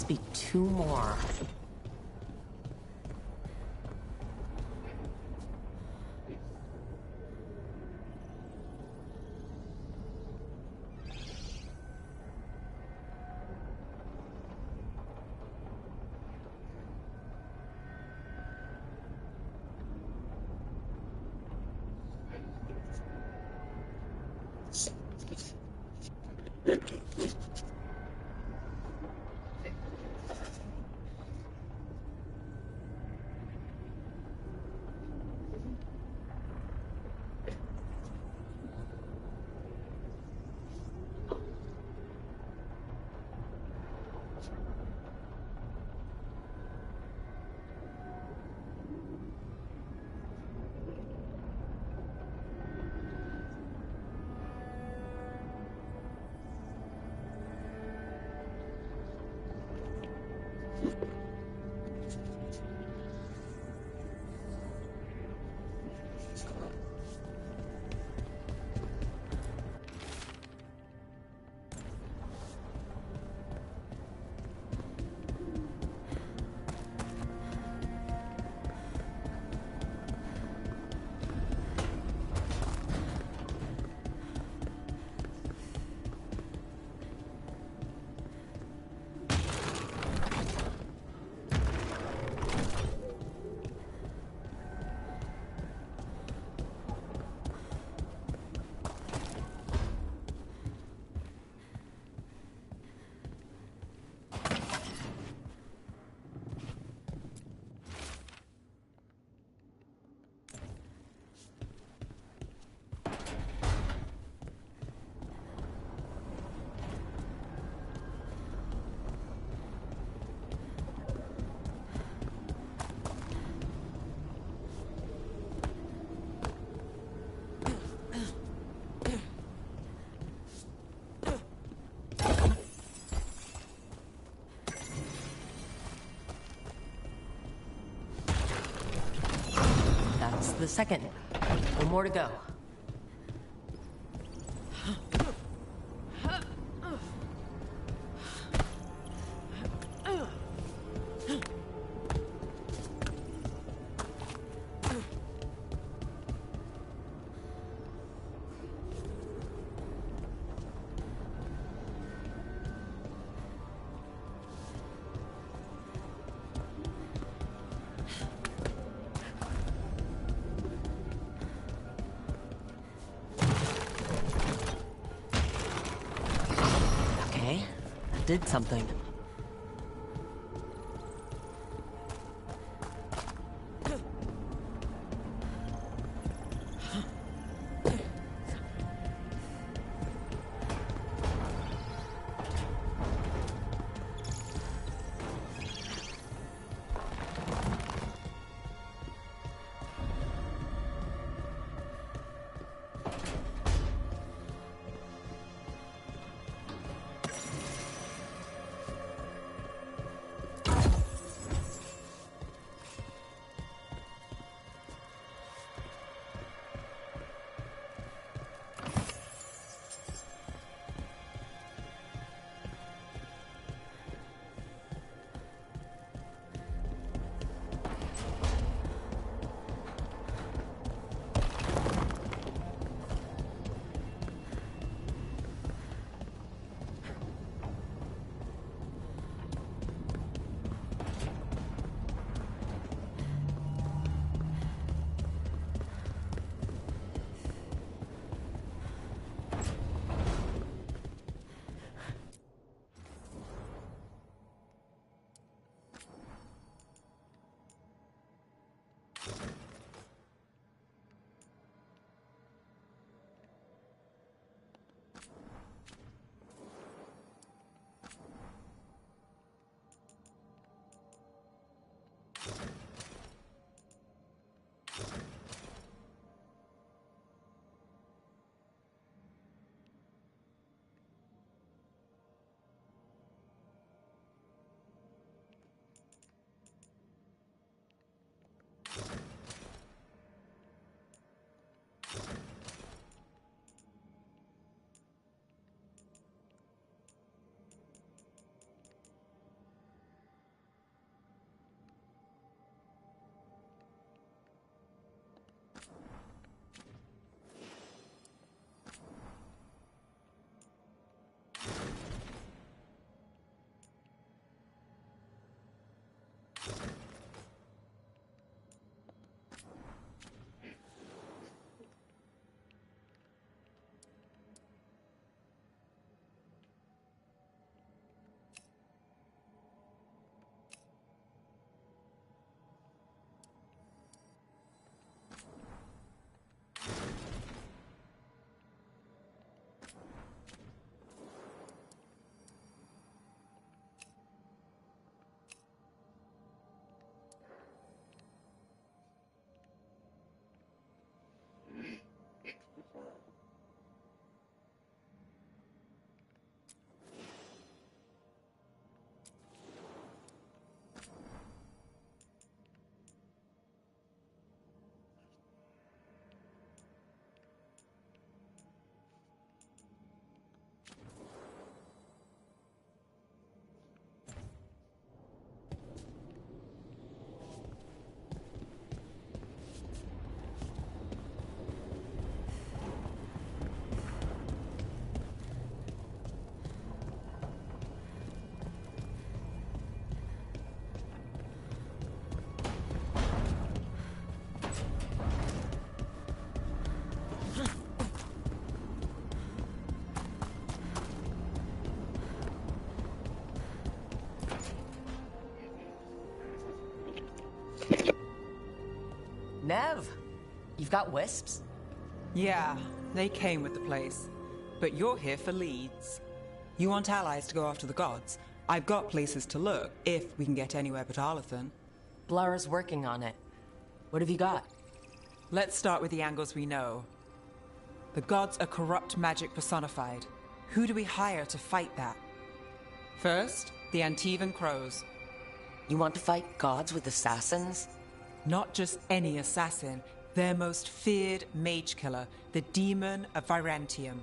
Speaker 2: Be 2 more. the second. One more to go. Did something. Nev, you've got wisps?
Speaker 7: Yeah, they came with the place. But you're here for leads. You want allies to go after the gods? I've got places to look, if we can get anywhere but Arlathan.
Speaker 2: Blara's working on it. What have you got?
Speaker 7: Let's start with the angles we know. The gods are corrupt magic personified. Who do we hire to fight that? First, the Antivan Crows.
Speaker 2: You want to fight gods with assassins?
Speaker 7: Not just any assassin. Their most feared mage killer, the Demon of Virantium.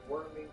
Speaker 10: Wormy.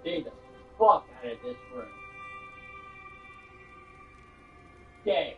Speaker 10: Stay the fuck out of this room. Okay.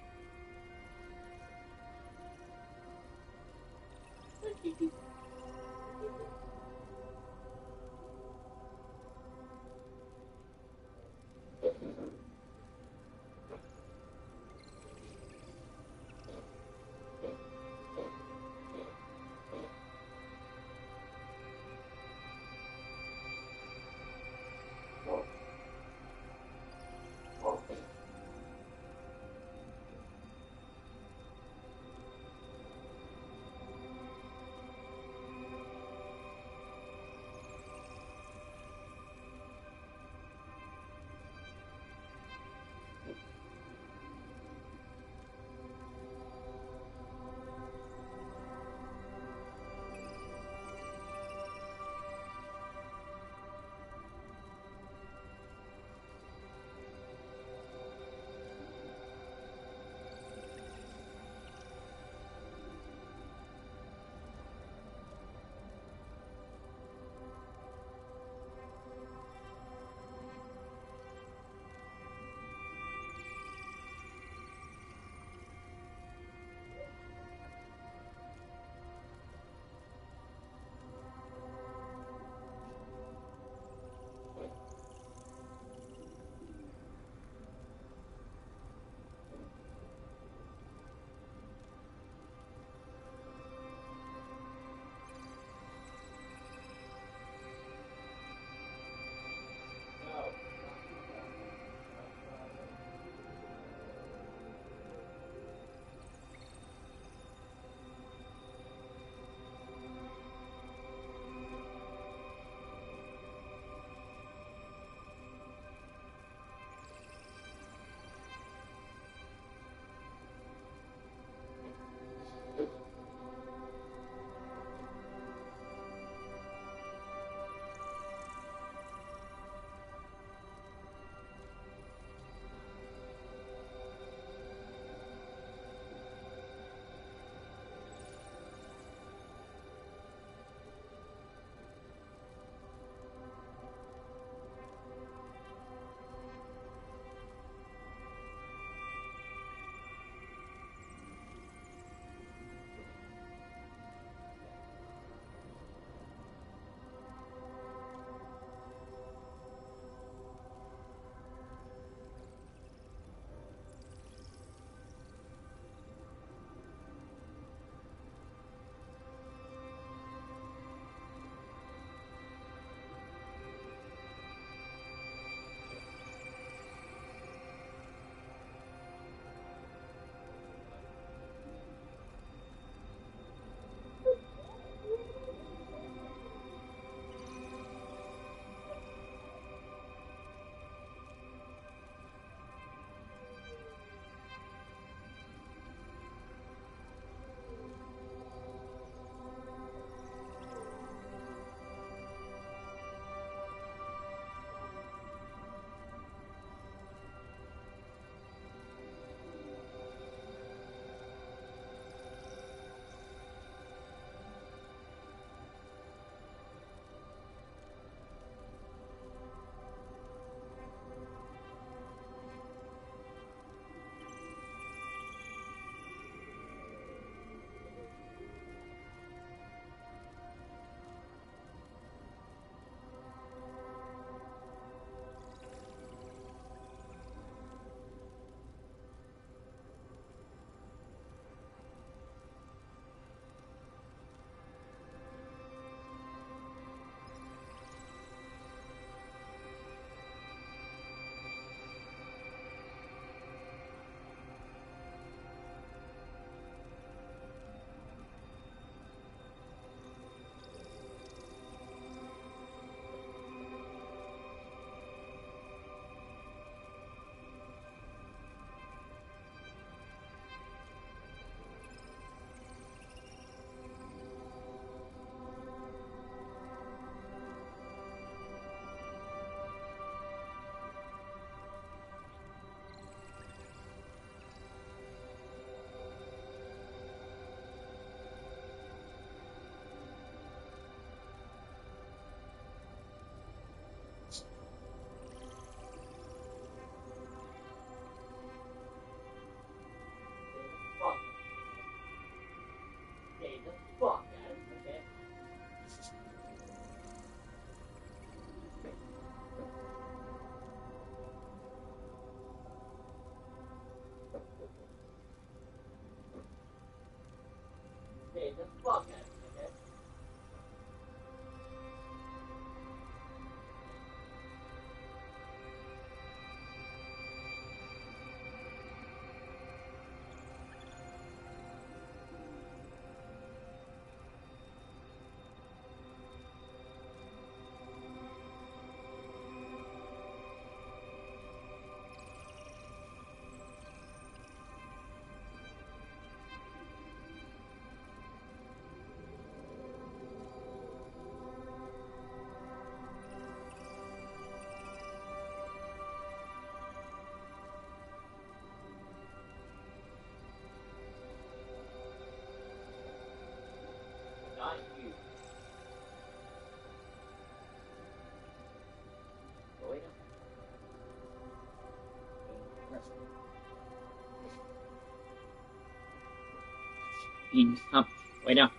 Speaker 21: Ian, stop. Way down.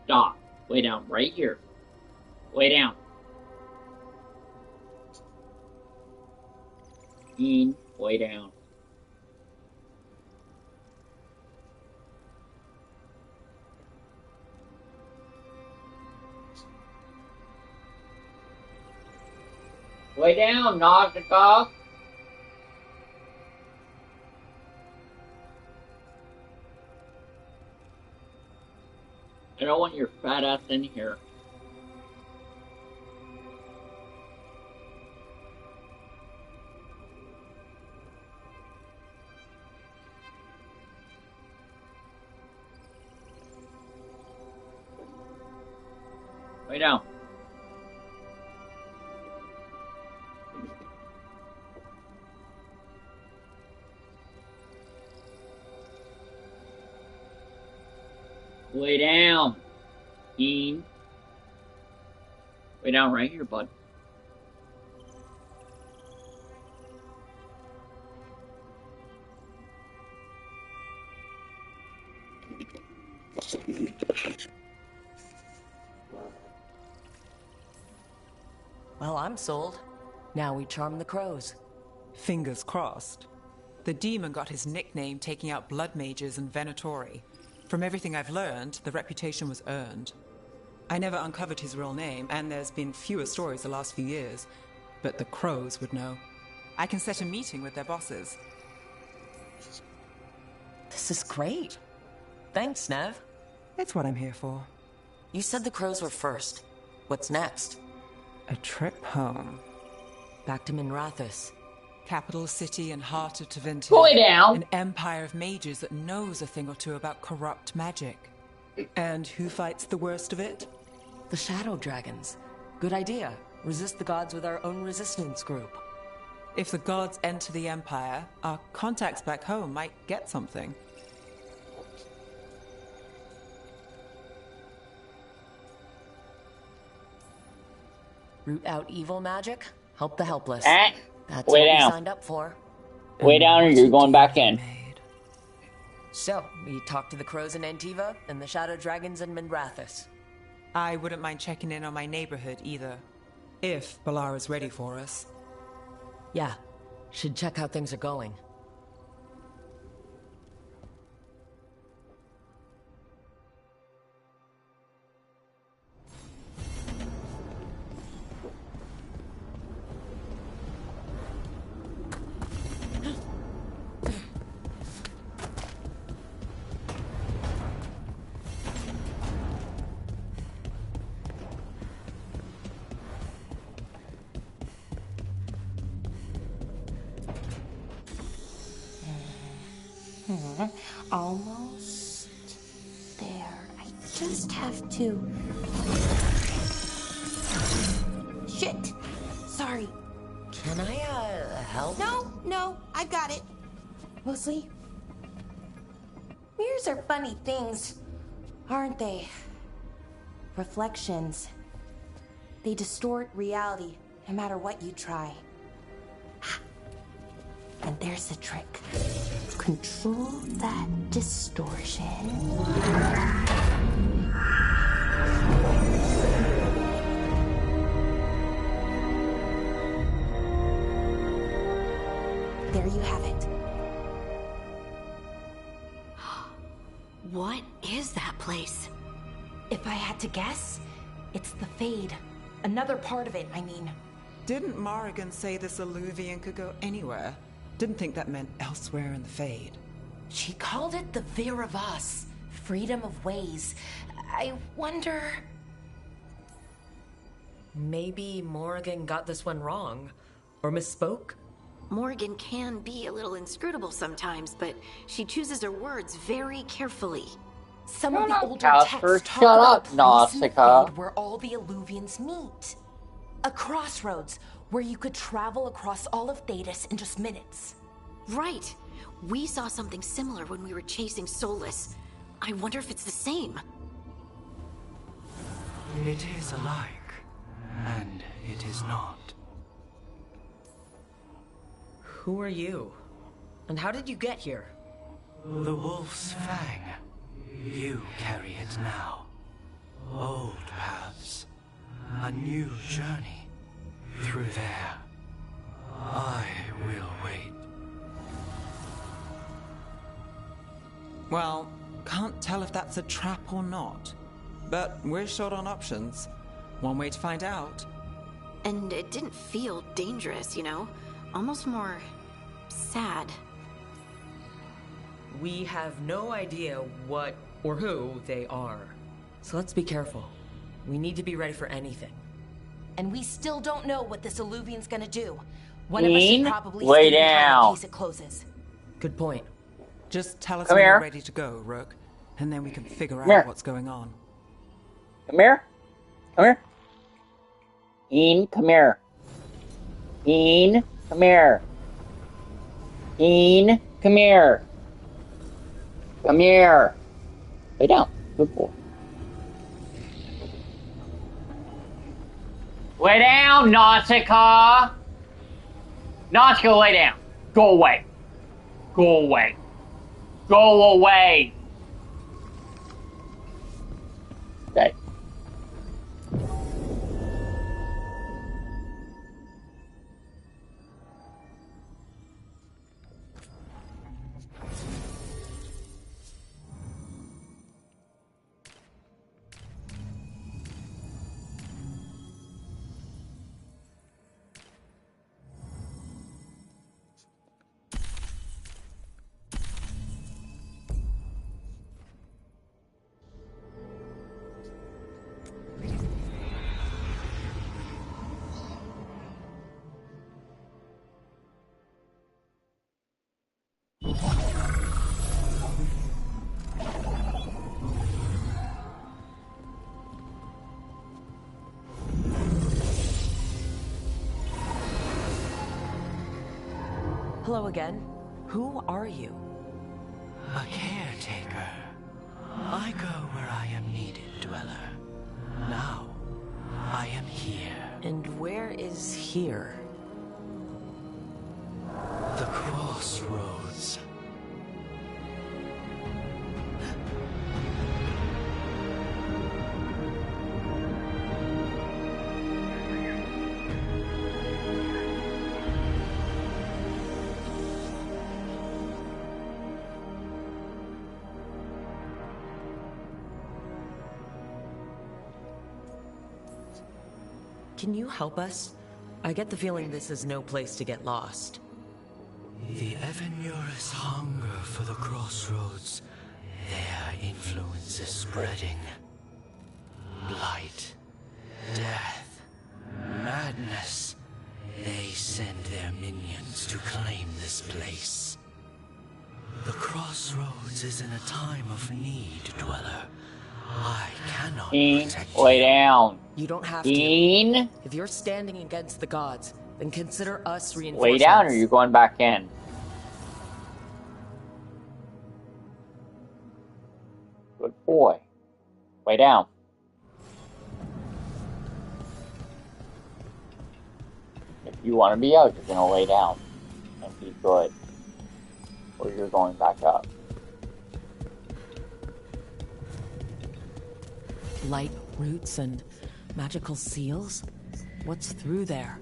Speaker 21: Stop. Way down. Right here. Way down. Ian, way down. Way down, Nausicaa. I don't want your fat ass in here. Way down. Way down, Ian. Way down right here, bud.
Speaker 2: Well, I'm sold. Now we charm the crows.
Speaker 7: Fingers crossed. The demon got his nickname taking out blood mages and Venatori. From everything I've learned, the reputation was earned. I never uncovered his real name, and there's been fewer stories the last few years, but the crows would know. I can set a meeting with their bosses.
Speaker 2: This is great. Thanks, Nev.
Speaker 7: It's what I'm here for.
Speaker 2: You said the crows were first. What's next?
Speaker 7: A trip home.
Speaker 2: Back to Minrathous.
Speaker 7: Capital city and heart of Tevinter.
Speaker 21: Go down.
Speaker 7: An empire of mages that knows a thing or two about corrupt magic. And who fights the worst of it?
Speaker 2: The Shadow Dragons. Good idea. Resist the gods with our own resistance group.
Speaker 7: If the gods enter the empire, our contacts back home might get something.
Speaker 2: Root out evil magic, help the helpless. That's
Speaker 21: way
Speaker 2: what
Speaker 21: down.
Speaker 2: we signed up for.
Speaker 21: Way down or you're going back in.
Speaker 2: So, we talked to the crows in Antiva and the Shadow Dragons in Minrathous.
Speaker 7: I wouldn't mind checking in on my neighborhood either. If Balara's ready for us.
Speaker 2: Yeah, should check how things are going.
Speaker 11: Almost there. I just have to... Shit! Sorry.
Speaker 2: Can I, help?
Speaker 11: No, I got it. Mostly, mirrors are funny things, aren't they? Reflections. They distort reality, no matter what you try. And there's the trick. Control that distortion. There you have it.
Speaker 6: What is that place?
Speaker 11: If I had to guess, it's the Fade. Another part of it, I mean.
Speaker 7: Didn't Morrigan say this Illuvian could go anywhere? Didn't think that meant elsewhere in the Fade.
Speaker 11: She called it the Vir of Us, freedom of ways. I wonder...
Speaker 2: Maybe Morrigan got this one wrong. Or misspoke?
Speaker 6: Morrigan can be a little inscrutable sometimes, but she chooses her words very carefully.
Speaker 11: Some of the older
Speaker 10: Casper,
Speaker 11: texts
Speaker 10: shut
Speaker 11: talk
Speaker 10: up,
Speaker 11: about a place in the
Speaker 10: Nausicaa.
Speaker 11: Fade where all the Illuvians meet. A crossroads where you could travel across all of Thedas in just minutes.
Speaker 6: Right. We saw something similar when we were chasing Solus. I wonder if it's the same.
Speaker 22: It is alike, and it is not.
Speaker 2: Who are you? And how did you get here?
Speaker 22: The wolf's fang. You carry it now. Old paths. A new journey. Through there. I will wait.
Speaker 7: Well, can't tell if that's a trap or not. But we're short on options. One way to find out.
Speaker 6: And it didn't feel dangerous, you know? Almost more sad.
Speaker 2: We have no idea what or who they are. So let's be careful. We need to be ready for anything.
Speaker 11: And we still don't know what this Illuvian's gonna do. One of us should probably
Speaker 10: lay
Speaker 11: stay behind
Speaker 10: down.
Speaker 11: in case it closes.
Speaker 2: Good point.
Speaker 7: Just tell us
Speaker 10: Come
Speaker 7: when
Speaker 10: here.
Speaker 7: you're ready to go, Rook. And then we can figure
Speaker 10: Come here.
Speaker 7: out what's going on.
Speaker 10: Come here. Come here. Ian, come here. Ian, come here. Ian, come here. Come here. Lay down. Good boy. Lay down, Nausicaa. Nausicaa, lay down. Go away. Go away. Go away. Okay.
Speaker 2: Hello again. Who are you?
Speaker 22: A caretaker. I go where I am needed, Dweller. Now, I am here.
Speaker 2: And where is here?
Speaker 22: The crossroads.
Speaker 2: Can you help us? I get the feeling this is no place to get lost.
Speaker 22: The Evenurus hunger for the crossroads. Their influence is spreading. Blight, death, madness. They send their minions to claim this place. The crossroads is in a time of need, Dweller. I cannot protect you.
Speaker 10: Lay down.
Speaker 2: You don't have
Speaker 10: Dean?
Speaker 2: to. If you're standing against the gods, then consider us
Speaker 10: Lay
Speaker 2: reinforcements.
Speaker 10: down or you're going back in. Good boy. Lay down. If you want to be out, you're going to lay down and be good. Or you're going back up.
Speaker 2: Light roots and magical seals? What's through there?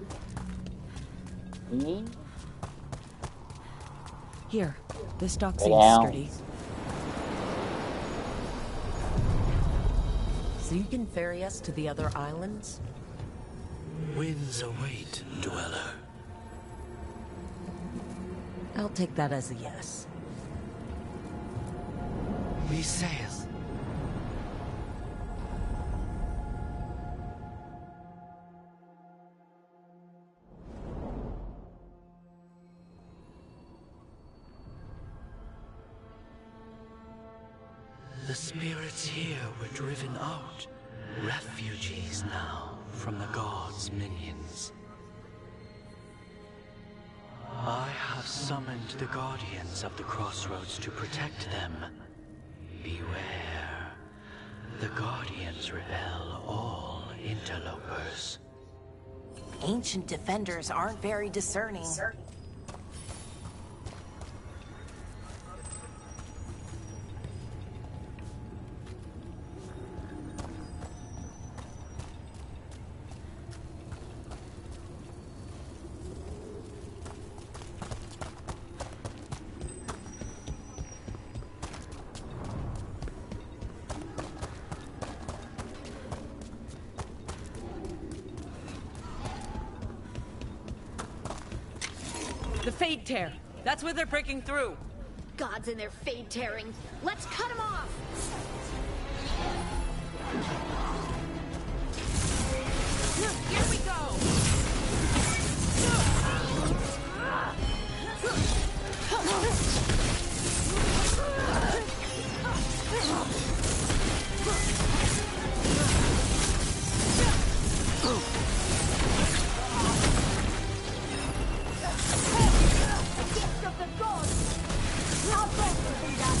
Speaker 2: Here, this dock seems sturdy. So you can ferry us to the other islands?
Speaker 22: Winds await, Dweller.
Speaker 2: I'll take that as a yes.
Speaker 22: We sail. The spirits here were driven out, refugees now from the gods' minions. I have summoned the guardians of the crossroads to protect them. Beware. The guardians repel all interlopers.
Speaker 11: Ancient defenders aren't very discerning.
Speaker 2: The Fade Tear. That's where they're breaking through.
Speaker 6: Gods and their fade tearing. Let's cut them off!
Speaker 11: Here we go!
Speaker 6: Gift of the gods! How blessed be that!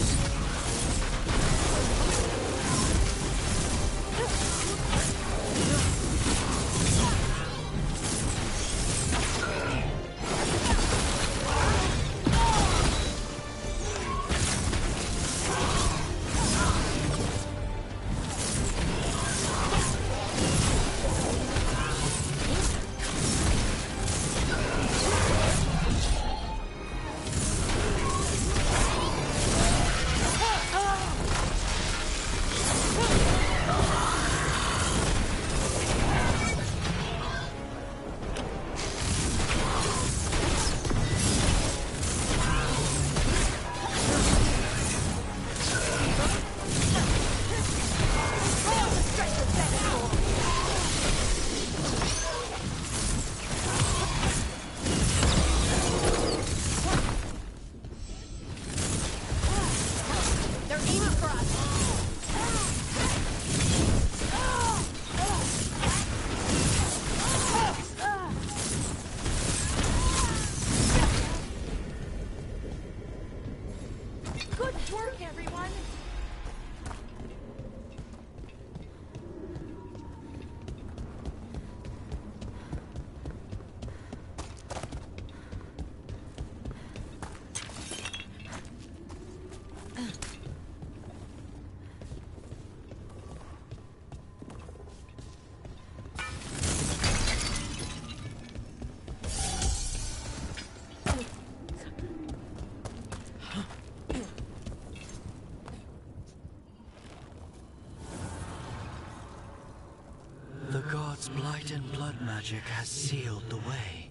Speaker 22: The gods' blight and blood magic has sealed the way.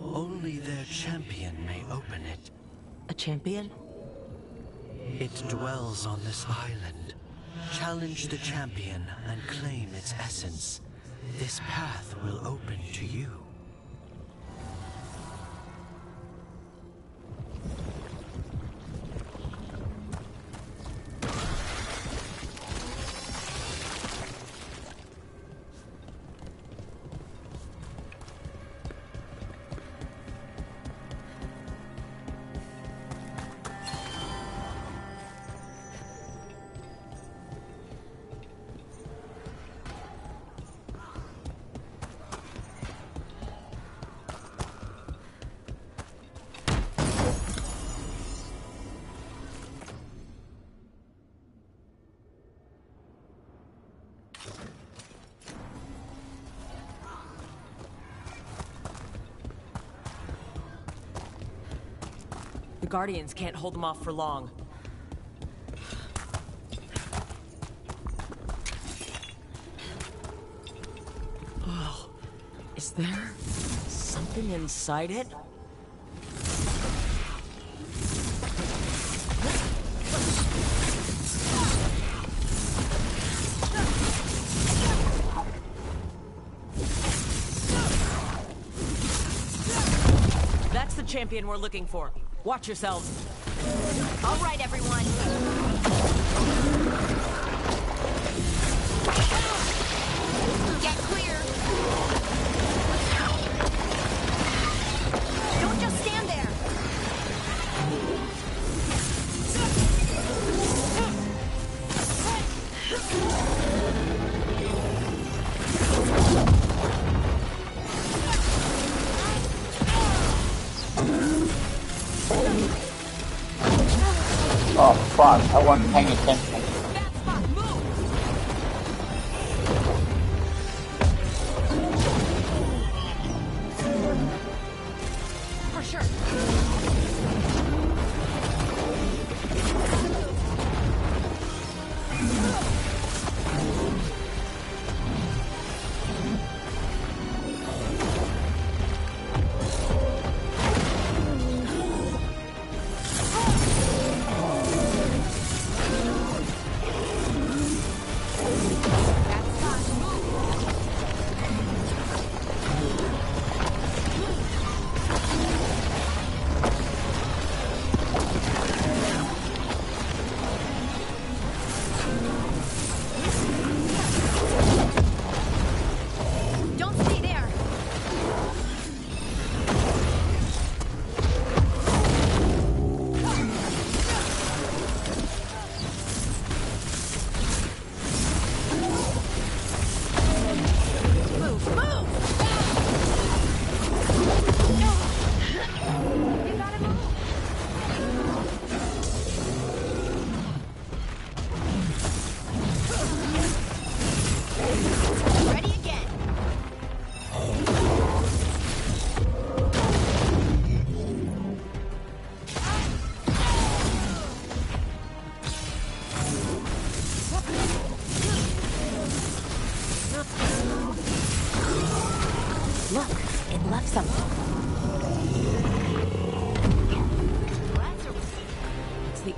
Speaker 22: Only their champion may open it.
Speaker 2: A champion?
Speaker 22: It dwells on this island. Challenge the champion and claim its essence. This path will open to you.
Speaker 2: The Guardians can't hold them off for long. Oh, is there something inside it? That's the champion we're looking for. Watch yourselves.
Speaker 11: All right, everyone. Get clear. Don't just stand there.
Speaker 10: Oh fuck, I wasn't paying attention.
Speaker 11: For sure.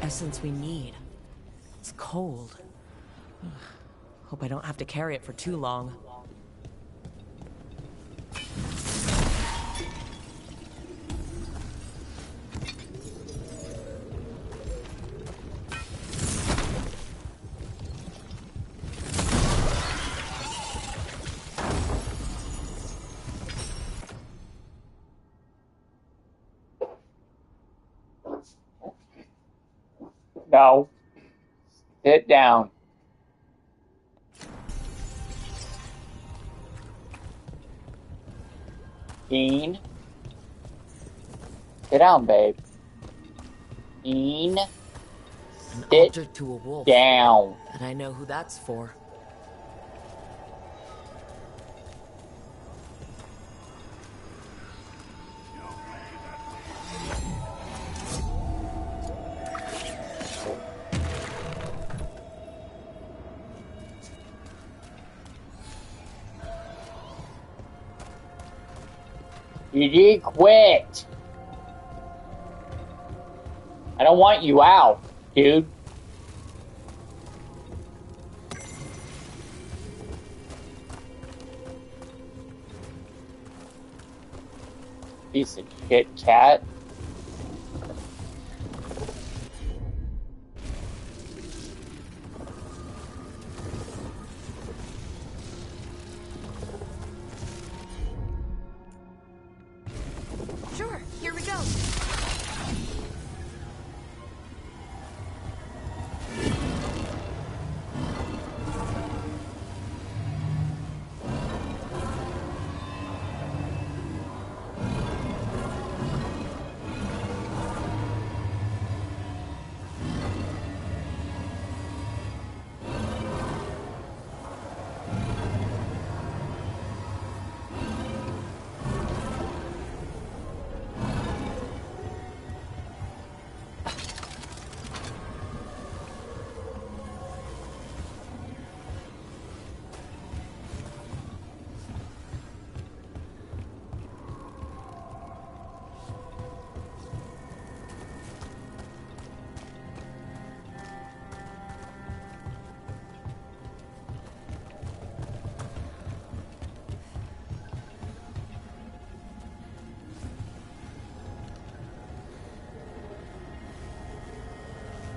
Speaker 2: essence we need. It's cold. Ugh. Hope I don't have to carry it for too long.
Speaker 10: No. Sit down. Dean. Sit down, babe. Dean.
Speaker 2: An
Speaker 10: Sit
Speaker 2: altar to a wolf.
Speaker 10: down.
Speaker 2: And I know who that's for.
Speaker 10: GG, quit. I don't want you out, dude. Piece of shit, cat.
Speaker 11: Sure, here we go.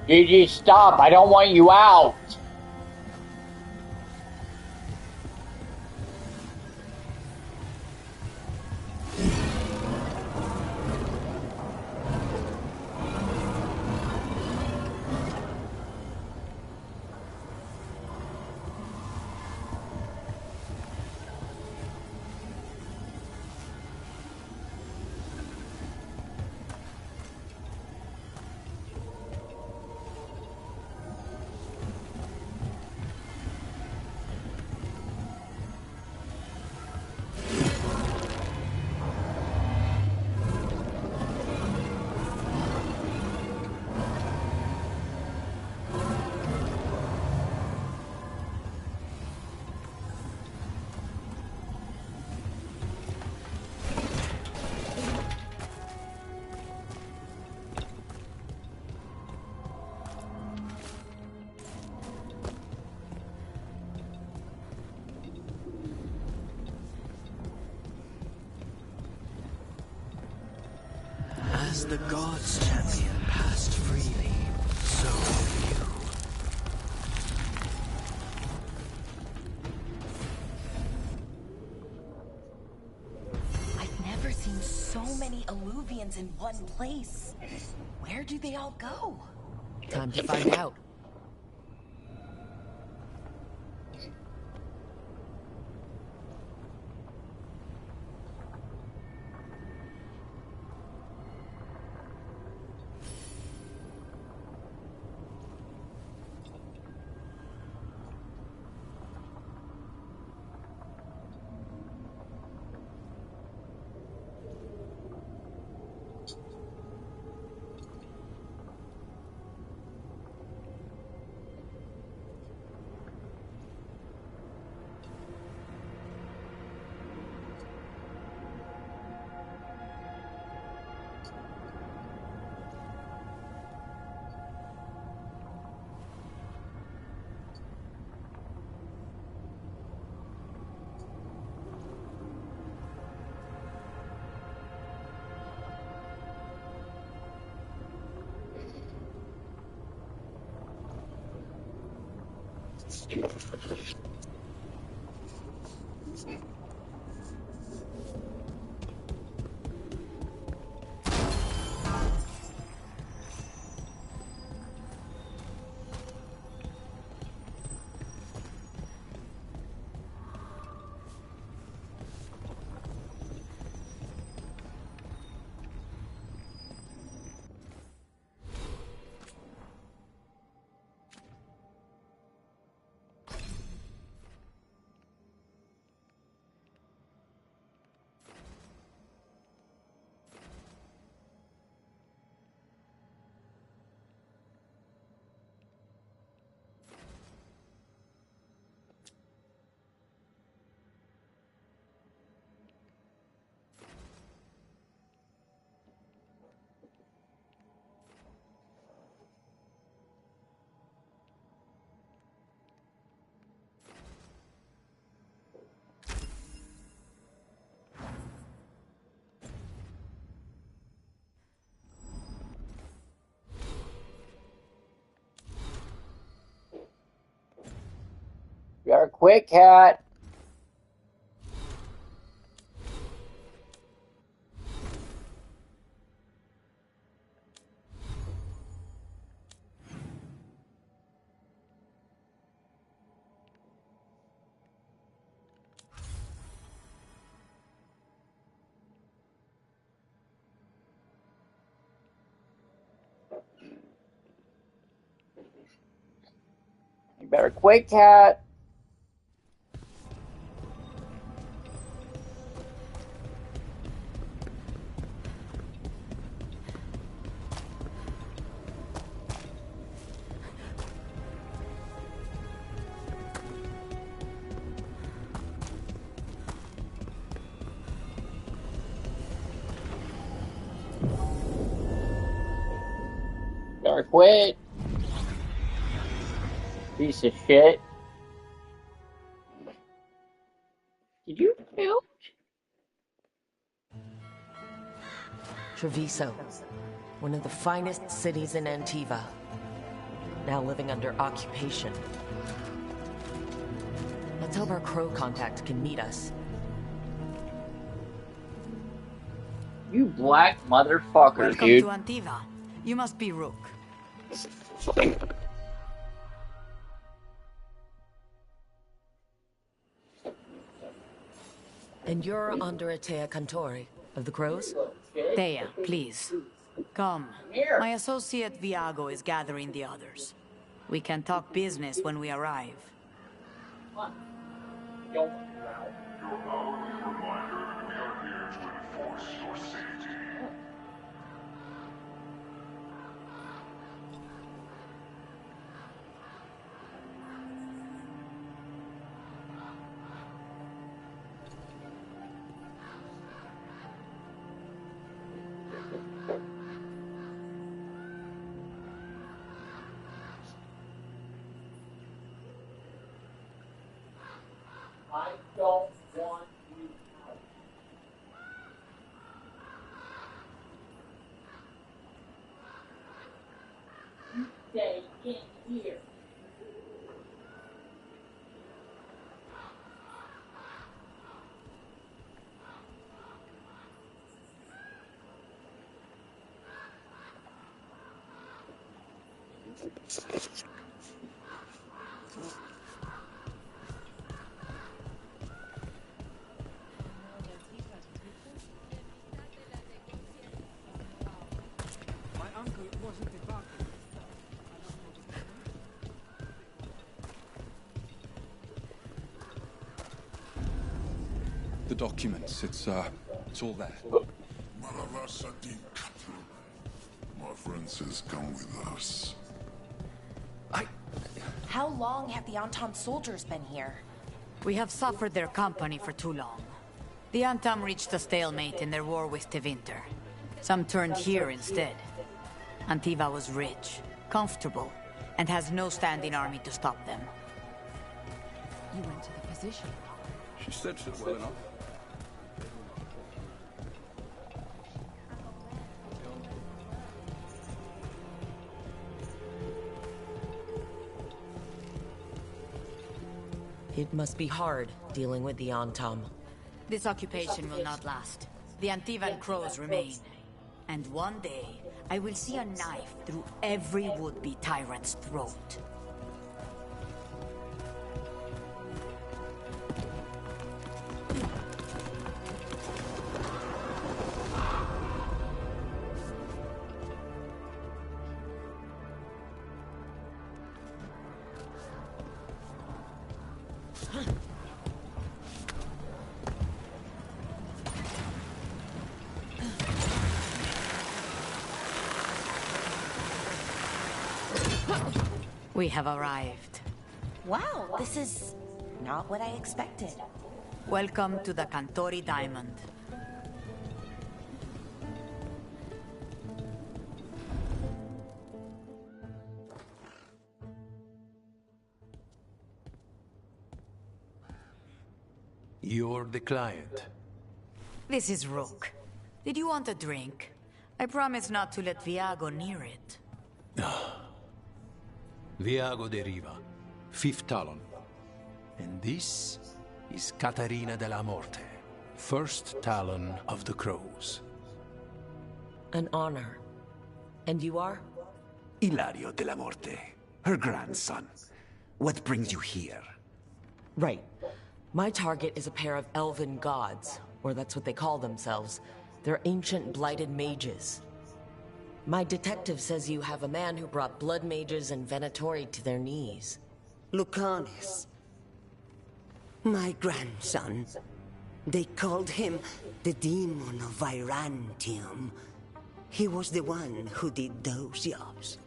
Speaker 10: GG, stop. I don't want you out.
Speaker 22: As the gods' champion passed freely, so have you.
Speaker 11: I've never seen so many Illuvians in one place. Where do they all go?
Speaker 2: Time to find out.
Speaker 10: You're a quick cat. You better quick cat. Better quit. Piece of shit. Did you kill?
Speaker 2: Treviso, one of the finest cities in Antiva, now living under occupation. Let's hope our crow contact can meet us.
Speaker 10: You black motherfucker, dude.
Speaker 4: Welcome to Antiva. You must be Rook.
Speaker 2: And you're Andrea Cantori of the Crows?
Speaker 4: Thea, please. Come. My associate Viago is gathering the others. We can talk business when we arrive.
Speaker 8: Your hourly reminder, we are here to enforce your safety.
Speaker 10: I don't want you out. You stay in here.
Speaker 14: The documents, it's all there.
Speaker 23: My friend says come with us.
Speaker 11: How long have the Anton soldiers been here?
Speaker 4: We have suffered their company for too long. The Antam reached a stalemate in their war with Tevinter. Some turned here instead. Antiva was rich, comfortable, and has no standing army to stop them.
Speaker 13: You went to the position.
Speaker 14: She stretched it well enough.
Speaker 2: It must be hard dealing with the Antam.
Speaker 4: This occupation will not last. The Antivan crows remain. And one day, I will see a knife through every would-be tyrant's throat. We have arrived.
Speaker 11: Wow, this is not what I expected.
Speaker 4: Welcome to the Cantori Diamond.
Speaker 5: You're the client.
Speaker 4: This is Rook. Did you want a drink? I promise not to let Viago near it.
Speaker 5: Viago Deriva, 5th Talon. And this is Catarina della Morte, 1st Talon of the Crows.
Speaker 2: An honor. And you are?
Speaker 12: Ilario della Morte, her grandson. What brings you here?
Speaker 2: Right. My target is a pair of elven gods, or that's what they call themselves. They're ancient blighted mages. My detective says you have a man who brought blood mages and Venatori to their knees.
Speaker 15: Lucanis. My grandson. They called him the Demon of Virantium. He was the one who did those jobs.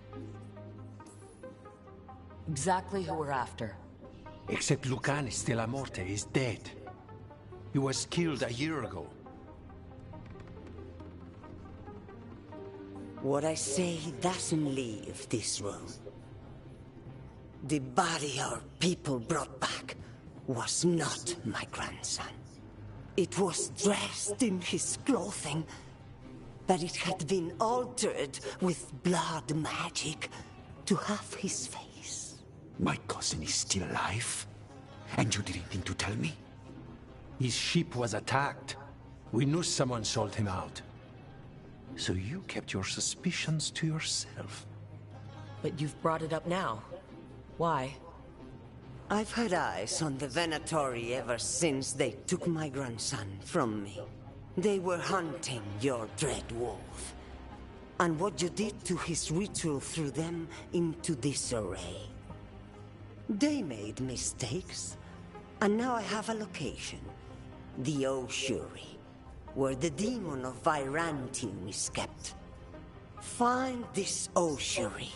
Speaker 2: Exactly who we're after.
Speaker 5: Except Lucanis della Morte is dead. He was killed a year ago.
Speaker 15: What I say doesn't leave this room. The body our people brought back was not my grandson. It was dressed in his clothing, but it had been altered with blood magic to have his face.
Speaker 12: My cousin is still alive? And you didn't think to tell me?
Speaker 5: His ship was attacked. We knew someone sold him out. So you kept your suspicions to yourself.
Speaker 2: But you've brought it up now. Why?
Speaker 15: I've had eyes on the Venatori ever since they took my grandson from me. They were hunting your dread wolf. And what you did to his ritual threw them into disarray. They made mistakes, and now I have a location. The Ossuary, where the demon of Virantium is kept. Find this Ossuary.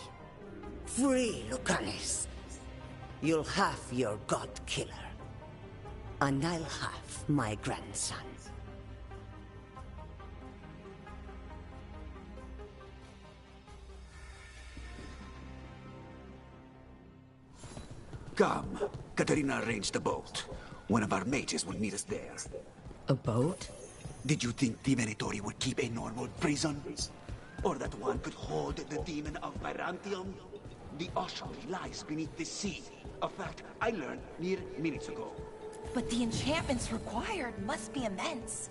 Speaker 15: Free Lucanis. You'll have your god killer. And I'll have my grandson.
Speaker 12: Come. Katarina arranged the boat. One of our mages will meet us there.
Speaker 2: A boat?
Speaker 12: Did you think the Venatori would keep a normal prison? Or that one could hold the demon of Virantium? The ossuary lies beneath the sea. A fact I learned mere minutes ago.
Speaker 11: But the enchantments required must be immense.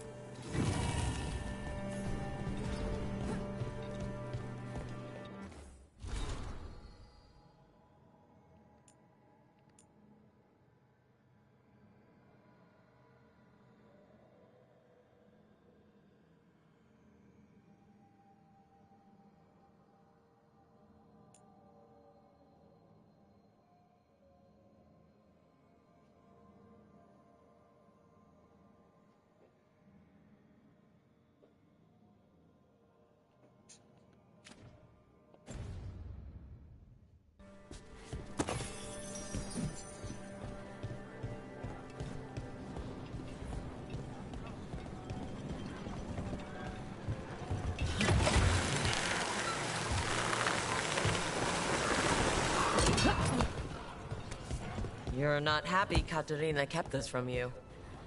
Speaker 2: You're not happy Katarina kept this from you.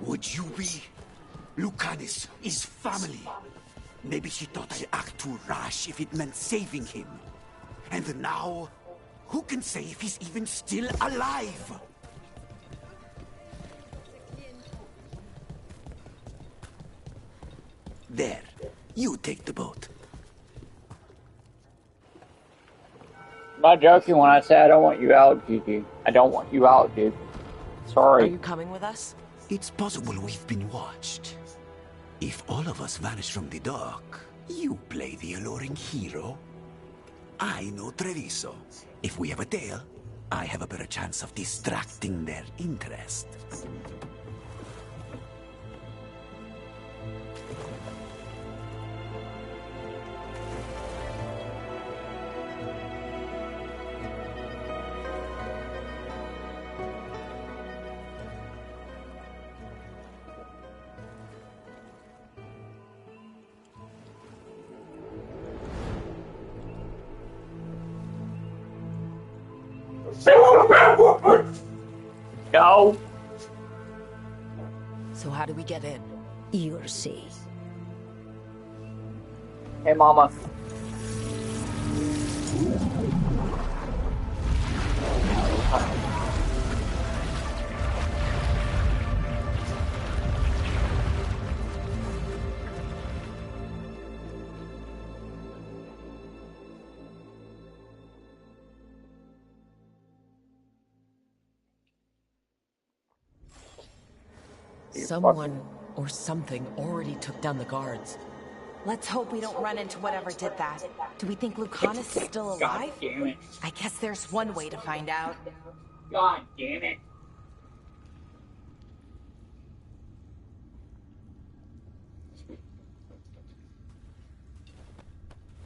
Speaker 12: Would you be? Lucanis is family. Maybe she thought I'd act too rash if it meant saving him. And now, who can say if he's even still alive? There. You take the boat.
Speaker 10: I'm not joking when I say I don't want you out, Gigi. I don't want you out, dude. Sorry.
Speaker 2: Are you coming with us?
Speaker 12: It's possible we've been watched. If all of us vanish from the dock, you play the alluring hero. I know Treviso. If we have a tail, I have a better chance of distracting their interest.
Speaker 10: Go.
Speaker 2: So how do we get in?
Speaker 11: You'll see.
Speaker 10: Hey, Mama.
Speaker 2: Someone or something already took down the guards.
Speaker 11: Let's hope we don't run into whatever did that. Do we think Lucanus is still alive?
Speaker 10: God damn it.
Speaker 11: I guess there's one way to find out.
Speaker 10: God damn it.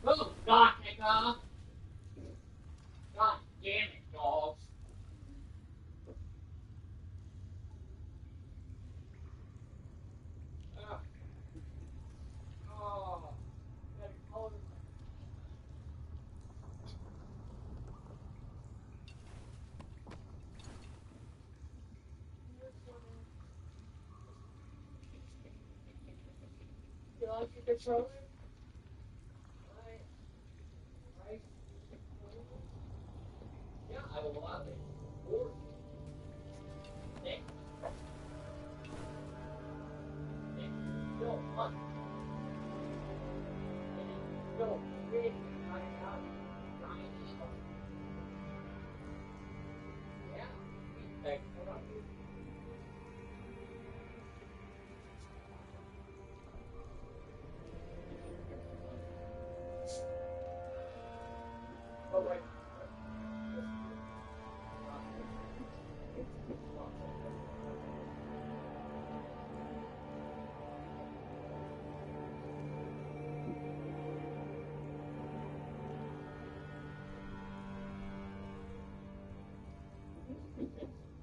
Speaker 10: Oh, God, nigga. God damn it, dogs. You like your controller? Right? Yeah, I love it. Or Nick. Nick, still fun. And it's still really nice out. Nice. Yeah. Thanks. What up, dude? Oh, right.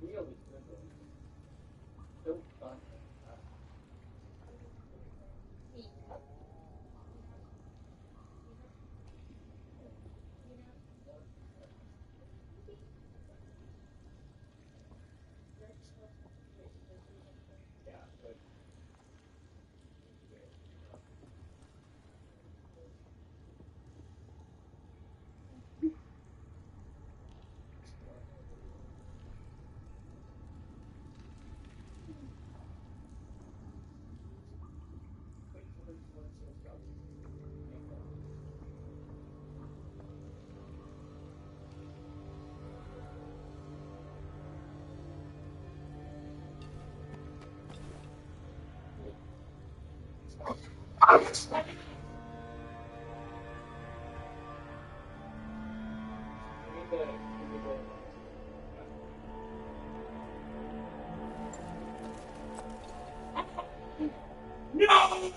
Speaker 10: Really good. So fun. Yeah, but no!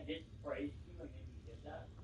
Speaker 21: just praised you and then you did that?